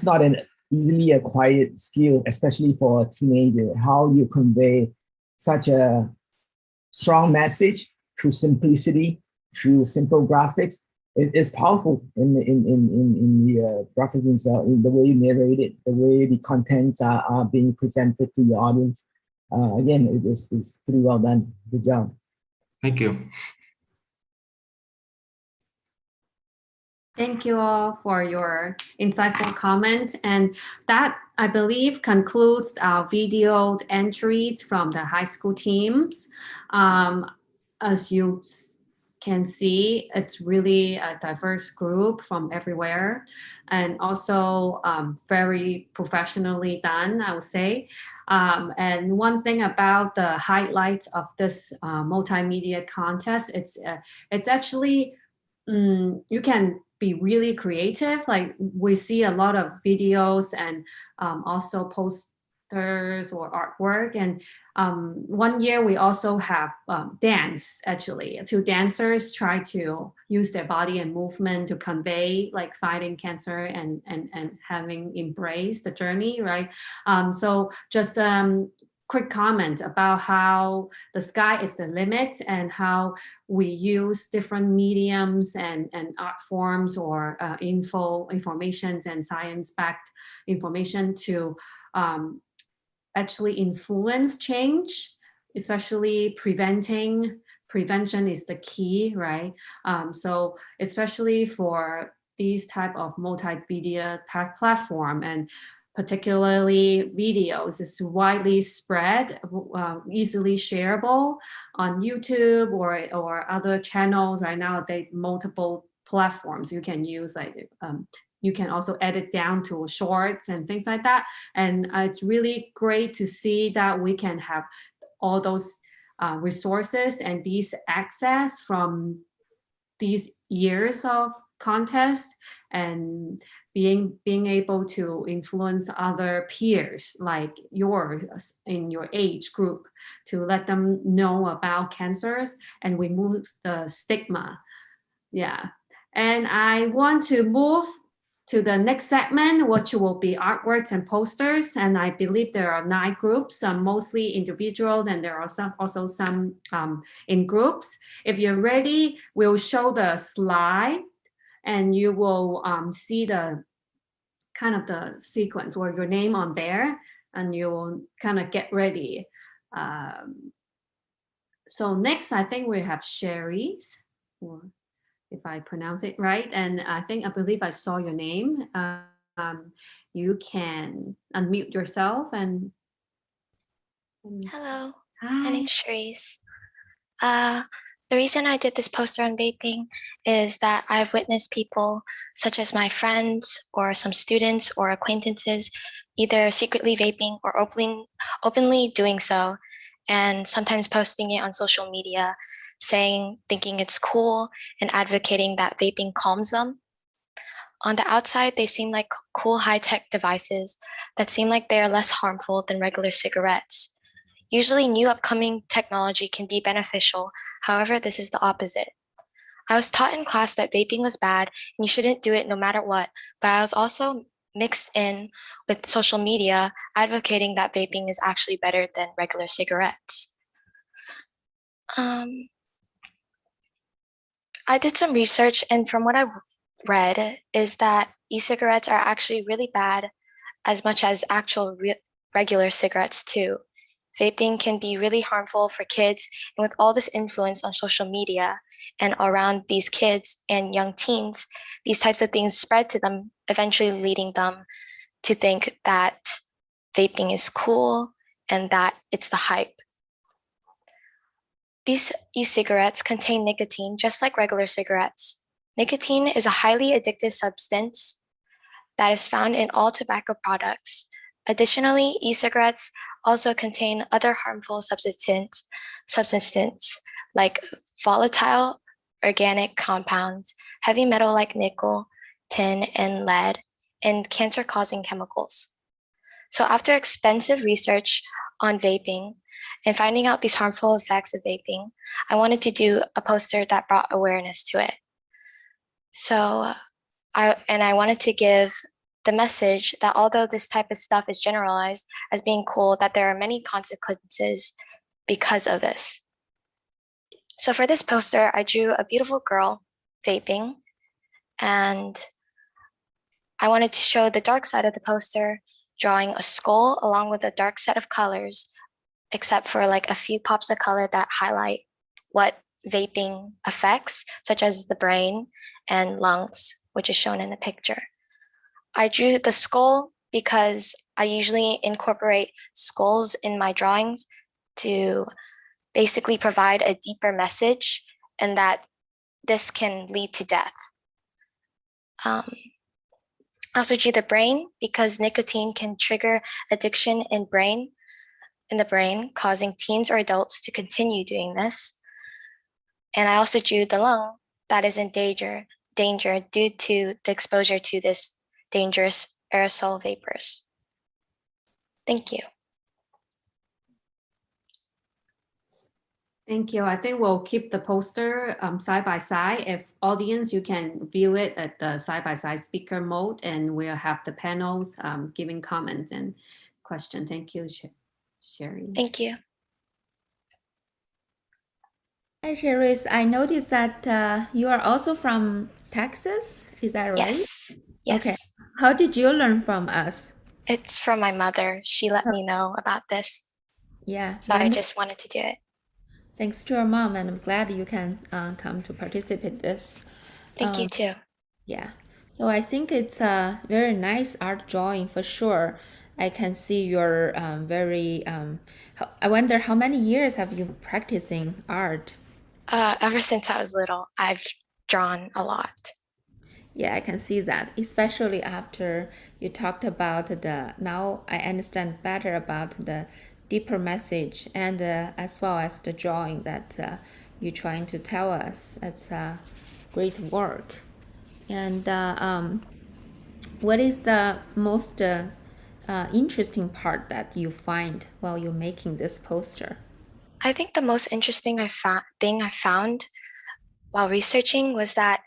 not an easily acquired skill, especially for a teenager. How you convey such a strong message through simplicity, through simple graphics. It's powerful in the graphics itself, in the way you narrate it, the way the contents are being presented to your audience. Again, it's pretty well done. Good job. Thank you. Thank you all for your insightful comments. And that, I believe, concludes our video entries from the high school teams. As you can see, it's really a diverse group from everywhere, and also very professionally done, I would say. And one thing about the highlights of this multimedia contest, it's actually, you can be really creative. Like we see a lot of videos and also posters or artwork. And one year we also have dance, actually. 2 dancers try to use their body and movement to convey like fighting cancer and having embraced the journey, right? So just quick comment about how the sky is the limit and how we use different mediums and art forms or informations and science-backed information to actually influence change, especially prevention is the key, right? So especially for these type of multimedia platform, and particularly videos, is widely spread, easily shareable on YouTube or other channels. Right now, they multiple platforms you can use, like you can also edit down to shorts and things like that. And it's really great to see that we can have all those resources and these access from these years of contest, and being able to influence other peers like yours in your age group to let them know about cancers and remove the stigma. Yeah. And I want to move to the next segment, which will be artworks and posters. And I believe there are 9 groups, mostly individuals, and there are also some in groups. If you're ready, we'll show the slide and you will see the kind of the sequence or your name on there, and you will kind of get ready. So next, I think we have Sherry's, or if I pronounce it right. And I believe I saw your name. You can unmute yourself and. Hello, Hi. my name's Cherise. The reason I did this poster on vaping is that I've witnessed people, such as my friends or some students or acquaintances, either secretly vaping or openly doing so, and sometimes posting it on social media, thinking it's cool and advocating that vaping calms them. On the outside, they seem like cool high-tech devices that seem like they are less harmful than regular cigarettes. Usually new upcoming technology can be beneficial. However, this is the opposite. I was taught in class that vaping was bad and you shouldn't do it no matter what, but I was also mixed in with social media advocating that vaping is actually better than regular cigarettes. I did some research, and from what I read is that e-cigarettes are actually really bad as much as actual regular cigarettes too. Vaping can be really harmful for kids, and with all this influence on social media and around these kids and young teens, these types of things spread to them, eventually leading them to think that vaping is cool and that it's the hype. These e-cigarettes contain nicotine just like regular cigarettes. Nicotine is a highly addictive substance that is found in all tobacco products. Additionally, e-cigarettes also contain other harmful substances like volatile organic compounds, heavy metal like nickel, tin, and lead, and cancer-causing chemicals. So after extensive research on vaping and finding out these harmful effects of vaping, I wanted to do a poster that brought awareness to it. So I wanted to give the message that although this type of stuff is generalized as being cool, that there are many consequences because of this. So for this poster, I drew a beautiful girl vaping, and I wanted to show the dark side of the poster, drawing a skull along with a dark set of colors, except for like a few pops of color that highlight what vaping affects, such as the brain and lungs, which is shown in the picture. I drew the skull because I usually incorporate skulls in my drawings to basically provide a deeper message, and that this can lead to death. I also drew the brain because nicotine can trigger addiction in the brain, causing teens or adults to continue doing this. And I also drew the lung that is in danger due to the exposure to this dangerous aerosol vapors. Thank you. Thank you. I think we'll keep the poster side by side. If audience, you can view it at the side-by-side speaker mode, and we'll have the panels giving comments and questions. Thank you, Sherry. Thank you. Hi, Cherise. I noticed that you are also from Texas. Is that right? Yes. Yes. Okay. How did you learn from us? It's from my mother. She let me know about this. Yeah. So I just wanted to do it. Thanks to your mom, and I'm glad you can come to participate in this. Thank you too. Yeah. So I think it's a very nice art drawing for sure. I can see your I wonder how many years have you practicing art? Ever since I was little, I've drawn a lot. Yeah, I can see that, especially after you talked about now I understand better about the deeper message, and as well as the drawing that you're trying to tell us. It's great work. And what is the most interesting part that you find while you're making this poster? I think the most interesting thing I found while researching was that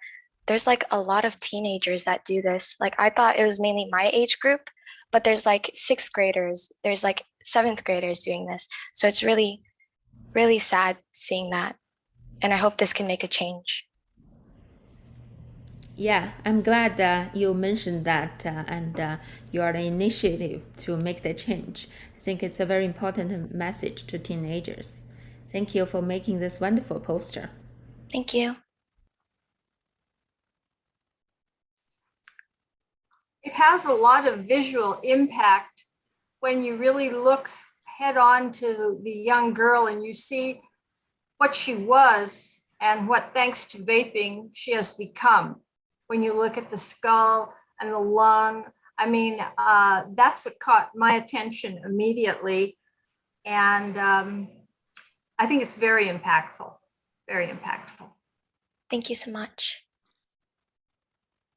there's like a lot of teenagers that do this. Like I thought it was mainly my age group, but there's like 6th graders, there's like 7th graders doing this. So it's really, really sad seeing that. And I hope this can make a change. Yeah, I'm glad you mentioned that and you are the initiative to make the change. I think it's a very important message to teenagers. Thank you for making this wonderful poster. Thank you. It has a lot of visual impact when you really look head on to the young girl and you see what she was and what, thanks to vaping, she has become. When you look at the skull and the lung, I mean, that's what caught my attention immediately. And I think it's very impactful, very impactful. Thank you so much.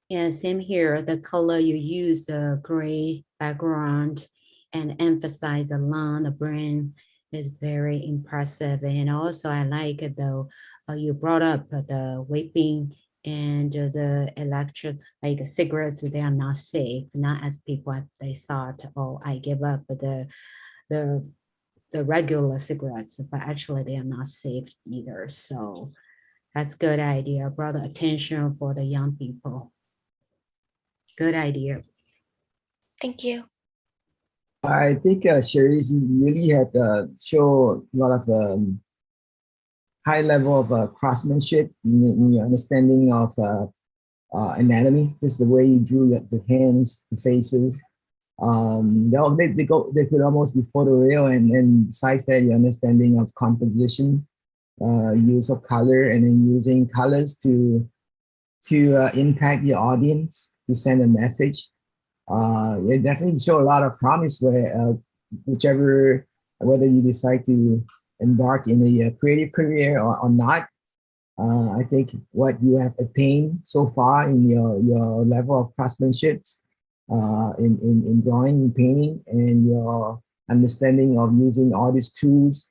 Yeah, same here. The color you use, the gray background, and emphasize the lung, the brain is very impressive. And also I like it though, you brought up the vaping and the electric, like cigarettes, they are not safe, not as people they thought, oh, I give up the regular cigarettes, but actually they are not safe either. So that's good idea. Brought attention for the young people. Good idea. Thank you. I think Cherise, you really had show a lot of high level of craftsmanship in your understanding of anatomy. Just the way you drew the hands, the faces. They could almost be photoreal, and besides that, your understanding of composition, use of color, and then using colors to impact your audience, to send a message. It definitely show a lot of promise where whether you decide to embark in a creative career or not. I think what you have attained so far in your level of craftsmanship in drawing and painting, and your understanding of using all these tools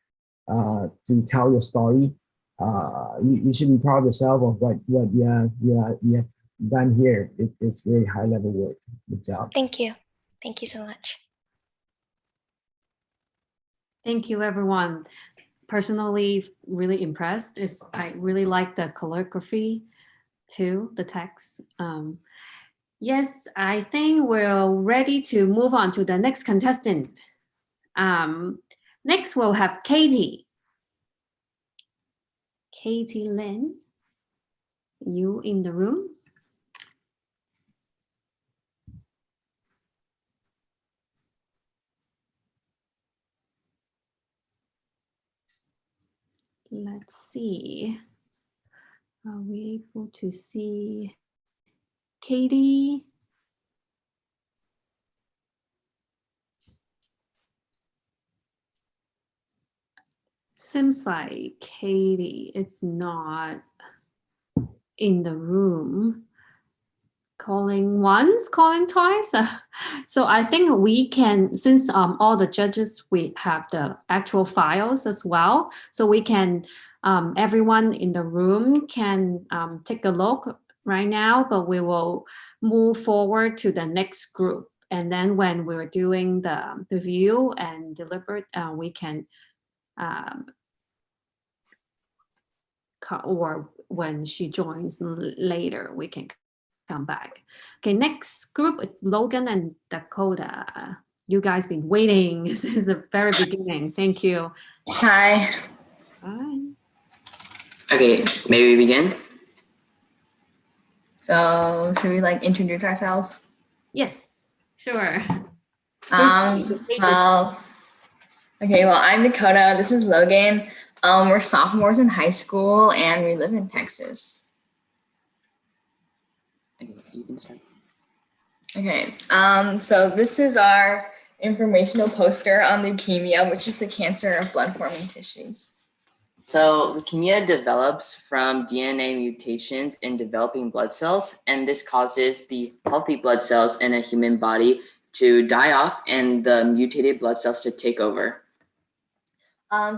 to tell your story. You should be proud of yourself of what you have done here. It's very high level work. Good job. Thank you. Thank you so much. Thank you, everyone. Personally, really impressed. I really like the calligraphy too, the text. Yes, I think we're ready to move on to the next contestant. Next, we'll have Katie. Katie Lin, you in the room? Let's see. Are we able to see Katie? Seems like Katie is not in the room. Calling once, calling twice. So I think we can, since all the judges, we have the actual files as well. So we can, everyone in the room can take a look right now, but we will move forward to the next group. And then when we're doing the review and deliberate, we can, or when she joins later, we can come back. Okay, next group is Logan and Dakota. You guys been waiting since the very beginning. Thank you. Hi. Hi. Okay, maybe we begin. So should we like introduce ourselves? Yes, sure. Well, I'm Dakota. This is Logan. We're sophomores in high school and we live in Texas. Okay, you can start. Okay, so this is our informational poster on leukemia, which is the cancer of blood-forming tissues. So leukemia develops from DNA mutations in developing blood cells, and this causes the healthy blood cells in a human body to die off and the mutated blood cells to take over.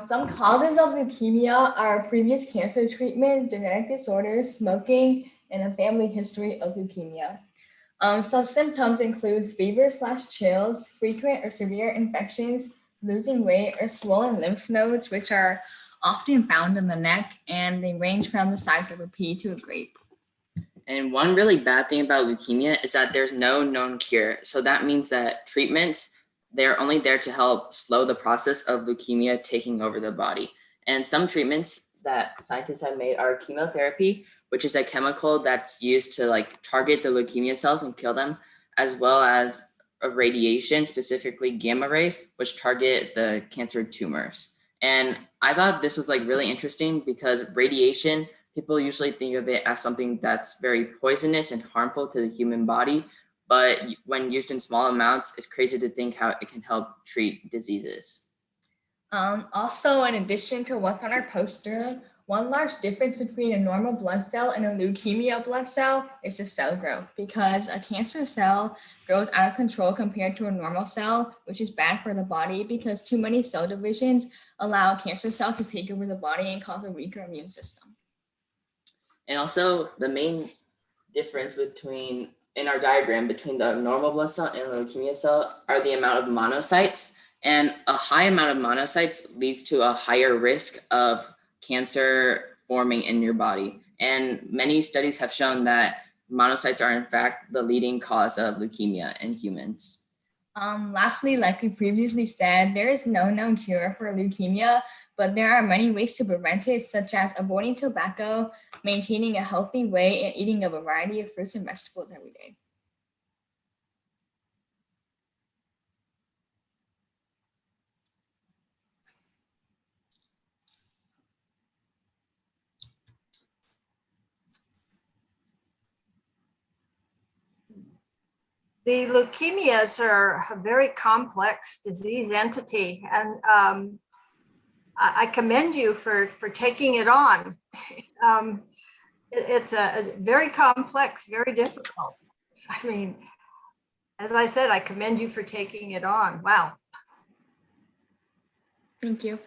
Some causes of leukemia are previous cancer treatment, genetic disorders, smoking, and a family history of leukemia. Some symptoms include fever/chills, frequent or severe infections, losing weight, or swollen lymph nodes, which are often found in the neck, and they range from the size of a pea to a grape. And one really bad thing about leukemia is that there's no known cure. So that means that treatments, they're only there to help slow the process of leukemia taking over the body. And some treatments that scientists have made are chemotherapy, which is a chemical that's used to like target the leukemia cells and kill them, as well as a radiation, specifically gamma rays, which target the cancer tumors. And I thought this was like really interesting because radiation, people usually think of it as something that's very poisonous and harmful to the human body. But when used in small amounts, it's crazy to think how it can help treat diseases. Also, in addition to what's on our poster, one large difference between a normal blood cell and a leukemia blood cell is the cell growth, because a cancer cell grows out of control compared to a normal cell, which is bad for the body because too many cell divisions allow a cancer cell to take over the body and cause a weaker immune system. And also the main difference in our diagram between the normal blood cell and the leukemia cell are the amount of monocytes, and a high amount of monocytes leads to a higher risk of cancer forming in your body. And many studies have shown that monocytes are in fact the leading cause of leukemia in humans. Lastly, like we previously said, there is no known cure for leukemia, but there are many ways to prevent it, such as avoiding tobacco, maintaining a healthy weight, and eating a variety of fruits and vegetables every day. The leukemias are a very complex disease entity, and I commend you for taking it on. It's a very complex, very difficult. I mean, As I said, I commend you for taking it on. Wow. Thank you.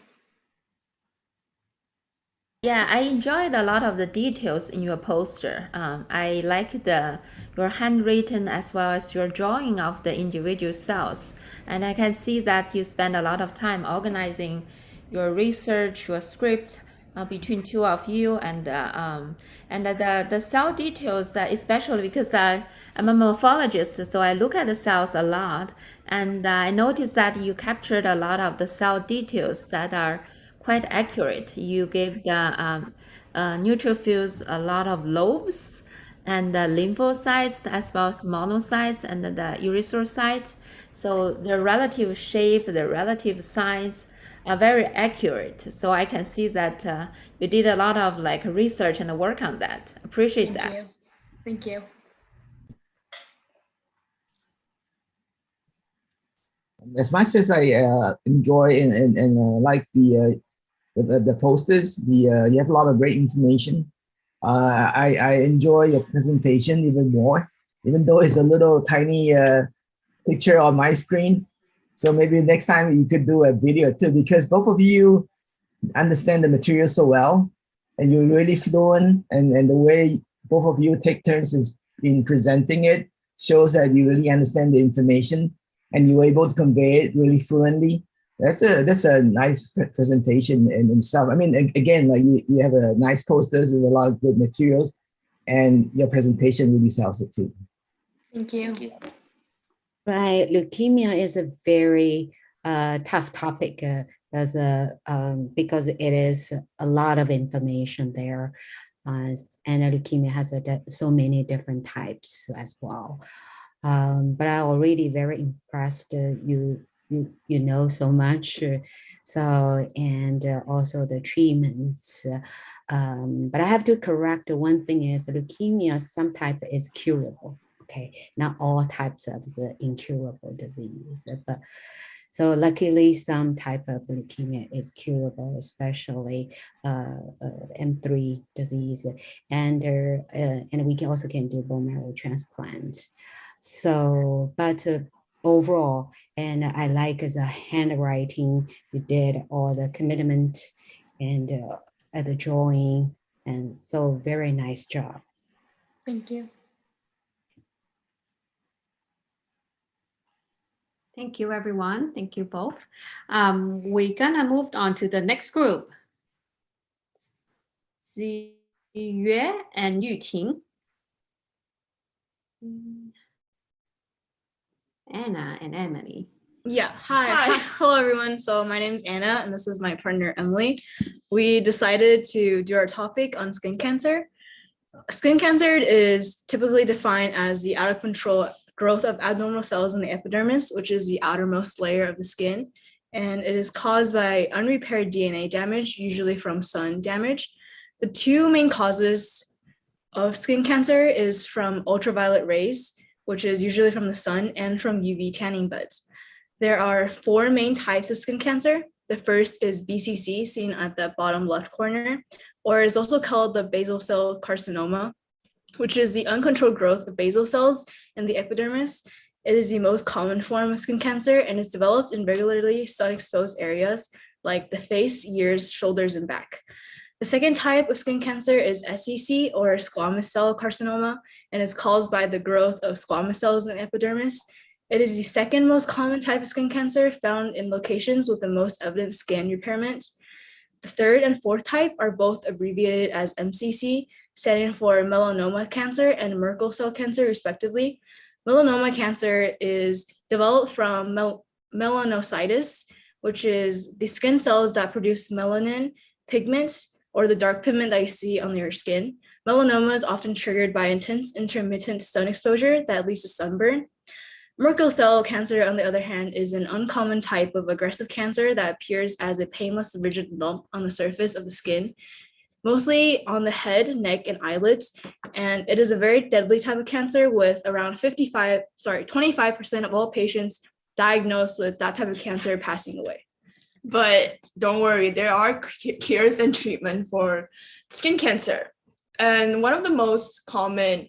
Yeah, I enjoyed a lot of the details in your poster. I like your handwritten as well as your drawing of the individual cells. And I can see that you spend a lot of time organizing your research, your script between two of you, and the cell details, especially because I'm a morphologist, so I look at the cells a lot, and I noticed that you captured a lot of the cell details that are quite accurate. You gave the neutrophils a lot of lobes, and the lymphocytes as well as monocytes and the erythrocytes. So the relative shape, the relative size are very accurate. So I can see that you did a lot of like research and work on that. Appreciate that. Thank you. Thank you. As much as I enjoy and like the posters, you have a lot of great information. I enjoy your presentation even more, even though it's a little tiny picture on my screen. So maybe next time you could do a video too, because both of you understand the material so well, and you're really fluent, and the way both of you take turns in presenting it shows that you really understand the information and you're able to convey it really fluently. That's a nice presentation in itself. I mean, again, like you have a nice posters with a lot of good materials, and your presentation really sells it too. Thank you. Right, leukemia is a very tough topic because it is a lot of information there, and leukemia has so many different types as well. But I'm already very impressed. You know so much, and also the treatments. But I have to correct one thing is leukemia, some type is curable. Okay, not all types of the incurable disease, but so luckily some type of leukemia is curable, especially M3 disease, and we can also do bone marrow transplant. So, but overall, and I like the handwriting, you did all the commitment and the drawing, and so very nice job. Thank you. Thank you, everyone. Thank you both. We're gonna move on to the next group. Ziyue and Yuting. Anna and Emily. Yeah, hi. Hello, everyone. So my name is Anna, and this is my partner, Emily. We decided to do our topic on skin cancer. Skin cancer is typically defined as the out of control growth of abnormal cells in the epidermis, which is the outermost layer of the skin. And it is caused by unrepaired DNA damage, usually from sun damage. The two main causes of skin cancer is from ultraviolet rays, which is usually from the sun, and from UV tanning beds. There are 4 main types of skin cancer. The first is BCC, seen at the bottom left corner, or is also called the basal cell carcinoma, which is the uncontrolled growth of basal cells in the epidermis. It is the most common form of skin cancer and is developed in regularly sun-exposed areas like the face, ears, shoulders, and back. The second type of skin cancer is SCC, or squamous cell carcinoma, and is caused by the growth of squamous cells in the epidermis. It is the second most common type of skin cancer, found in locations with the most evident skin impairment. The third and fourth type are both abbreviated as MCC, standing for melanoma cancer and Merkel cell cancer, respectively. Melanoma cancer is developed from melanocytes, which is the skin cells that produce melanin pigments, or the dark pigment that you see on your skin. Melanoma is often triggered by intense intermittent sun exposure that leads to sunburn. Merkel cell cancer, on the other hand, is an uncommon type of aggressive cancer that appears as a painless, rigid lump on the surface of the skin, mostly on the head, neck, and eyelids. And it is a very deadly type of cancer, with around 25% of all patients diagnosed with that type of cancer passing away. But don't worry, there are cures and treatment for skin cancer. And one of the most common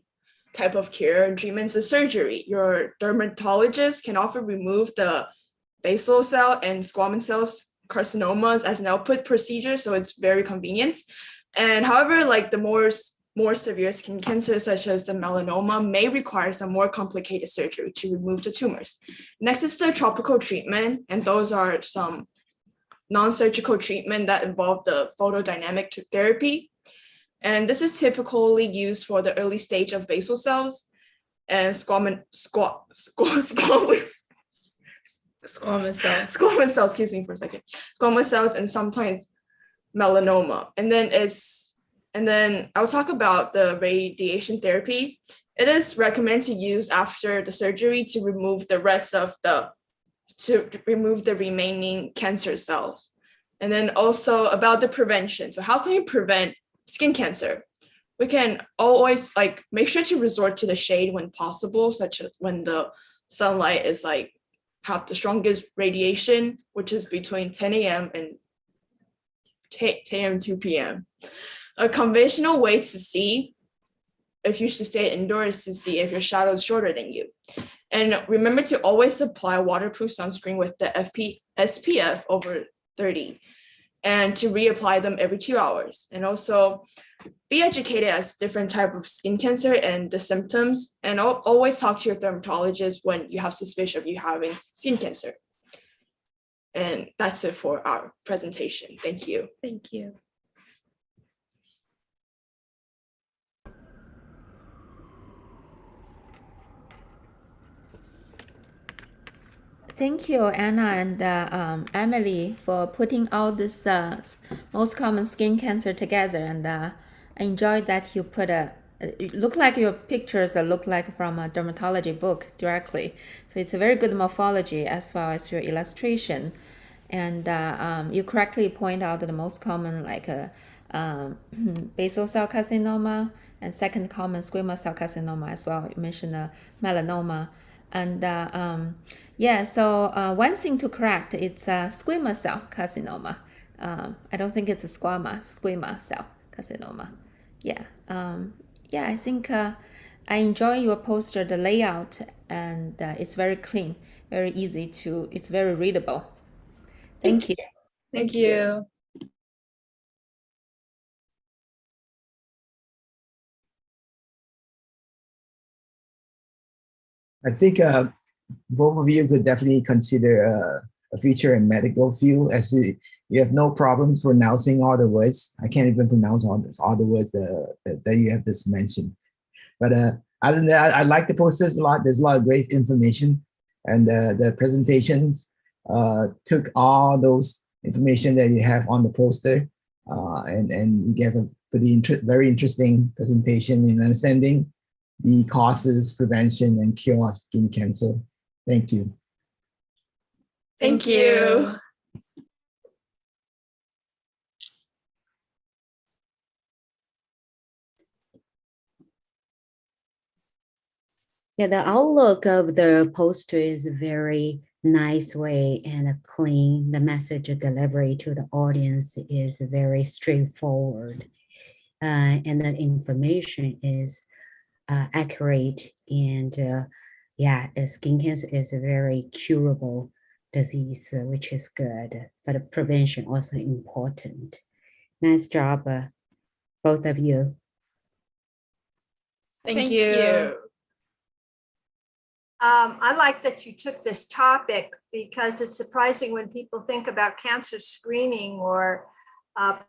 type of care and treatments is surgery. Your dermatologist can often remove the basal cell and squamous cells carcinomas as an output procedure, so it's very convenient. And however, like the more severe skin cancer, such as the melanoma, may require some more complicated surgery to remove the tumors. Next is the topical treatment, and those are some non-surgical treatment that involve the photodynamic therapy. And this is typically used for the early stage of basal cells and squamous cells, excuse me for a second, squamous cells, and sometimes melanoma. And then I'll talk about the radiation therapy. It is recommended to use after the surgery to remove the remaining cancer cells. And then also about the prevention. So how can you prevent skin cancer? We can always make sure to resort to the shade when possible, such as when the sunlight is have the strongest radiation, which is between 10 a.m. and 10 a.m. 2 p.m. A conventional way to see if you should stay indoors to see if your shadow is shorter than you. And remember to always apply waterproof sunscreen with the SPF over 30 and to reapply them every 2 hours. And also be educated as different type of skin cancer and the symptoms, and always talk to your dermatologist when you have suspicion of you having skin cancer. And that's it for our presentation. Thank you. Thank you. Thank you, Anna and Emily, for putting all this most common skin cancer together. And I enjoyed that you put it looked like your pictures look like from a dermatology book directly. So it's a very good morphology as well as your illustration. And you correctly point out the most common basal cell carcinoma and second common squamous cell carcinoma as well. You mentioned melanoma. And yeah, so one thing to correct, it's a squamous cell carcinoma. I don't think it's a squamous cell carcinoma. Yeah, yeah, I think I enjoy your poster, the layout, and it's very clean, very easy to, it's very readable. Thank you. Thank you. I think both of you could definitely consider a future in medical field, as you have no problem pronouncing all the words. I can't even pronounce all the words that you have just mentioned. But other than that, I like the posters a lot. There's a lot of great information, and the presentations took all those information that you have on the poster, and you gave a very interesting presentation in understanding the causes, prevention, and cure of skin cancer. Thank you. Thank you. Yeah, the outlook of the poster is a very nice way and clean. The message delivery to the audience is very straightforward. And the information is accurate, and yeah, skin cancer is a very curable disease, which is good, but prevention also important. Nice job, both of you. Thank you. I like that you took this topic, because it's surprising when people think about cancer screening or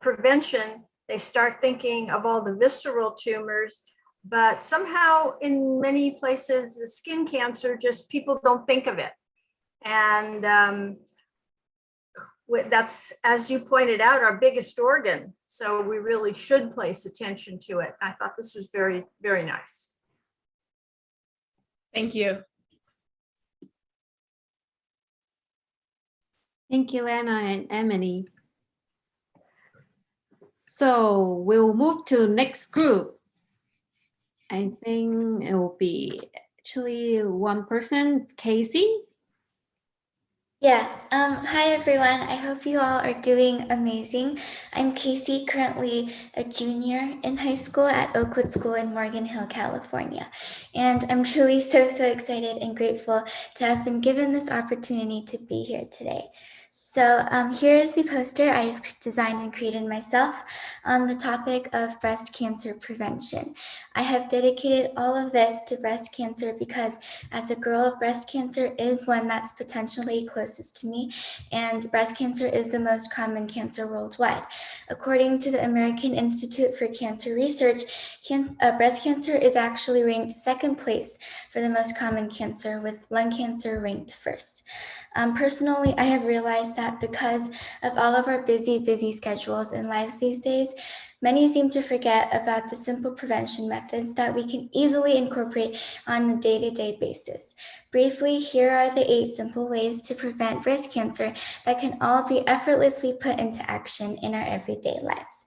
prevention, they start thinking of all the visceral tumors. But somehow in many places, the skin cancer, just people don't think of it. And that's, as you pointed out, our biggest organ. So we really should place attention to it. I thought this was very, very nice. Thank you. Thank you, Anna and Emily. So we'll move to next group. I think it will be actually one person, Casey. Yeah. Hi, everyone. I hope you all are doing amazing. I'm Casey, currently a junior in high school at Oakwood School in Morgan Hill, California. And I'm truly so excited and grateful to have been given this opportunity to be here today. So here is the poster I've designed and created myself on the topic of breast cancer prevention. I have dedicated all of this to breast cancer because as a girl, breast cancer is one that's potentially closest to me, and breast cancer is the most common cancer worldwide. According to the American Institute for Cancer Research, breast cancer is actually ranked second place for the most common cancer, with lung cancer ranked first. Personally, I have realized that because of all of our busy schedules and lives these days, many seem to forget about the simple prevention methods that we can easily incorporate on a day-to-day basis. Briefly, here are the 8 simple ways to prevent breast cancer that can all be effortlessly put into action in our everyday lives.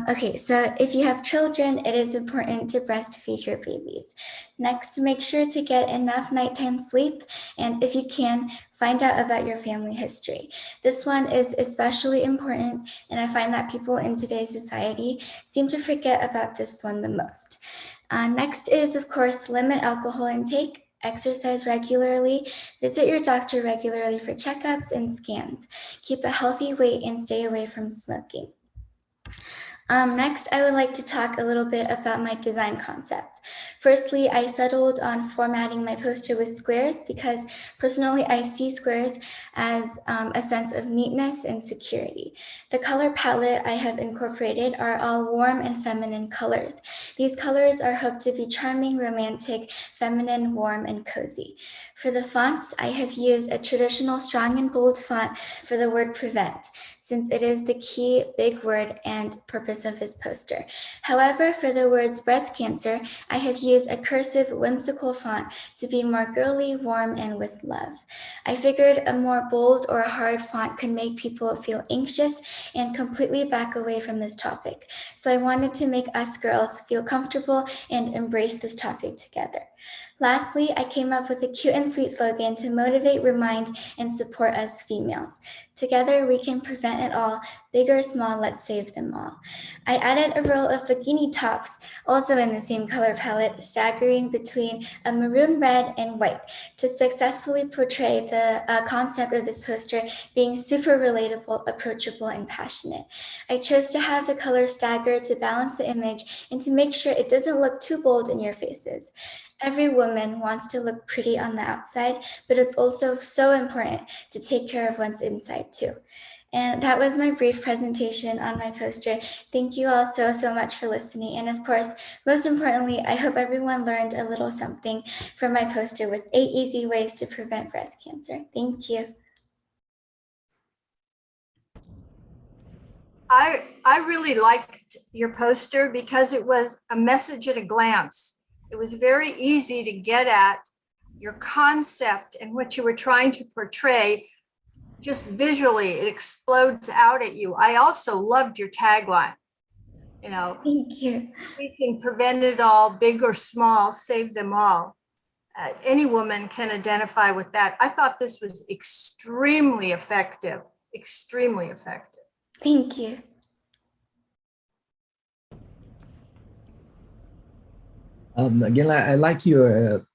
Okay, so if you have children, it is important to breastfeed your babies. Next, make sure to get enough nighttime sleep, and if you can, find out about your family history. This one is especially important, and I find that people in today's society seem to forget about this one the most. Next is, of course, limit alcohol intake. Exercise regularly, visit your doctor regularly for checkups and scans. Keep a healthy weight and stay away from smoking. Next, I would like to talk a little bit about my design concept. Firstly, I settled on formatting my poster with squares because personally I see squares as a sense of neatness and security. The color palette I have incorporated are all warm and feminine colors. These colors are hoped to be charming, romantic, feminine, warm, and cozy. For the fonts, I have used a traditional strong and bold font for the word prevent, since it is the key big word and purpose of this poster. However, for the words breast cancer, I have used a cursive, whimsical font to be more girly, warm, and with love. I figured a more bold or a hard font could make people feel anxious and completely back away from this topic. So I wanted to make us girls feel comfortable and embrace this topic together. Lastly, I came up with a cute and sweet slogan to motivate, remind, and support us females. Together, we can prevent it all. Big or small, let's save them all. I added a row of bikini tops, also in the same color palette, staggering between a maroon, red, and white, to successfully portray the concept of this poster being super relatable, approachable, and passionate. I chose to have the colors staggered to balance the image and to make sure it doesn't look too bold in your faces. Every woman wants to look pretty on the outside, but it's also so important to take care of one's inside too. And that was my brief presentation on my poster. Thank you all so much for listening. And of course, most importantly, I hope everyone learned a little something from my poster with 8 easy ways to prevent breast cancer. Thank you. I really liked your poster because it was a message at a glance. It was very easy to get at your concept and what you were trying to portray. Just visually, it explodes out at you. I also loved your tagline. You know, thank you. We can prevent it all, big or small, save them all. Any woman can identify with that. I thought this was extremely effective, extremely effective. Thank you. Again, I like your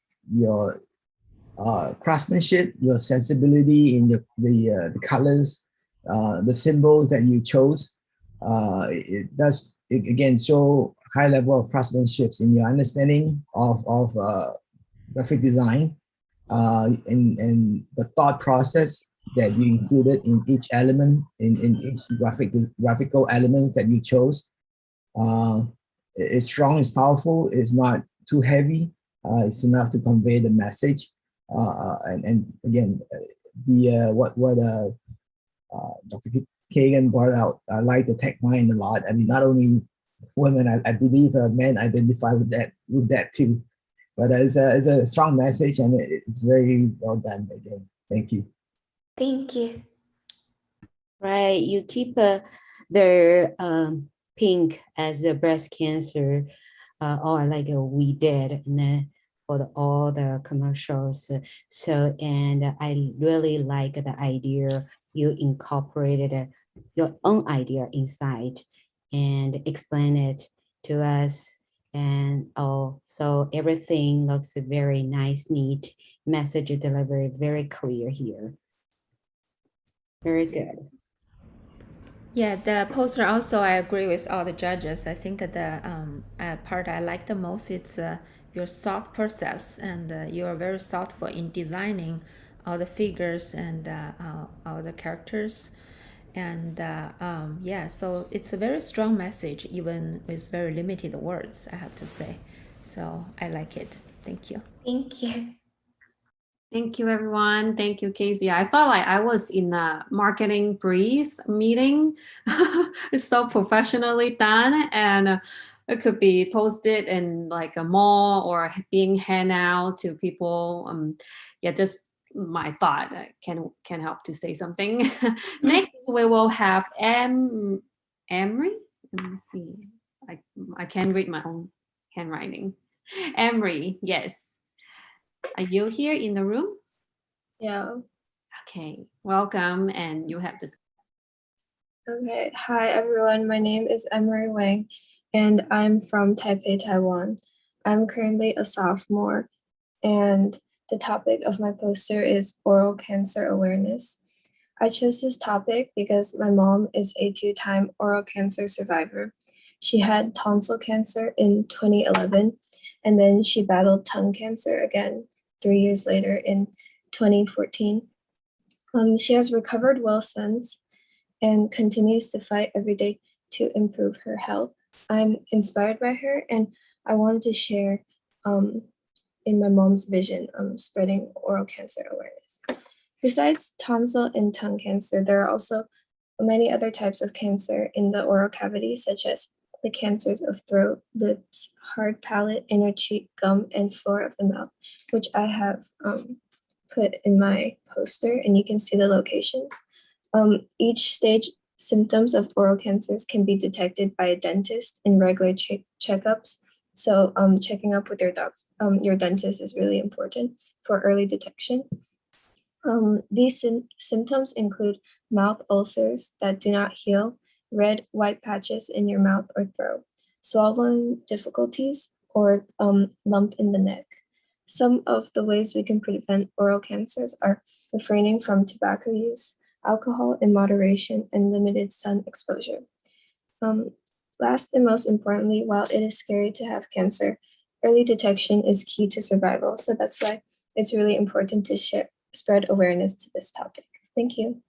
craftsmanship, your sensibility in the colors, the symbols that you chose. It does again show high level of craftsmanship in your understanding of graphic design, and the thought process that you included in each element, in each graphical element that you chose. It's strong, it's powerful, it's not too heavy, it's enough to convey the message. And again, what Dr. Kagan brought out, I like the tagline a lot. I mean, not only women, I believe men identify with that too. But it's a strong message, and it's very well done again. Thank you. Thank you. Right, you keep the pink as the breast cancer. I like we did, and then for all the commercials. So, and I really like the idea you incorporated your own idea inside and explain it to us. And so everything looks very nice, neat, message delivery, very clear here. Very good. Yeah, the poster also, I agree with all the judges. I think the part I like the most is your thought process, and you are very thoughtful in designing all the figures and all the characters. And yeah, so it's a very strong message, even with very limited words, I have to say. So I like it. Thank you. Thank you. Thank you, everyone. Thank you, Casey. I felt like I was in a marketing brief meeting. It's so professionally done, and it could be posted in like a mall or being handed out to people. Yeah, just my thought can help to say something. Next, we will have Emery. Let me see. I can't read my own handwriting. Emery, yes. Are you here in the room? Yeah. Okay, welcome, and you have this. Okay. Hi, everyone. My name is Emery Wang, and I'm from Taipei, Taiwan. I'm currently a sophomore, and the topic of my poster is oral cancer awareness. I chose this topic because my mom is a 2-time oral cancer survivor. She had tonsil cancer in 2011, and then she battled tongue cancer again 3 years later in 2014. She has recovered well since and continues to fight every day to improve her health. I'm inspired by her, and I wanted to share in my mom's vision spreading oral cancer awareness. Besides tonsil and tongue cancer, there are also many other types of cancer in the oral cavity, such as the cancers of throat, lips, hard palate, inner cheek, gum, and floor of the mouth, which I have put in my poster, and you can see the locations. Each stage symptoms of oral cancers can be detected by a dentist in regular checkups. So checking up with your dentist is really important for early detection. These symptoms include mouth ulcers that do not heal, red, white patches in your mouth or throat, swallowing difficulties, or lump in the neck. Some of the ways we can prevent oral cancers are refraining from tobacco use, alcohol in moderation, and limited sun exposure. Last and most importantly, while it is scary to have cancer, early detection is key to survival. So that's why it's really important to spread awareness to this topic. Thank you.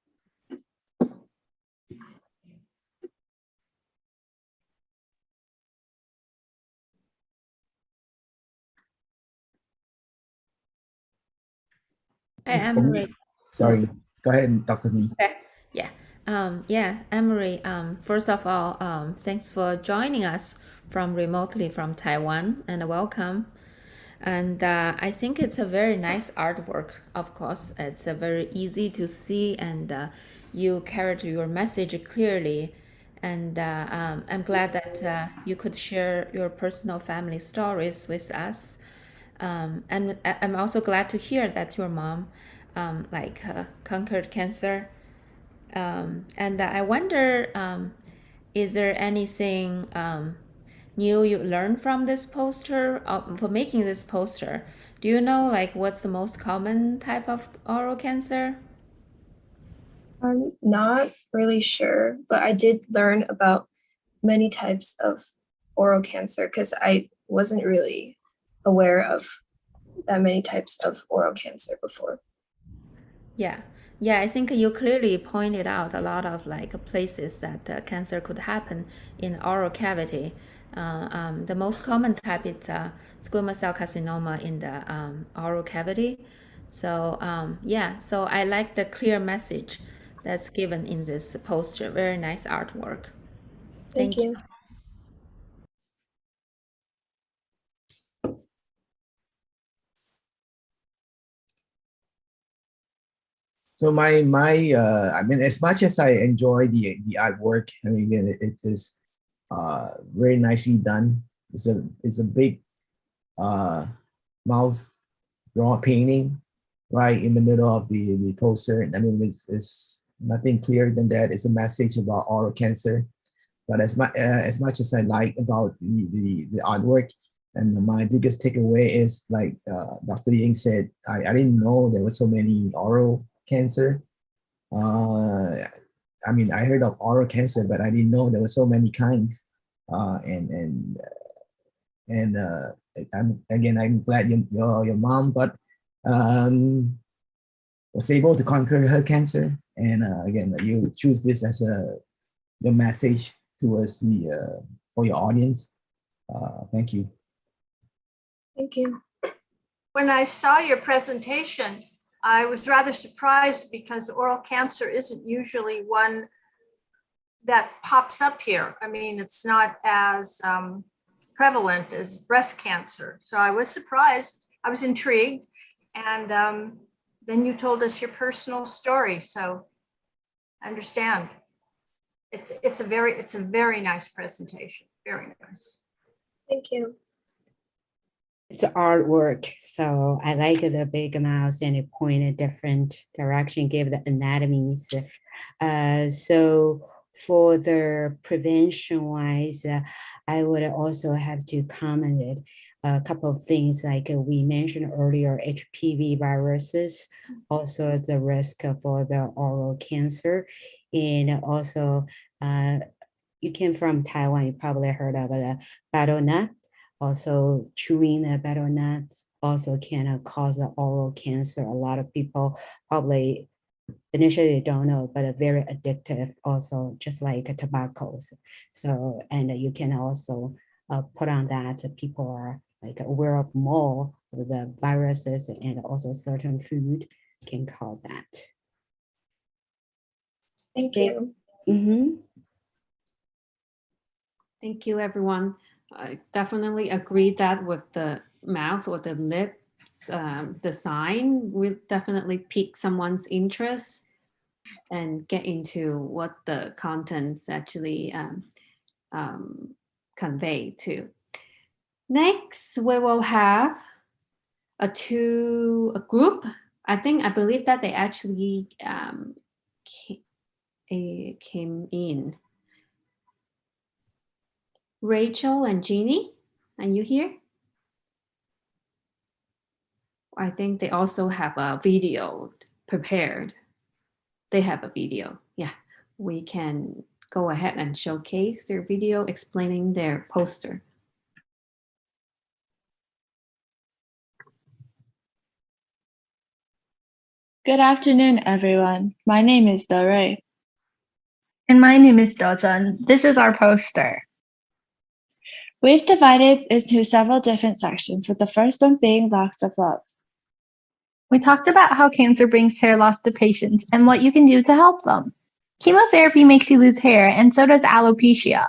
Emery. Sorry, go ahead, Dr. Lee. Okay. Yeah. Yeah, Emery, first of all, thanks for joining us remotely from Taiwan, and welcome. And I think it's a very nice artwork. Of course, it's very easy to see, and you carried your message clearly. And I'm glad that you could share your personal family stories with us. And I'm also glad to hear that your mom conquered cancer. And I wonder, is there anything new you learned from this poster, for making this poster? Do you know what's the most common type of oral cancer? I'm not really sure, but I did learn about many types of oral cancer because I wasn't really aware of that many types of oral cancer before. Yeah. Yeah, I think you clearly pointed out a lot of places that cancer could happen in oral cavity. The most common type is squamous cell carcinoma in the oral cavity. So yeah, so I like the clear message that's given in this poster. Very nice artwork. Thank you. So I mean, as much as I enjoy the artwork, I mean, it is very nicely done. It's a big mouth draw painting right in the middle of the poster. I mean, it's nothing clearer than that. It's a message about oral cancer. But as much as I like about the artwork, and my biggest takeaway is like Dr. Ying said, I didn't know there were so many oral cancer. I mean, I heard of oral cancer, but I didn't know there were so many kinds. I'm glad your mom, but was able to conquer her cancer. And again, you choose this as your message towards for your audience. Thank you. Thank you. When I saw your presentation, I was rather surprised because oral cancer isn't usually one that pops up here. I mean, it's not as prevalent as breast cancer. So I was surprised, I was intrigued. And then you told us your personal story. So I understand. It's a very nice presentation, very nice. Thank you. It's artwork, so I like the big mouse and it point a different direction, give the anatomies. So for the prevention wise, I would also have to comment a couple of things like we mentioned earlier, HPV viruses, also the risk for the oral cancer, and also you came from Taiwan, you probably heard of the battle nut. Also, chewing the battle nuts also can cause oral cancer. A lot of people probably initially don't know, but very addictive also, just like tobacco. So, and you can also put on that people are like aware of more of the viruses, and also certain food can cause that. Thank you. Mm-hmm. Thank you, everyone. I definitely agree that with the mouth or the lips design will definitely pique someone's interest and get into what the contents actually convey to. Next, we will have a group. I believe that they actually came in. Rachel and Jeannie, are you here? I think they also have a video prepared. They have a video. Yeah, we can go ahead and showcase their video explaining their poster. Good afternoon, everyone. My name is Dorei. And my name is Dozan. This is our poster. We've divided into several different sections, with the first one being Locks of Love. We talked about how cancer brings hair loss to patients and what you can do to help them. Chemotherapy makes you lose hair, and so does alopecia.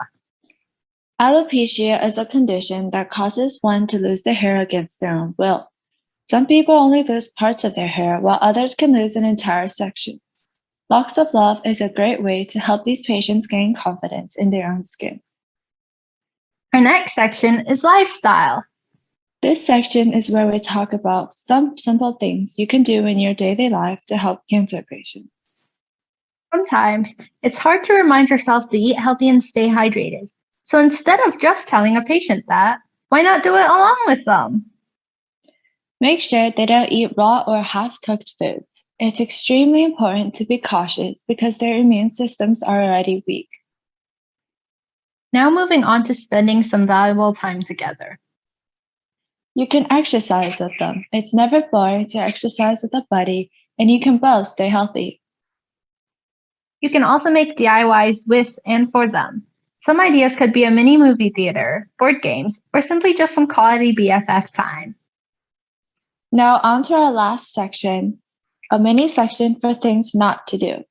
Alopecia is a condition that causes one to lose their hair against their own will. Some people only lose parts of their hair, while others can lose an entire section. Locks of Love is a great way to help these patients gain confidence in their own skin. Our next section is lifestyle. This section is where we talk about some simple things you can do in your daily life to help cancer patients. Sometimes it's hard to remind yourself to eat healthy and stay hydrated. So instead of just telling a patient that, why not do it along with them? Make sure they don't eat raw or half-cooked foods. It's extremely important to be cautious because their immune systems are already weak. Now moving on to spending some valuable time together. You can exercise with them. It's never boring to exercise with a buddy, and you can both stay healthy. You can also make DIYs with and for them. Some ideas could be a mini movie theater, board games, or simply just some quality BFF time. Now on to our last section, a mini section for things not to do.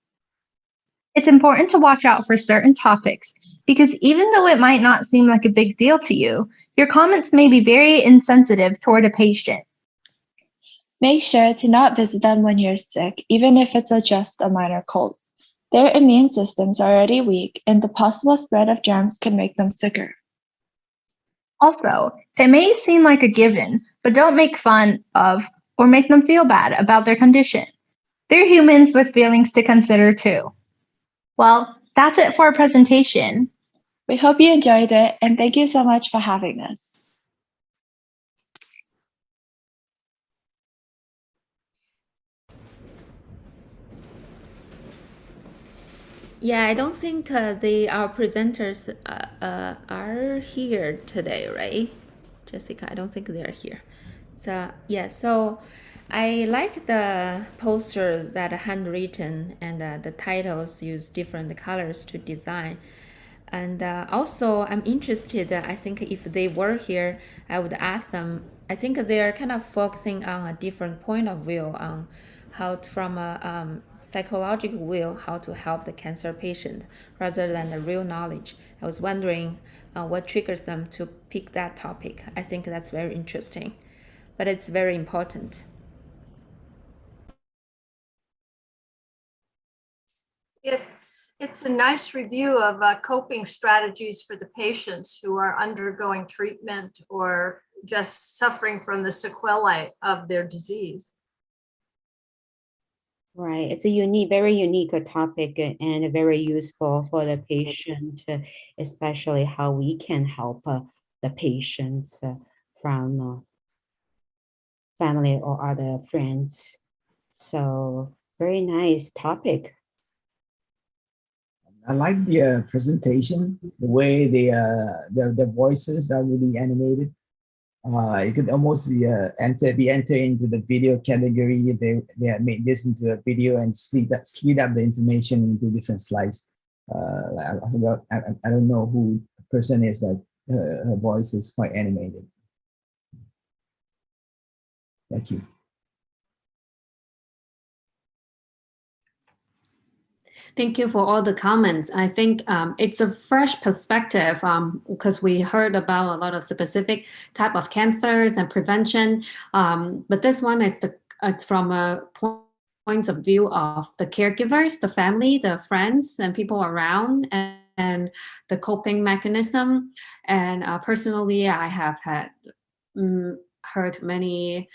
It's important to watch out for certain topics because even though it might not seem like a big deal to you, your comments may be very insensitive toward a patient. Make sure to not visit them when you're sick, even if it's just a minor cold. Their immune systems are already weak, and the possible spread of germs can make them sicker. Also, it may seem like a given, but don't make fun of or make them feel bad about their condition. They're humans with feelings to consider too. Well, that's it for our presentation. We hope you enjoyed it, and thank you so much for having us. Yeah, I don't think our presenters are here today, right? Jessica, I don't think they're here. So yeah, so I like the posters that are handwritten and the titles use different colors to design. And also I'm interested, I think if they were here, I would ask them, I think they're kind of focusing on a different point of view on how from a psychological view, how to help the cancer patient rather than the real knowledge. I was wondering what triggers them to pick that topic. I think that's very interesting, but it's very important. It's a nice review of coping strategies for the patients who are undergoing treatment or just suffering from the sequelae of their disease. Right. It's a unique, very unique topic and very useful for the patient, especially how we can help the patients from family or other friends. So very nice topic. I like the presentation, the way the voices are really animated. You could almost be enter into the video category. They have made this into a video and speed up the information into different slides. I don't know who the person is, but her voice is quite animated. Thank you. Thank you for all the comments. I think it's a fresh perspective because we heard about a lot of specific type of cancers and prevention. But this one, it's from a point of view of the caregivers, the family, the friends, and people around, and the coping mechanism. And personally, I have had heard many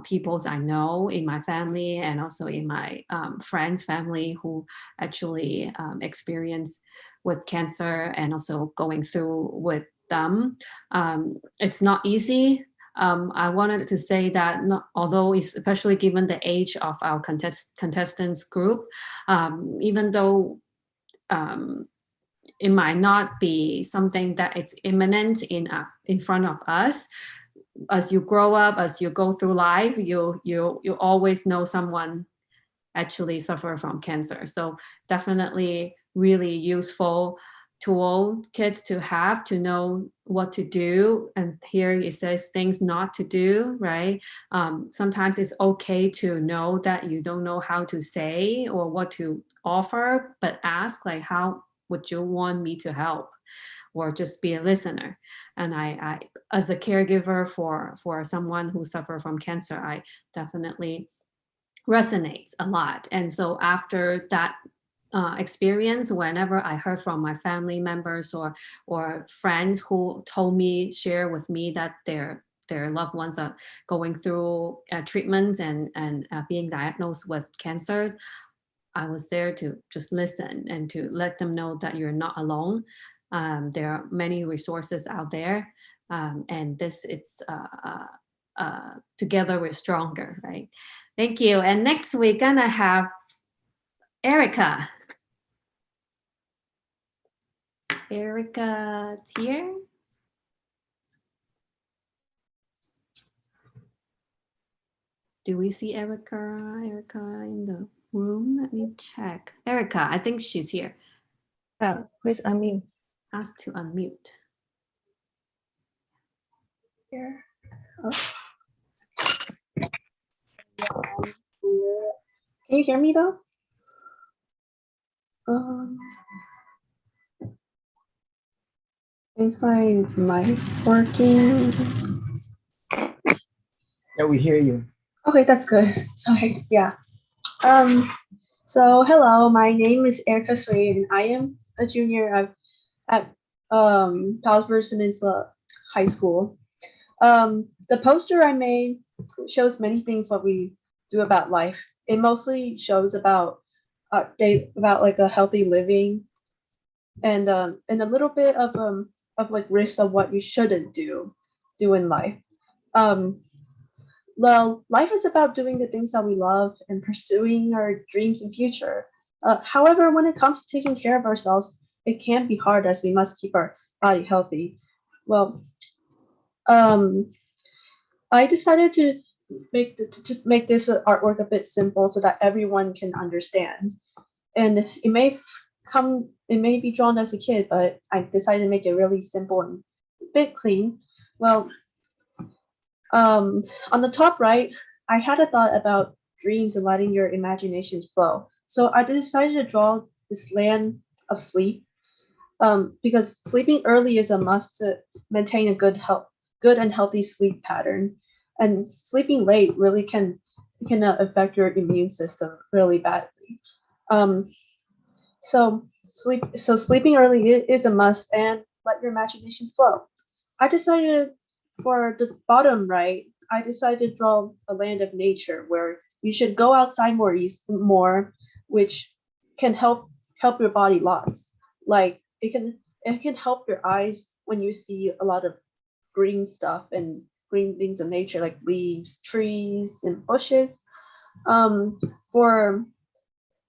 peoples I know in my family and also in my friends' family who actually experience with cancer and also going through with them. It's not easy. I wanted to say that although especially given the age of our contestants group, even though it might not be something that it's imminent in front of us, as you grow up, as you go through life, you always know someone actually suffer from cancer. So definitely really useful tool kids to have to know what to do. And here it says things not to do, right? Sometimes it's okay to know that you don't know how to say or what to offer, but ask like, how would you want me to help? Or just be a listener. And I as a caregiver for someone who suffers from cancer, I definitely resonates a lot. And so after that experience, whenever I heard from my family members or friends who told me, share with me that their loved ones are going through treatments and being diagnosed with cancer, I was there to just listen and to let them know that you're not alone. There are many resources out there, and this it's together we're stronger, right? Thank you. And next we're gonna have Erica. Erica's here. Do we see Erica in the room? Let me check. Erica, I think she's here. Please unmute. Ask to unmute. Here. Oh. Can you hear me though? Is my mic working? Yeah, we hear you. Okay, that's good. Sorry. Yeah. So hello, my name is Erica Swade, and I am a junior at Palos Verdes Peninsula High School. The poster I made shows many things what we do about life. It mostly shows about about like a healthy living, and a little bit of like risks of what you shouldn't do in life. Well, life is about doing the things that we love and pursuing our dreams and future. However, when it comes to taking care of ourselves, it can be hard as we must keep our body healthy. Well, I decided to make this artwork a bit simple so that everyone can understand. And it may be drawn as a kid, but I decided to make it really simple and a bit clean. Well, on the top right, I had a thought about dreams and letting your imaginations flow. So I decided to draw this land of sleep, because sleeping early is a must to maintain a good and healthy sleep pattern. And sleeping late really can affect your immune system really badly. So sleeping early is a must, and let your imagination flow. I decided for the bottom right, I decided to draw a land of nature where you should go outside more, which can help your body lots. Like it can help your eyes when you see a lot of green stuff and green things of nature like leaves, trees, and bushes. For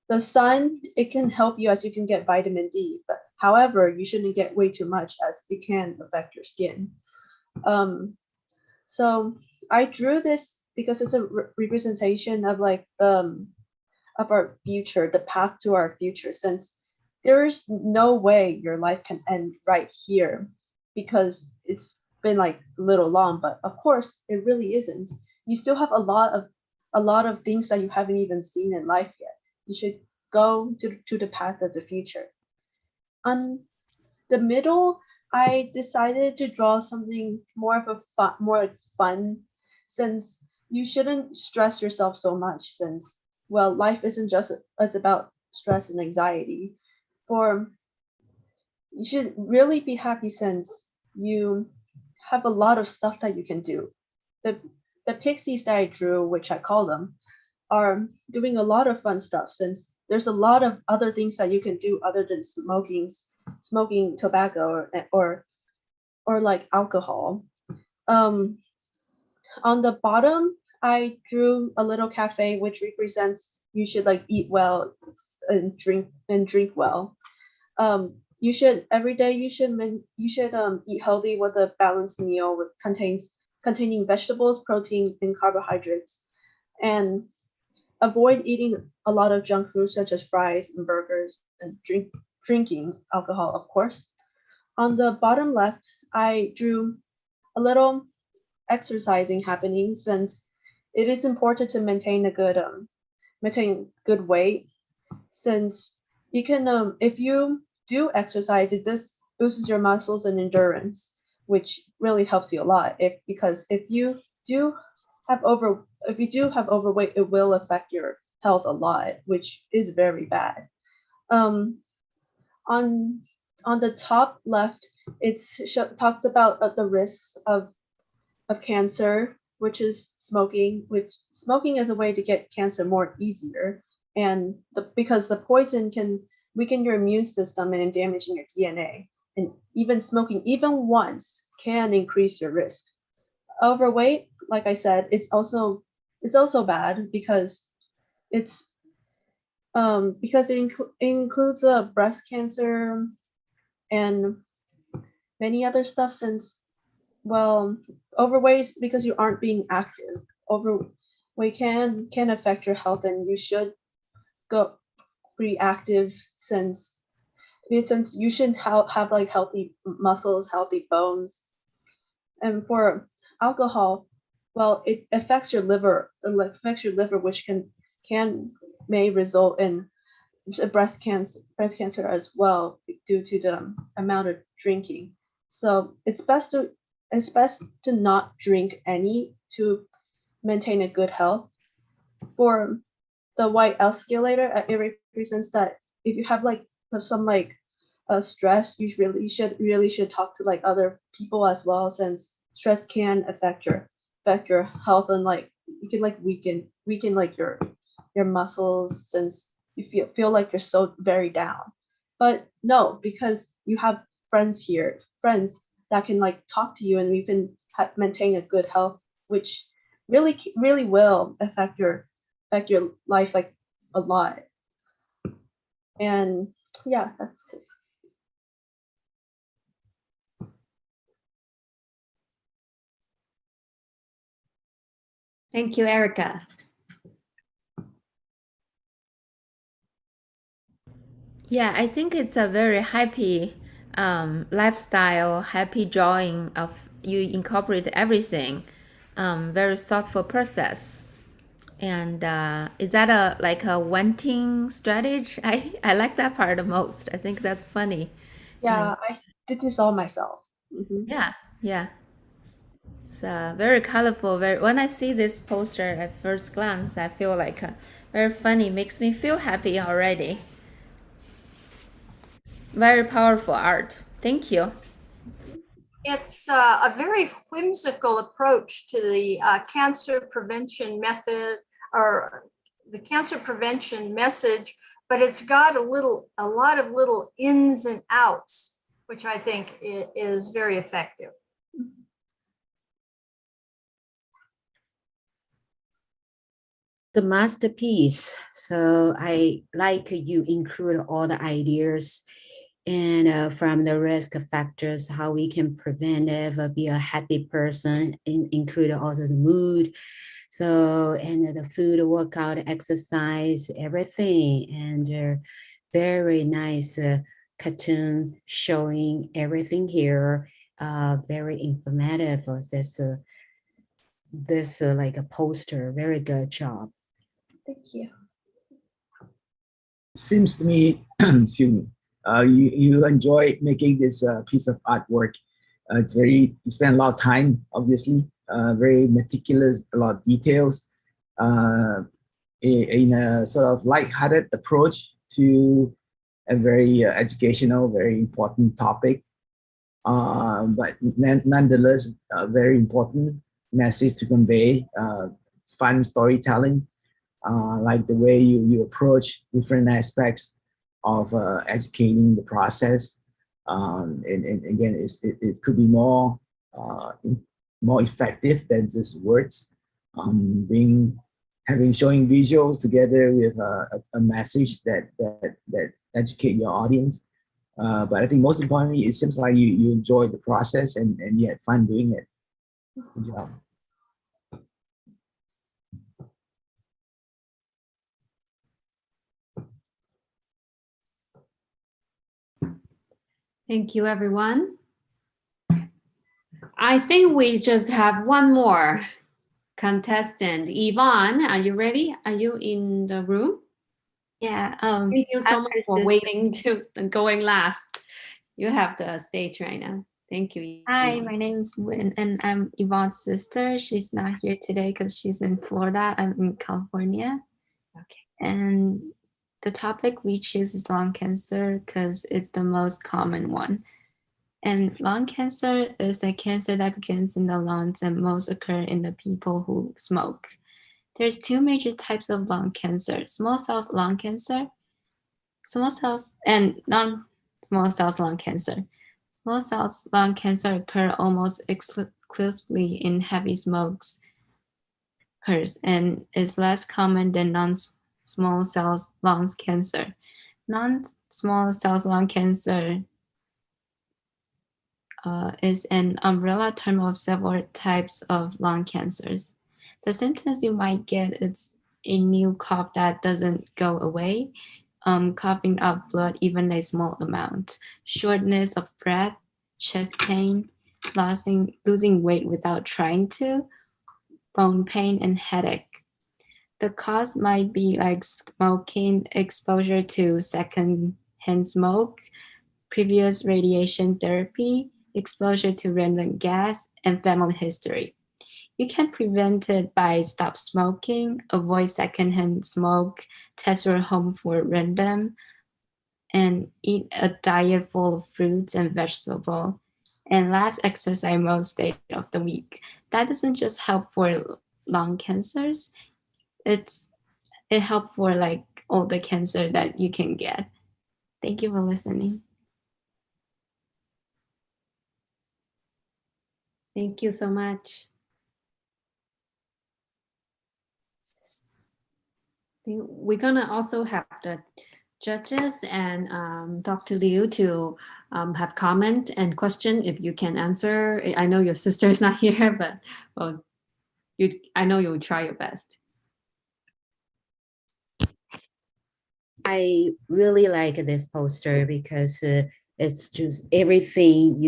the sun, it can help you as you can get vitamin D, but however, you shouldn't get way too much as it can affect your skin. So I drew this because it's a representation of like of our future, the path to our future, since there is no way your life can end right here because it's been like a little long, but of course it really isn't. You still have a lot of things that you haven't even seen in life yet. You should go to the path of the future. On the middle, I decided to draw something more of a more fun, since you shouldn't stress yourself so much, since well, life isn't just about stress and anxiety. For you should really be happy since you have a lot of stuff that you can do. The pixies that I drew, which I call them, are doing a lot of fun stuff, since there's a lot of other things that you can do other than smoking tobacco or like alcohol. On the bottom, I drew a little cafe which represents you should like eat well and drink well. You should every day you should eat healthy with a balanced meal containing vegetables, protein, and carbohydrates, and avoid eating a lot of junk food such as fries and burgers, and drinking alcohol, of course. On the bottom left, I drew a little exercising happening, since it is important to maintain good weight, since you can if you do exercise, this boosts your muscles and endurance, which really helps you a lot. Because if you do have overweight, it will affect your health a lot, which is very bad. On the top left, it talks about the risks of cancer, which is smoking. Which smoking is a way to get cancer more easier, and because the poison can weaken your immune system and damaging your DNA, and even smoking even once can increase your risk. Overweight, like I said, it's also bad because it includes breast cancer and many other stuff, since well, overweight because you aren't being active. Overweight can affect your health, and you should go be active, since you should have like healthy muscles, healthy bones. And for alcohol, well, it affects your liver. Which may result in breast cancer as well, due to the amount of drinking. So it's best to not drink any to maintain a good health. For the white escalator, it represents that if you have some stress, you really should talk to like other people as well, since stress can affect your health, and like you can like weaken like your muscles since you feel like you're so very down. But no, because you have friends that can like talk to you, and you can maintain a good health, which really will affect your life like a lot. And yeah, that's it. Thank you, Erica. Yeah, I think it's a very happy lifestyle, happy drawing of you incorporate everything, very thoughtful process. And is that like a wanting strategy? I like that part the most. I think that's funny. Yeah, I did this all myself. Yeah. It's very colorful. When I see this poster at first glance, I feel like very funny. Makes me feel happy already. Very powerful art. Thank you. It's a very whimsical approach to the cancer prevention method or the cancer prevention message, but it's got a lot of little ins and outs, which I think is very effective. The masterpiece. So I like you include all the ideas and from the risk factors, how we can prevent it, be a happy person, include also the mood. So, and the food, workout, exercise, everything. And very nice cartoon showing everything here. Very informative. This like a poster, very good job. Thank you. Seems to me, excuse me, you enjoy making this piece of artwork. It's very, you spend a lot of time, obviously, very meticulous, a lot of details, in a sort of light-hearted approach to a very educational, very important topic. But nonetheless, a very important message to convey, fun storytelling, like the way you approach different aspects of educating the process. And again, it could be more effective than just words. Showing visuals together with a message that educate your audience. But I think most importantly, it seems like you enjoyed the process and you had fun doing it. Good job. Thank you, everyone. I think we just have one more contestant. Yvonne, are you ready? Are you in the room? Yeah. Thank you so much for waiting to and going last. You have the stage right now. Thank you. Hi, Yvonne. my name is Win, and I'm Yvonne's sister. She's not here today because she's in Florida. I'm in California. Okay. And the topic we choose is lung cancer because it's the most common one. And lung cancer is a cancer that begins in the lungs and most occur in the people who smoke. There's two major types of lung cancer: small cells lung cancer, small cells and non-small cells lung cancer. Small cells lung cancer occur almost exclusively in heavy smokers and is less common than non-small cells lung cancer. Non-small cells lung cancer is an umbrella term of several types of lung cancers. The symptoms you might get is a new cough that doesn't go away, coughing up blood even a small amount, shortness of breath, chest pain, losing weight without trying to, bone pain, and headache. The cause might be like smoking, exposure to secondhand smoke, previous radiation therapy, exposure to random gas, and family history. You can prevent it by stop smoking, avoid secondhand smoke, test your home for random, and eat a diet full of fruits and vegetables. And last exercise most day of the week. That doesn't just help for lung cancers. It helps for like all the cancer that you can get. Thank you for listening. Thank you so much. We're gonna also have the judges and Dr. Liu to have comment and question if you can answer. I know your sister is not here, but well, I know you'll try your best. I really like this poster because it's just everything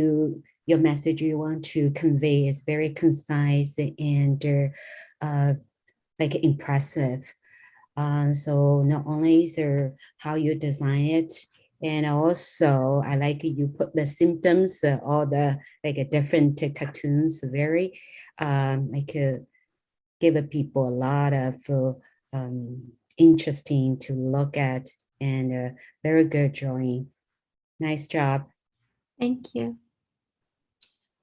your message you want to convey is very concise and like impressive. So not only is there how you design it, and also I like you put the symptoms, all the like different cartoons, very give people a lot of interesting to look at, and very good drawing. Nice job. Thank you.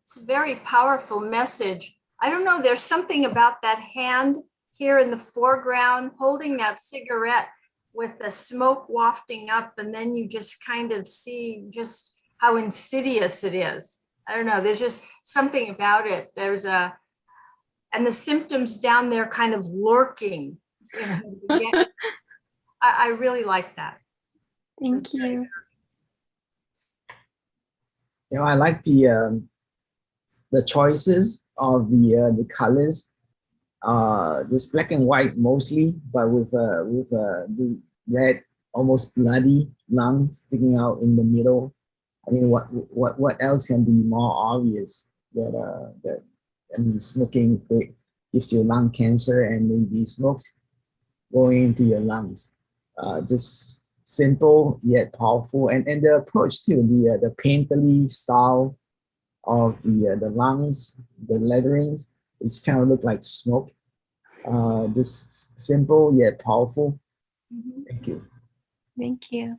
It's a very powerful message. I don't know, there's something about that hand here in the foreground holding that cigarette with the smoke wafting up, and then you just kind of see just how insidious it is. I don't know, there's just something about it. And the symptoms down there kind of lurking. You know, I really like that. Thank you. You know, I like the choices of the colors. Just black and white mostly, but with the red, almost bloody lung sticking out in the middle. I mean, what else can be more obvious that smoking gives you lung cancer, and the smoke going into your lungs. Just simple yet powerful, and the approach to the painterly style of the lungs, the letterings, which kind of look like smoke. Just simple yet powerful. Thank you. Thank you.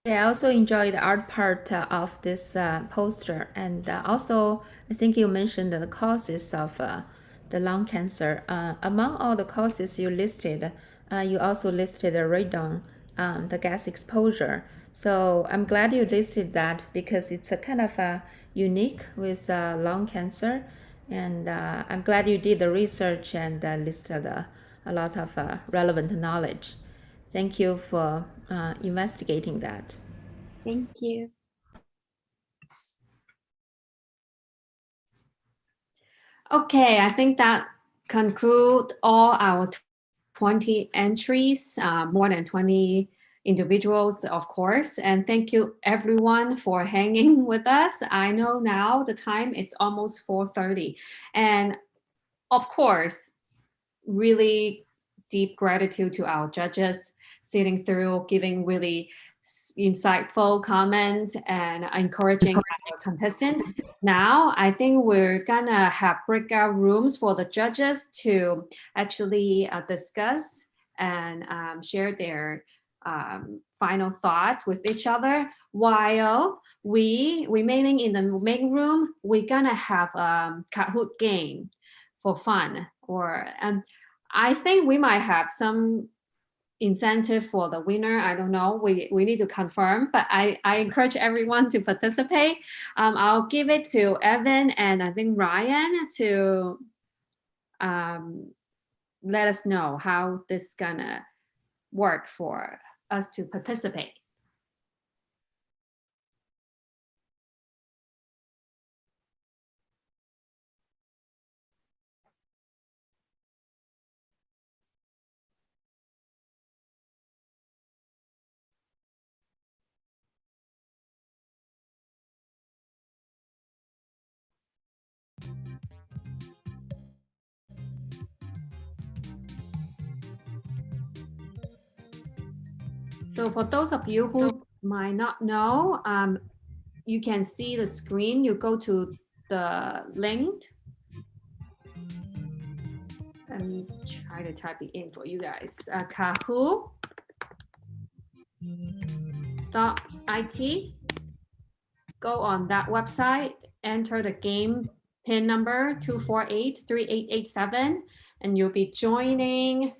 Yeah, I also enjoy the art part of this poster, and also I think you mentioned the causes of the lung cancer. Among all the causes you listed, you also listed radon, the gas exposure. So I'm glad you listed that because it's a kind of unique with lung cancer, and I'm glad you did the research and listed a lot of relevant knowledge. Thank you for investigating that. Thank you. Okay, I think that conclude all our 20 entries, more than 20 individuals, of course. And thank you everyone for hanging with us. I know now the time, it's almost 4:30. And of course, really deep gratitude to our judges sitting through, giving really insightful comments and encouraging our contestants. Now, I think we're gonna have breakout rooms for the judges to actually discuss and share their final thoughts with each other. While we remaining in the main room, we're gonna have a Kahoot game for fun, and I think we might have some incentive for the winner. I don't know. We need to confirm, but I encourage everyone to participate. I'll give it to Evan and I think Ryan to let us know how this is gonna work for us to participate. So for those of you who might not know, you can see the screen. You go to the link. Let me try to type it in for you guys. Kahoot.it. go on that website, enter the game pin number 2483887, and you'll be joining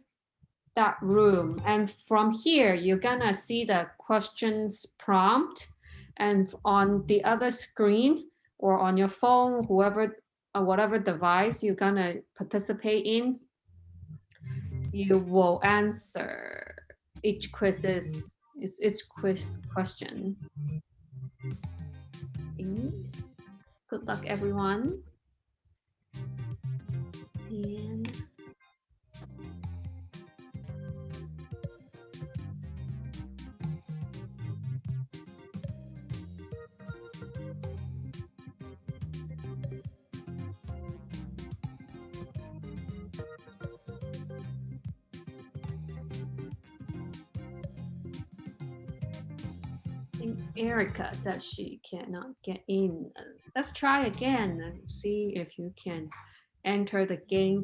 that room. And from here, you're gonna see the questions prompt, and on the other screen or on your phone, whatever device you're gonna participate in, you will answer each quiz question. Good luck, everyone. And I think Erica says she cannot get in. Let's try again and see if you can enter the game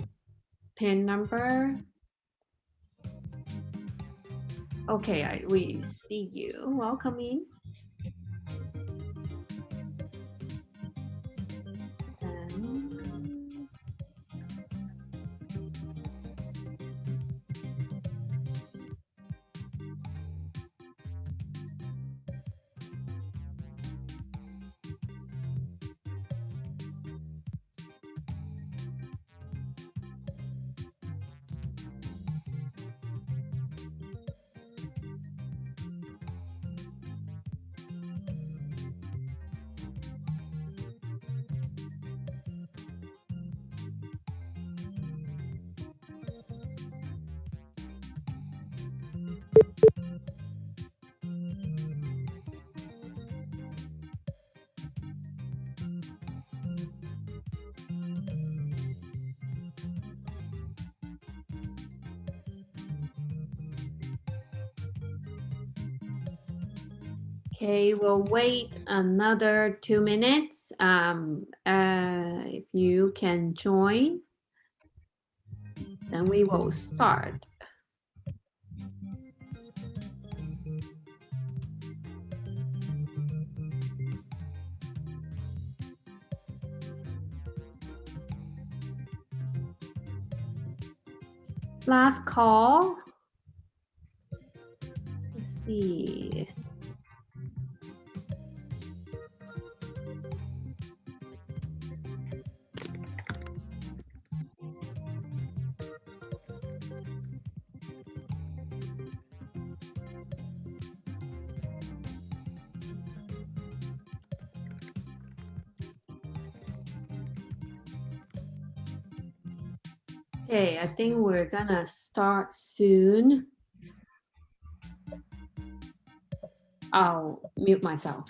pin number. Okay, we see you. Welcome in. Okay, we'll wait another 2 minutes. If you can join, then we will start. Last call. Let's see. Okay, I think we're gonna start soon. I'll mute myself.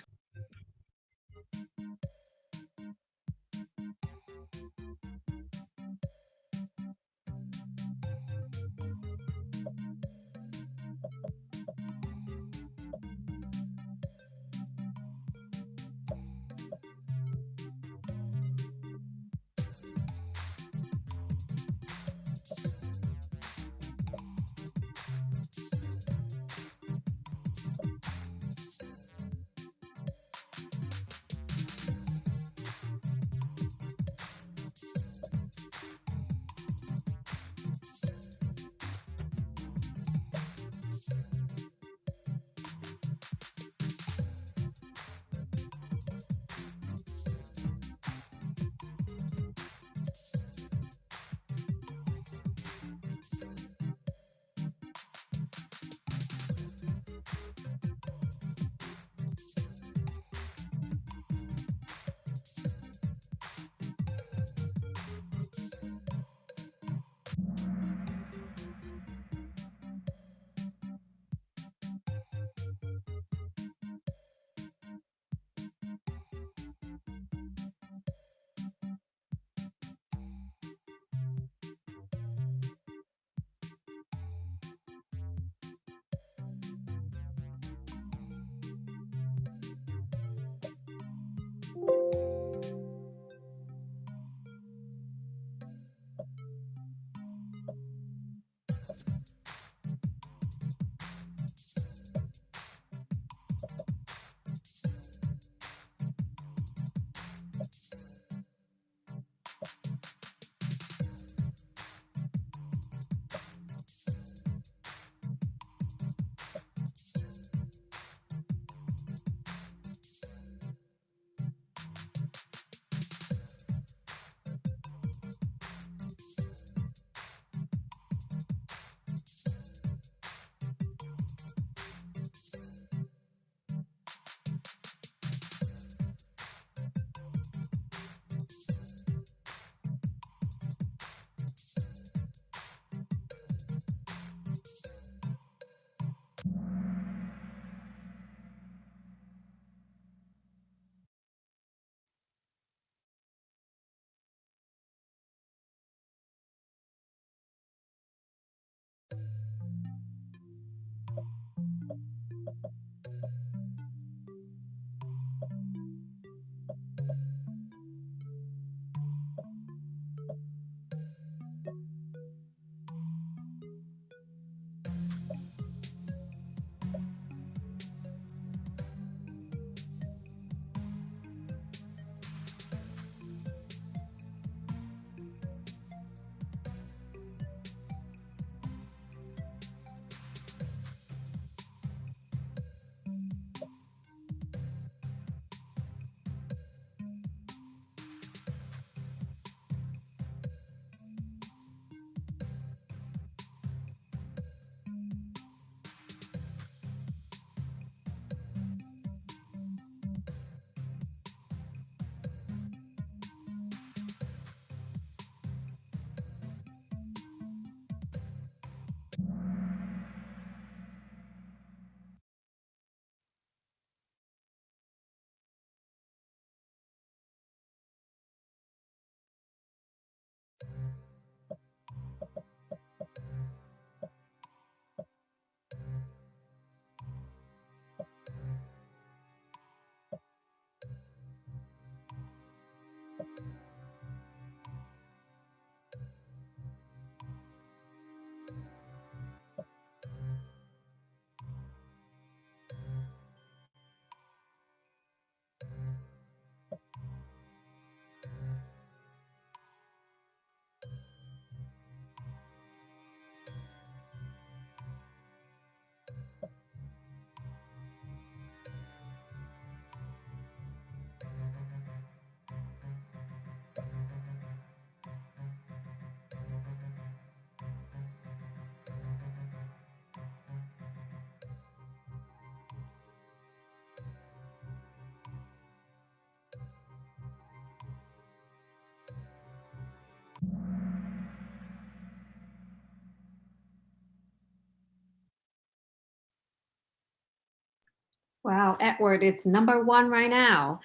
Wow, Edward, it's number one right now.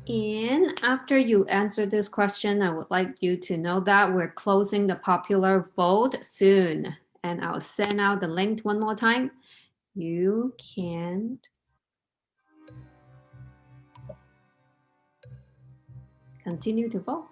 And after you answer this question, I would like you to know that we're closing the popular vote soon. And I'll send out the link one more time. You can continue to vote.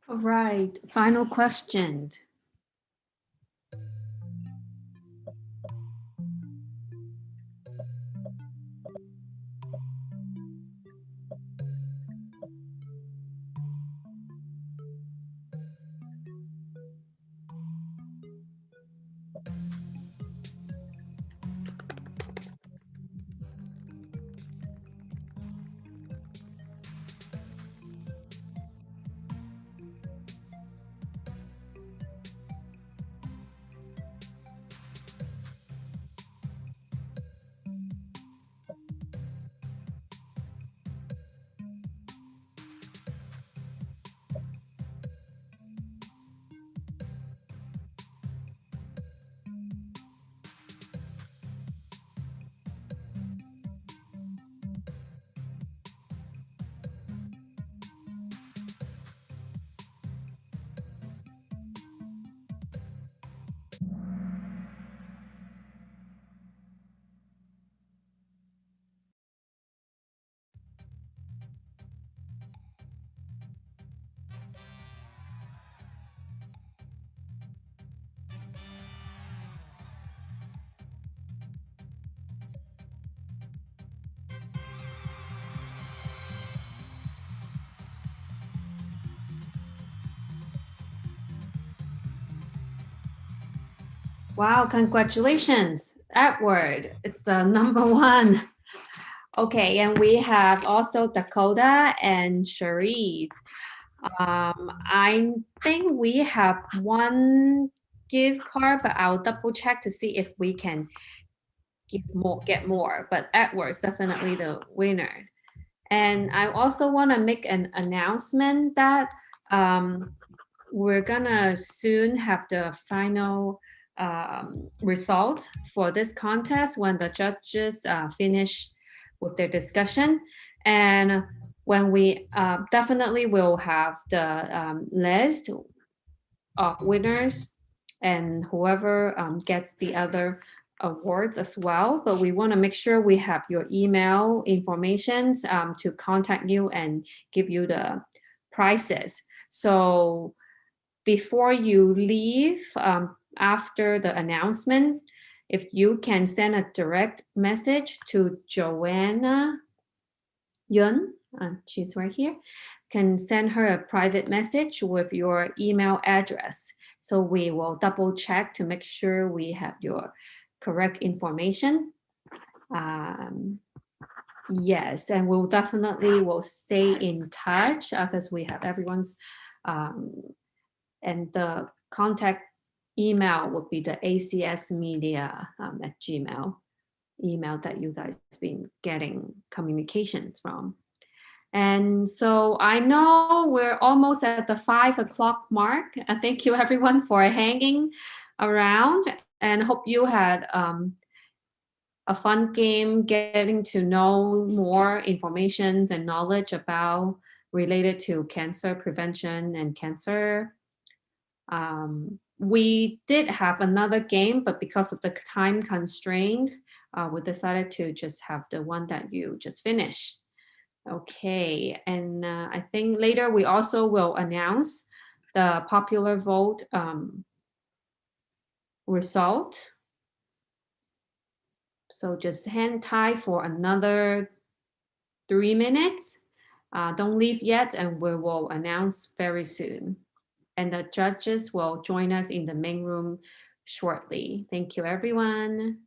All right, final question. Wow, congratulations, Edward. It's the number one. Okay, and we have also Dakota and Cherise. I think we have one gift card, but I'll double check to see if we can get more. But Edward's definitely the winner. And I also want to make an announcement that we're gonna soon have the final result for this contest when the judges finish with their discussion. And when we definitely will have the list of winners and whoever gets the other awards as well. But we want to make sure we have your email information to contact you and give you the prizes. So before you leave, after the announcement, if you can send a direct message to Joanna Yun, she's right here, can send her a private message with your email address. So we will double check to make sure we have your correct information. Yes, and we'll definitely will stay in touch because we have everyone's and the contact email would be the acsmedia at Gmail email that you guys been getting communications from. And so I know we're almost at the 5 o'clock mark. Thank you everyone for hanging around and hope you had a fun game getting to know more information and knowledge about related to cancer prevention and cancer. We did have another game, but because of the time constraint, we decided to just have the one that you just finished. Okay, and I think later we also will announce the popular vote result. So just hang tight for another 3 minutes. Don't leave yet, and we will announce very soon. And the judges will join us in the main room shortly. Thank you, everyone.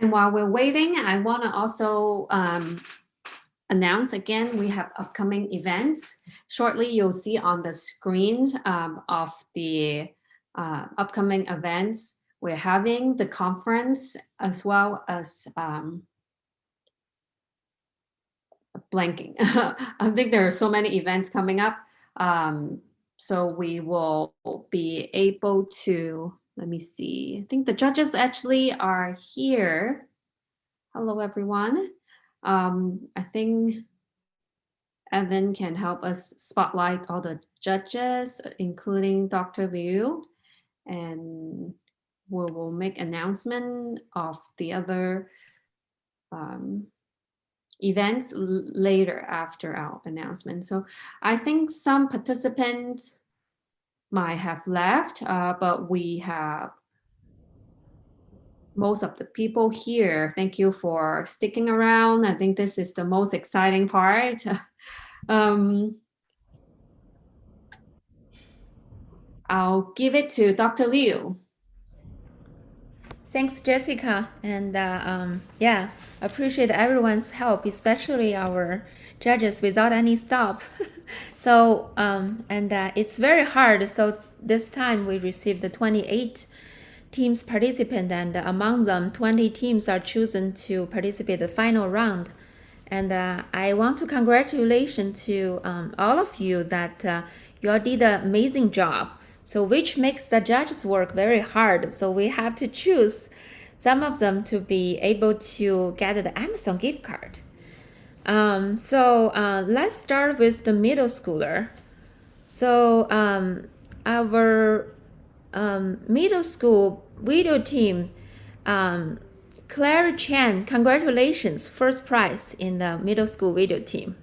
And while we're waiting, I want to also announce again, we have upcoming events. Shortly, you'll see on the screen of the upcoming events. We're having the conference as well as blanking. I think there are so many events coming up. So we will be able to, let me see. I think the judges actually are here. Hello, everyone. I think Evan can help us spotlight all the judges, including Dr. Liu, and we will make announcement of the other events later after our announcement. So I think some participants might have left, but we have most of the people here. Thank you for sticking around. I think this is the most exciting part. I'll give it to Dr. Liu. Thanks, Jessica. And yeah, appreciate everyone's help, especially our judges without any stop. So, it's very hard. So this time we received the 28 teams participant, and among them, 20 teams are chosen to participate the final round. And I want to congratulate to all of you that you all did an amazing job. So which makes the judges work very hard. So we have to choose some of them to be able to get the Amazon gift card. Let's start with the middle schooler. So our middle school video team, Claire Chan, congratulations, first prize in the middle school video team.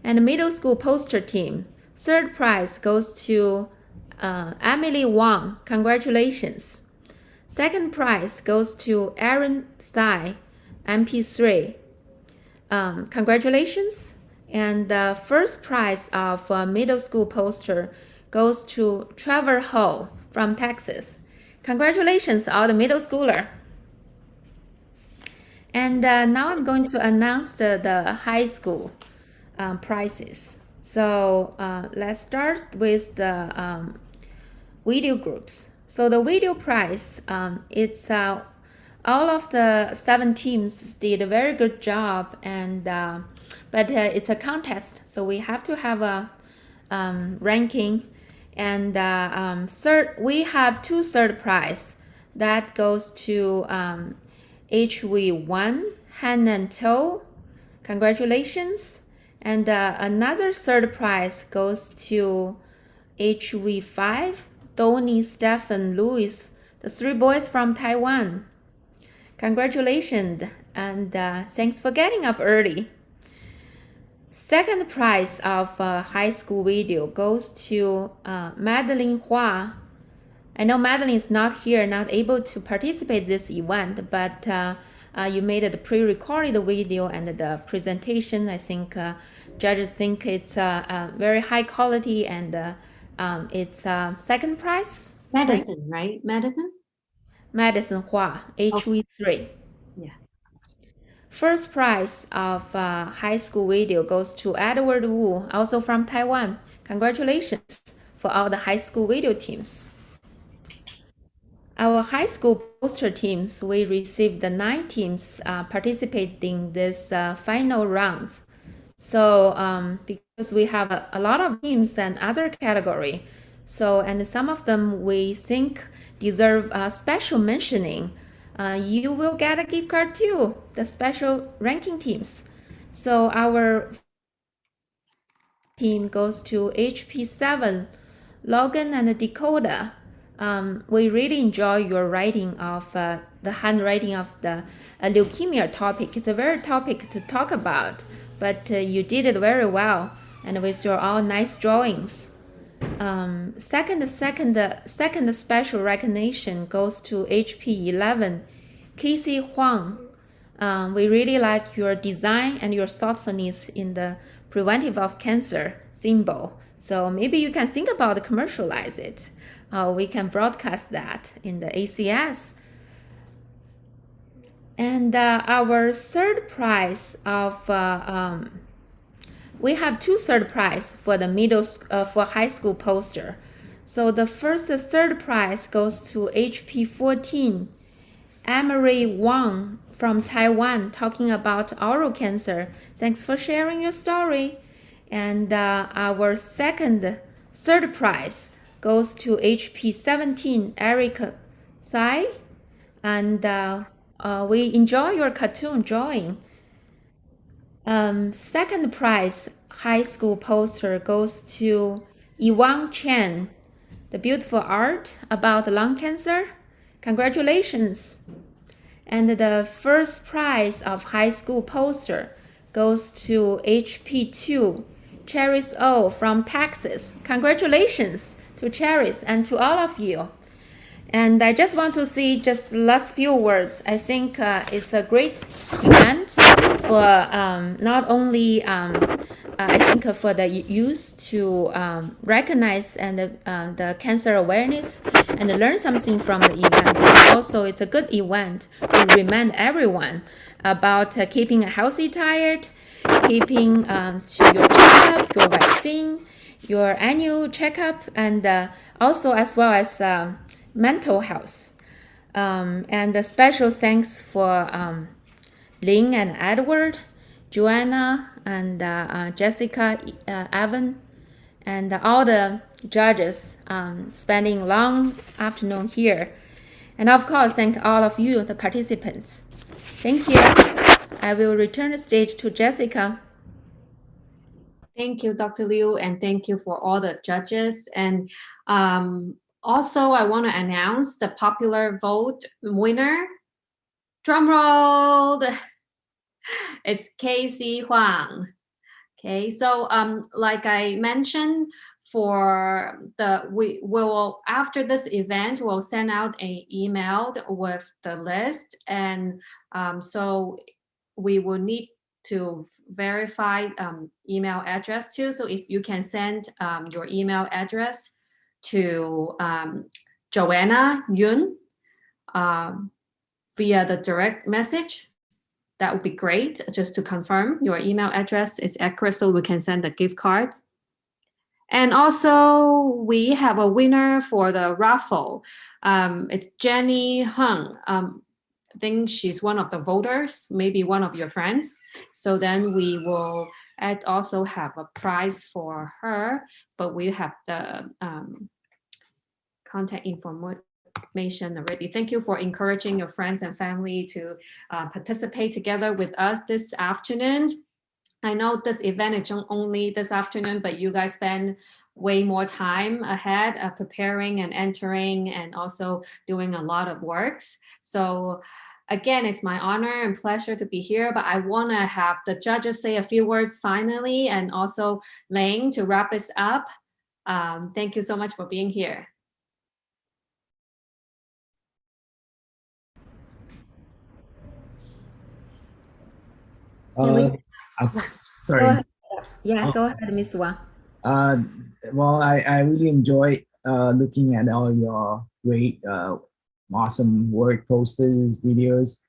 And the middle school poster team, third prize goes to Emily Wang, congratulations. Second prize goes to Aaron Thai, MP3. Congratulations. And the first prize of middle school poster goes to Trevor Ho from Texas. Congratulations, all the middle schooler. And now I'm going to announce the high school prizes. So let's start with the video groups. So the video prize, it's all of the 7 teams did a very good job, and but it's a contest, so we have to have a ranking. And we have 2 third prize that goes to HV1 Hanan To, congratulations. And another third prize goes to HV5 Donnie, Stephen, Louis, the 3 boys from Taiwan. Congratulations, and thanks for getting up early. Second prize of high school video goes to Madeline Hua. I know Madeline is not here, not able to participate this event, but you made the pre-recorded video and the presentation. I think judges think it's very high quality, and it's second prize. Madison, right? Madison? Madison Hua, HV3. Yeah. First prize of high school video goes to Edward Wu, also from Taiwan. Congratulations for all the high school video teams. Our high school poster teams, we received the 9 teams participating this final rounds. So because we have a lot of teams and other category, so and some of them we think deserve special mentioning. You will get a gift card too, the special ranking teams. So our team goes to HP7, Logan and Dakota. We really enjoy your writing of the handwriting of the leukemia topic. It's a very topic to talk about, but you did it very well, and with your all nice drawings. Second special recognition goes to HP11, Casey Huang. We really like your design and your thoughtfulness in the preventive of cancer symbol. So maybe you can think about commercialize it. We can broadcast that in the ACS. And our third prize of we have two third prize for the for high school poster. So the third prize goes to HP14, Emery Wang from Taiwan, talking about oral cancer. Thanks for sharing your story. And our third prize goes to HP17, Erica Tsai. And we enjoy your cartoon drawing. Second prize high school poster goes to Iwang Chen, the beautiful art about lung cancer. Congratulations. And the first prize of high school poster goes to HP2, Charis O from Texas. Congratulations to Charis and to all of you. And I just want to see just last few words. I think it's a great event for not only I think for the youth to recognize and the cancer awareness and learn something from the event. But also, it's a good event to remind everyone about keeping a healthy diet, keeping to your checkup, your vaccine, your annual checkup, and also as well as mental health. And a special thanks for Lynn and Edward, Joanna and Jessica, Evan, and all the judges spending long afternoon here. And of course, thank all of you, the participants. Thank you. I will return the stage to Jessica. Thank you, Dr. Liu, and thank you for all the judges. And also, I want to announce the popular vote winner. Drum roll! It's Casey Huang. Okay, so like I mentioned, for we will after this event, we'll send out an email with the list, and so we will need to verify email address too. So if you can send your email address to Joanna Yun via the direct message, that would be great. Just to confirm your email address is accurate so we can send the gift card. And also we have a winner for the raffle. It's Jenny Hung. I think she's one of the voters, maybe one of your friends. So then we will also have a prize for her, but we have the contact information already. Thank you for encouraging your friends and family to participate together with us this afternoon. I know this event is only this afternoon, but you guys spend way more time ahead of preparing and entering and also doing a lot of works. So again, it's my honor and pleasure to be here, but I want to have the judges say a few words finally, and also Lang to wrap us up. Thank you so much for being here. Sorry. Go ahead. Yeah, go ahead, Ms. Wang. Well, I really enjoy looking at all your great, awesome work, posters, videos.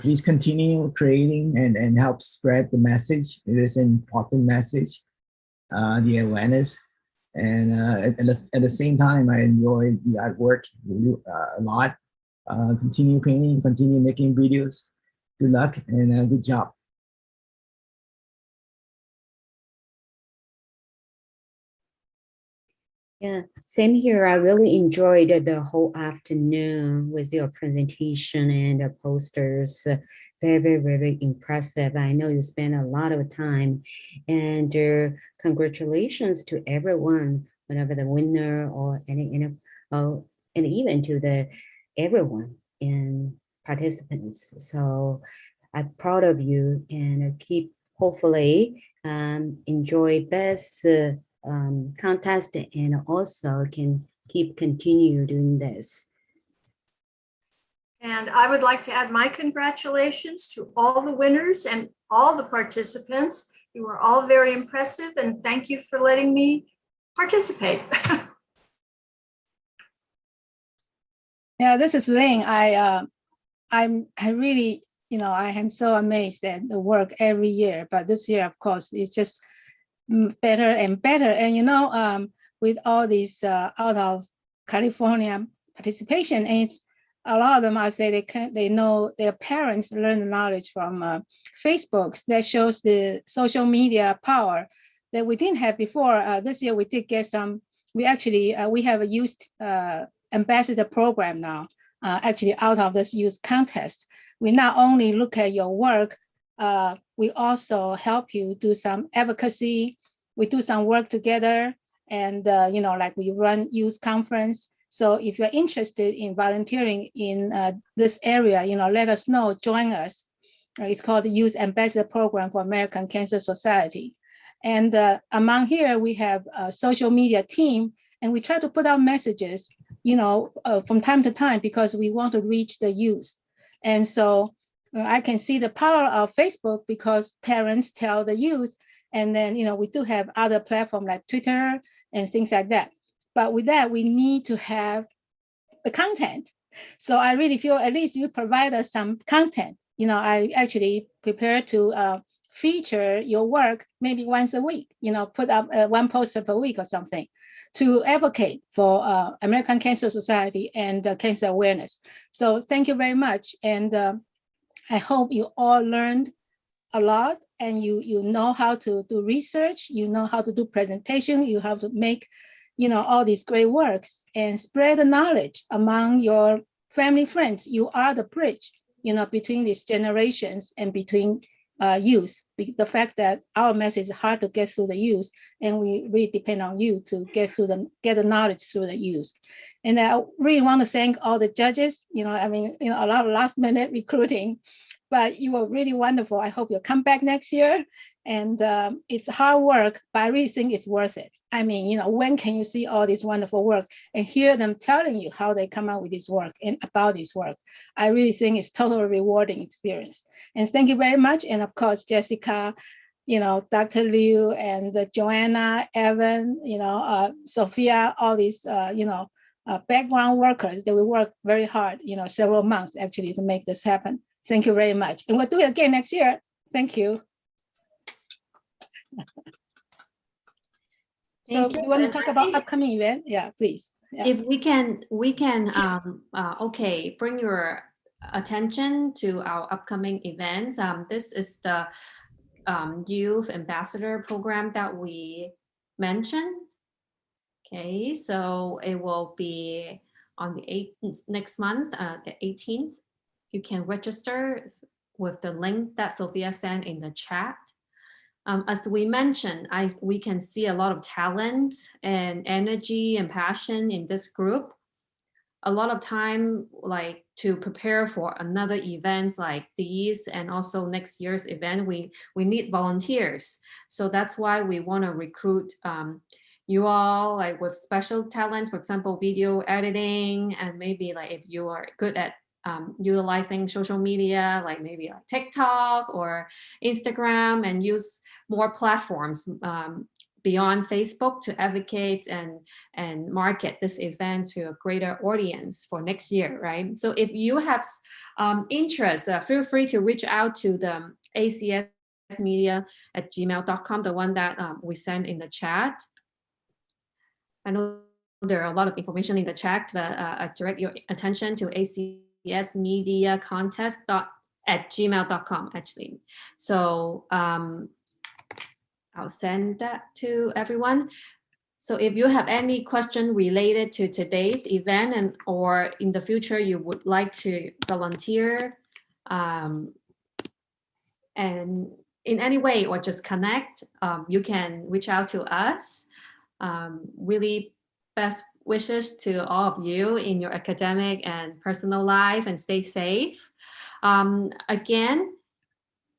Please continue creating and help spread the message. It is an important message, the awareness. And at the same time, I enjoy the artwork a lot. Continue painting, continue making videos. Good luck and good job. Yeah, same here. I really enjoyed the whole afternoon with your presentation and the posters. Very, very, very impressive. I know you spent a lot of time, and congratulations to everyone, whatever the winner or any, and even to everyone in participants. So I'm proud of you, and keep hopefully enjoy this contest, and also can continue doing this. And I would like to add my congratulations to all the winners and all the participants. You were all very impressive, and thank you for letting me participate. Yeah, this is Ling. I really I am so amazed at the work every year. But this year, of course, it's just better and better. And with all these out of California participation, and a lot of them, I say they know their parents learn the knowledge from Facebook. That shows the social media power that we didn't have before. This year we did get some. We actually we have a youth ambassador program now. Actually, out of this youth contest, we not only look at your work, we also help you do some advocacy. We do some work together, and like we run youth conference. So if you're interested in volunteering in this area, let us know, join us. It's called the Youth Ambassador Program for American Cancer Society. And among here, we have a social media team, and we try to put out messages, from time to time, because we want to reach the youth. And so I can see the power of Facebook because parents tell the youth, and then, we do have other platforms like Twitter and things like that. But with that, we need to have the content. So I really feel at least you provide us some content. I actually prepare to feature your work maybe once a week, put up one poster per week or something to advocate for American Cancer Society and cancer awareness. So thank you very much. And I hope you all learned a lot, and you know how to do research, you know how to do presentation, you have to make all these great works and spread the knowledge among your family, friends. You are the bridge, between these generations and between youth. The fact that our message is hard to get through the youth, and we really depend on you to get the knowledge through the youth. And I really want to thank all the judges. A lot of last minute recruiting, but you were really wonderful. I hope you'll come back next year. And it's hard work, but I really think it's worth it. When can you see all this wonderful work and hear them telling you how they come out with this work and about this work? I really think it's totally rewarding experience. And thank you very much. And of course, Jessica, Dr. Liu and Joanna, Evan, Sophia, all these, background workers that will work very hard, several months actually to make this happen. Thank you very much. And we'll do it again next year. Thank you. So you want to talk about upcoming event? Yeah, please. Yeah. If we can bring your attention to our upcoming events. This is the Youth Ambassador Program that we mentioned. Okay, so it will be on the 8th next month, the 18th. You can register with the link that Sophia sent in the chat. As we mentioned, we can see a lot of talent and energy and passion in this group. A lot of time, like to prepare for another events like these and also next year's event, we need volunteers. So that's why we want to recruit you all like with special talent, for example, video editing, and maybe like if you are good at utilizing social media, like maybe like TikTok or Instagram, and use more platforms beyond Facebook to advocate and market this event to a greater audience for next year, right? So if you have interest, feel free to reach out to the acsmedia@gmail.com, the one that we sent in the chat. I know there are a lot of information in the chat, but I direct your attention to acsmediacontest@gmail.com actually. So I'll send that to everyone. So if you have any question related to today's event and or in the future you would like to volunteer and in any way or just connect, you can reach out to us. Really best wishes to all of you in your academic and personal life, and stay safe. Again,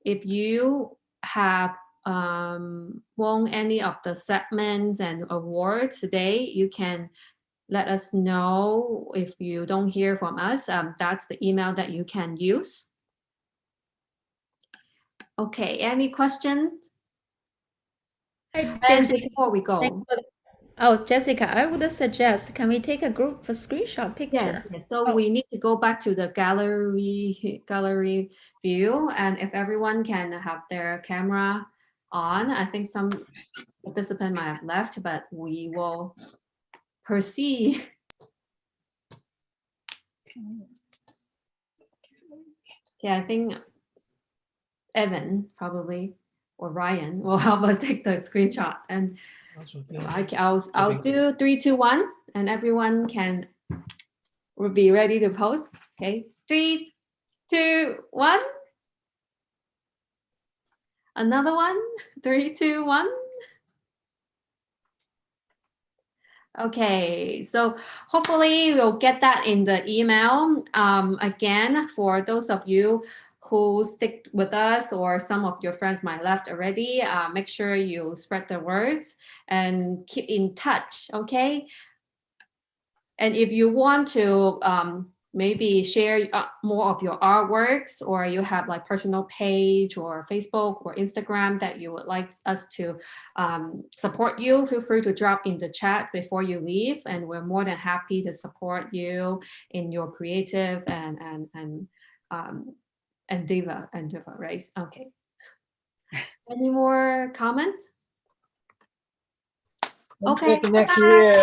if you have won any of the segments and awards today, you can let us know. If you don't hear from us, that's the email that you can use. Okay, any questions? And before we go, Oh, Jessica, I would suggest, can we take a group screenshot picture? Yes. So we need to go back to the gallery view, and if everyone can have their camera on, I think some participant might have left, but we will proceed. Yeah, I think Evan probably or Ryan will help us take the screenshot, and I'll do 3, 2, 1, and everyone will be ready to post. Okay, 3, 2, 1. Another one. 3, 2, 1. Okay, so hopefully we'll get that in the email. Again, for those of you who stick with us or some of your friends might left already, make sure you spread the words and keep in touch, okay? And if you want to maybe share more of your artworks, or you have like personal page or Facebook or Instagram that you would like us to support you, feel free to drop in the chat before you leave, and we're more than happy to support you in your creative and endeavor, right? Okay. Any more comments? Okay. Next year.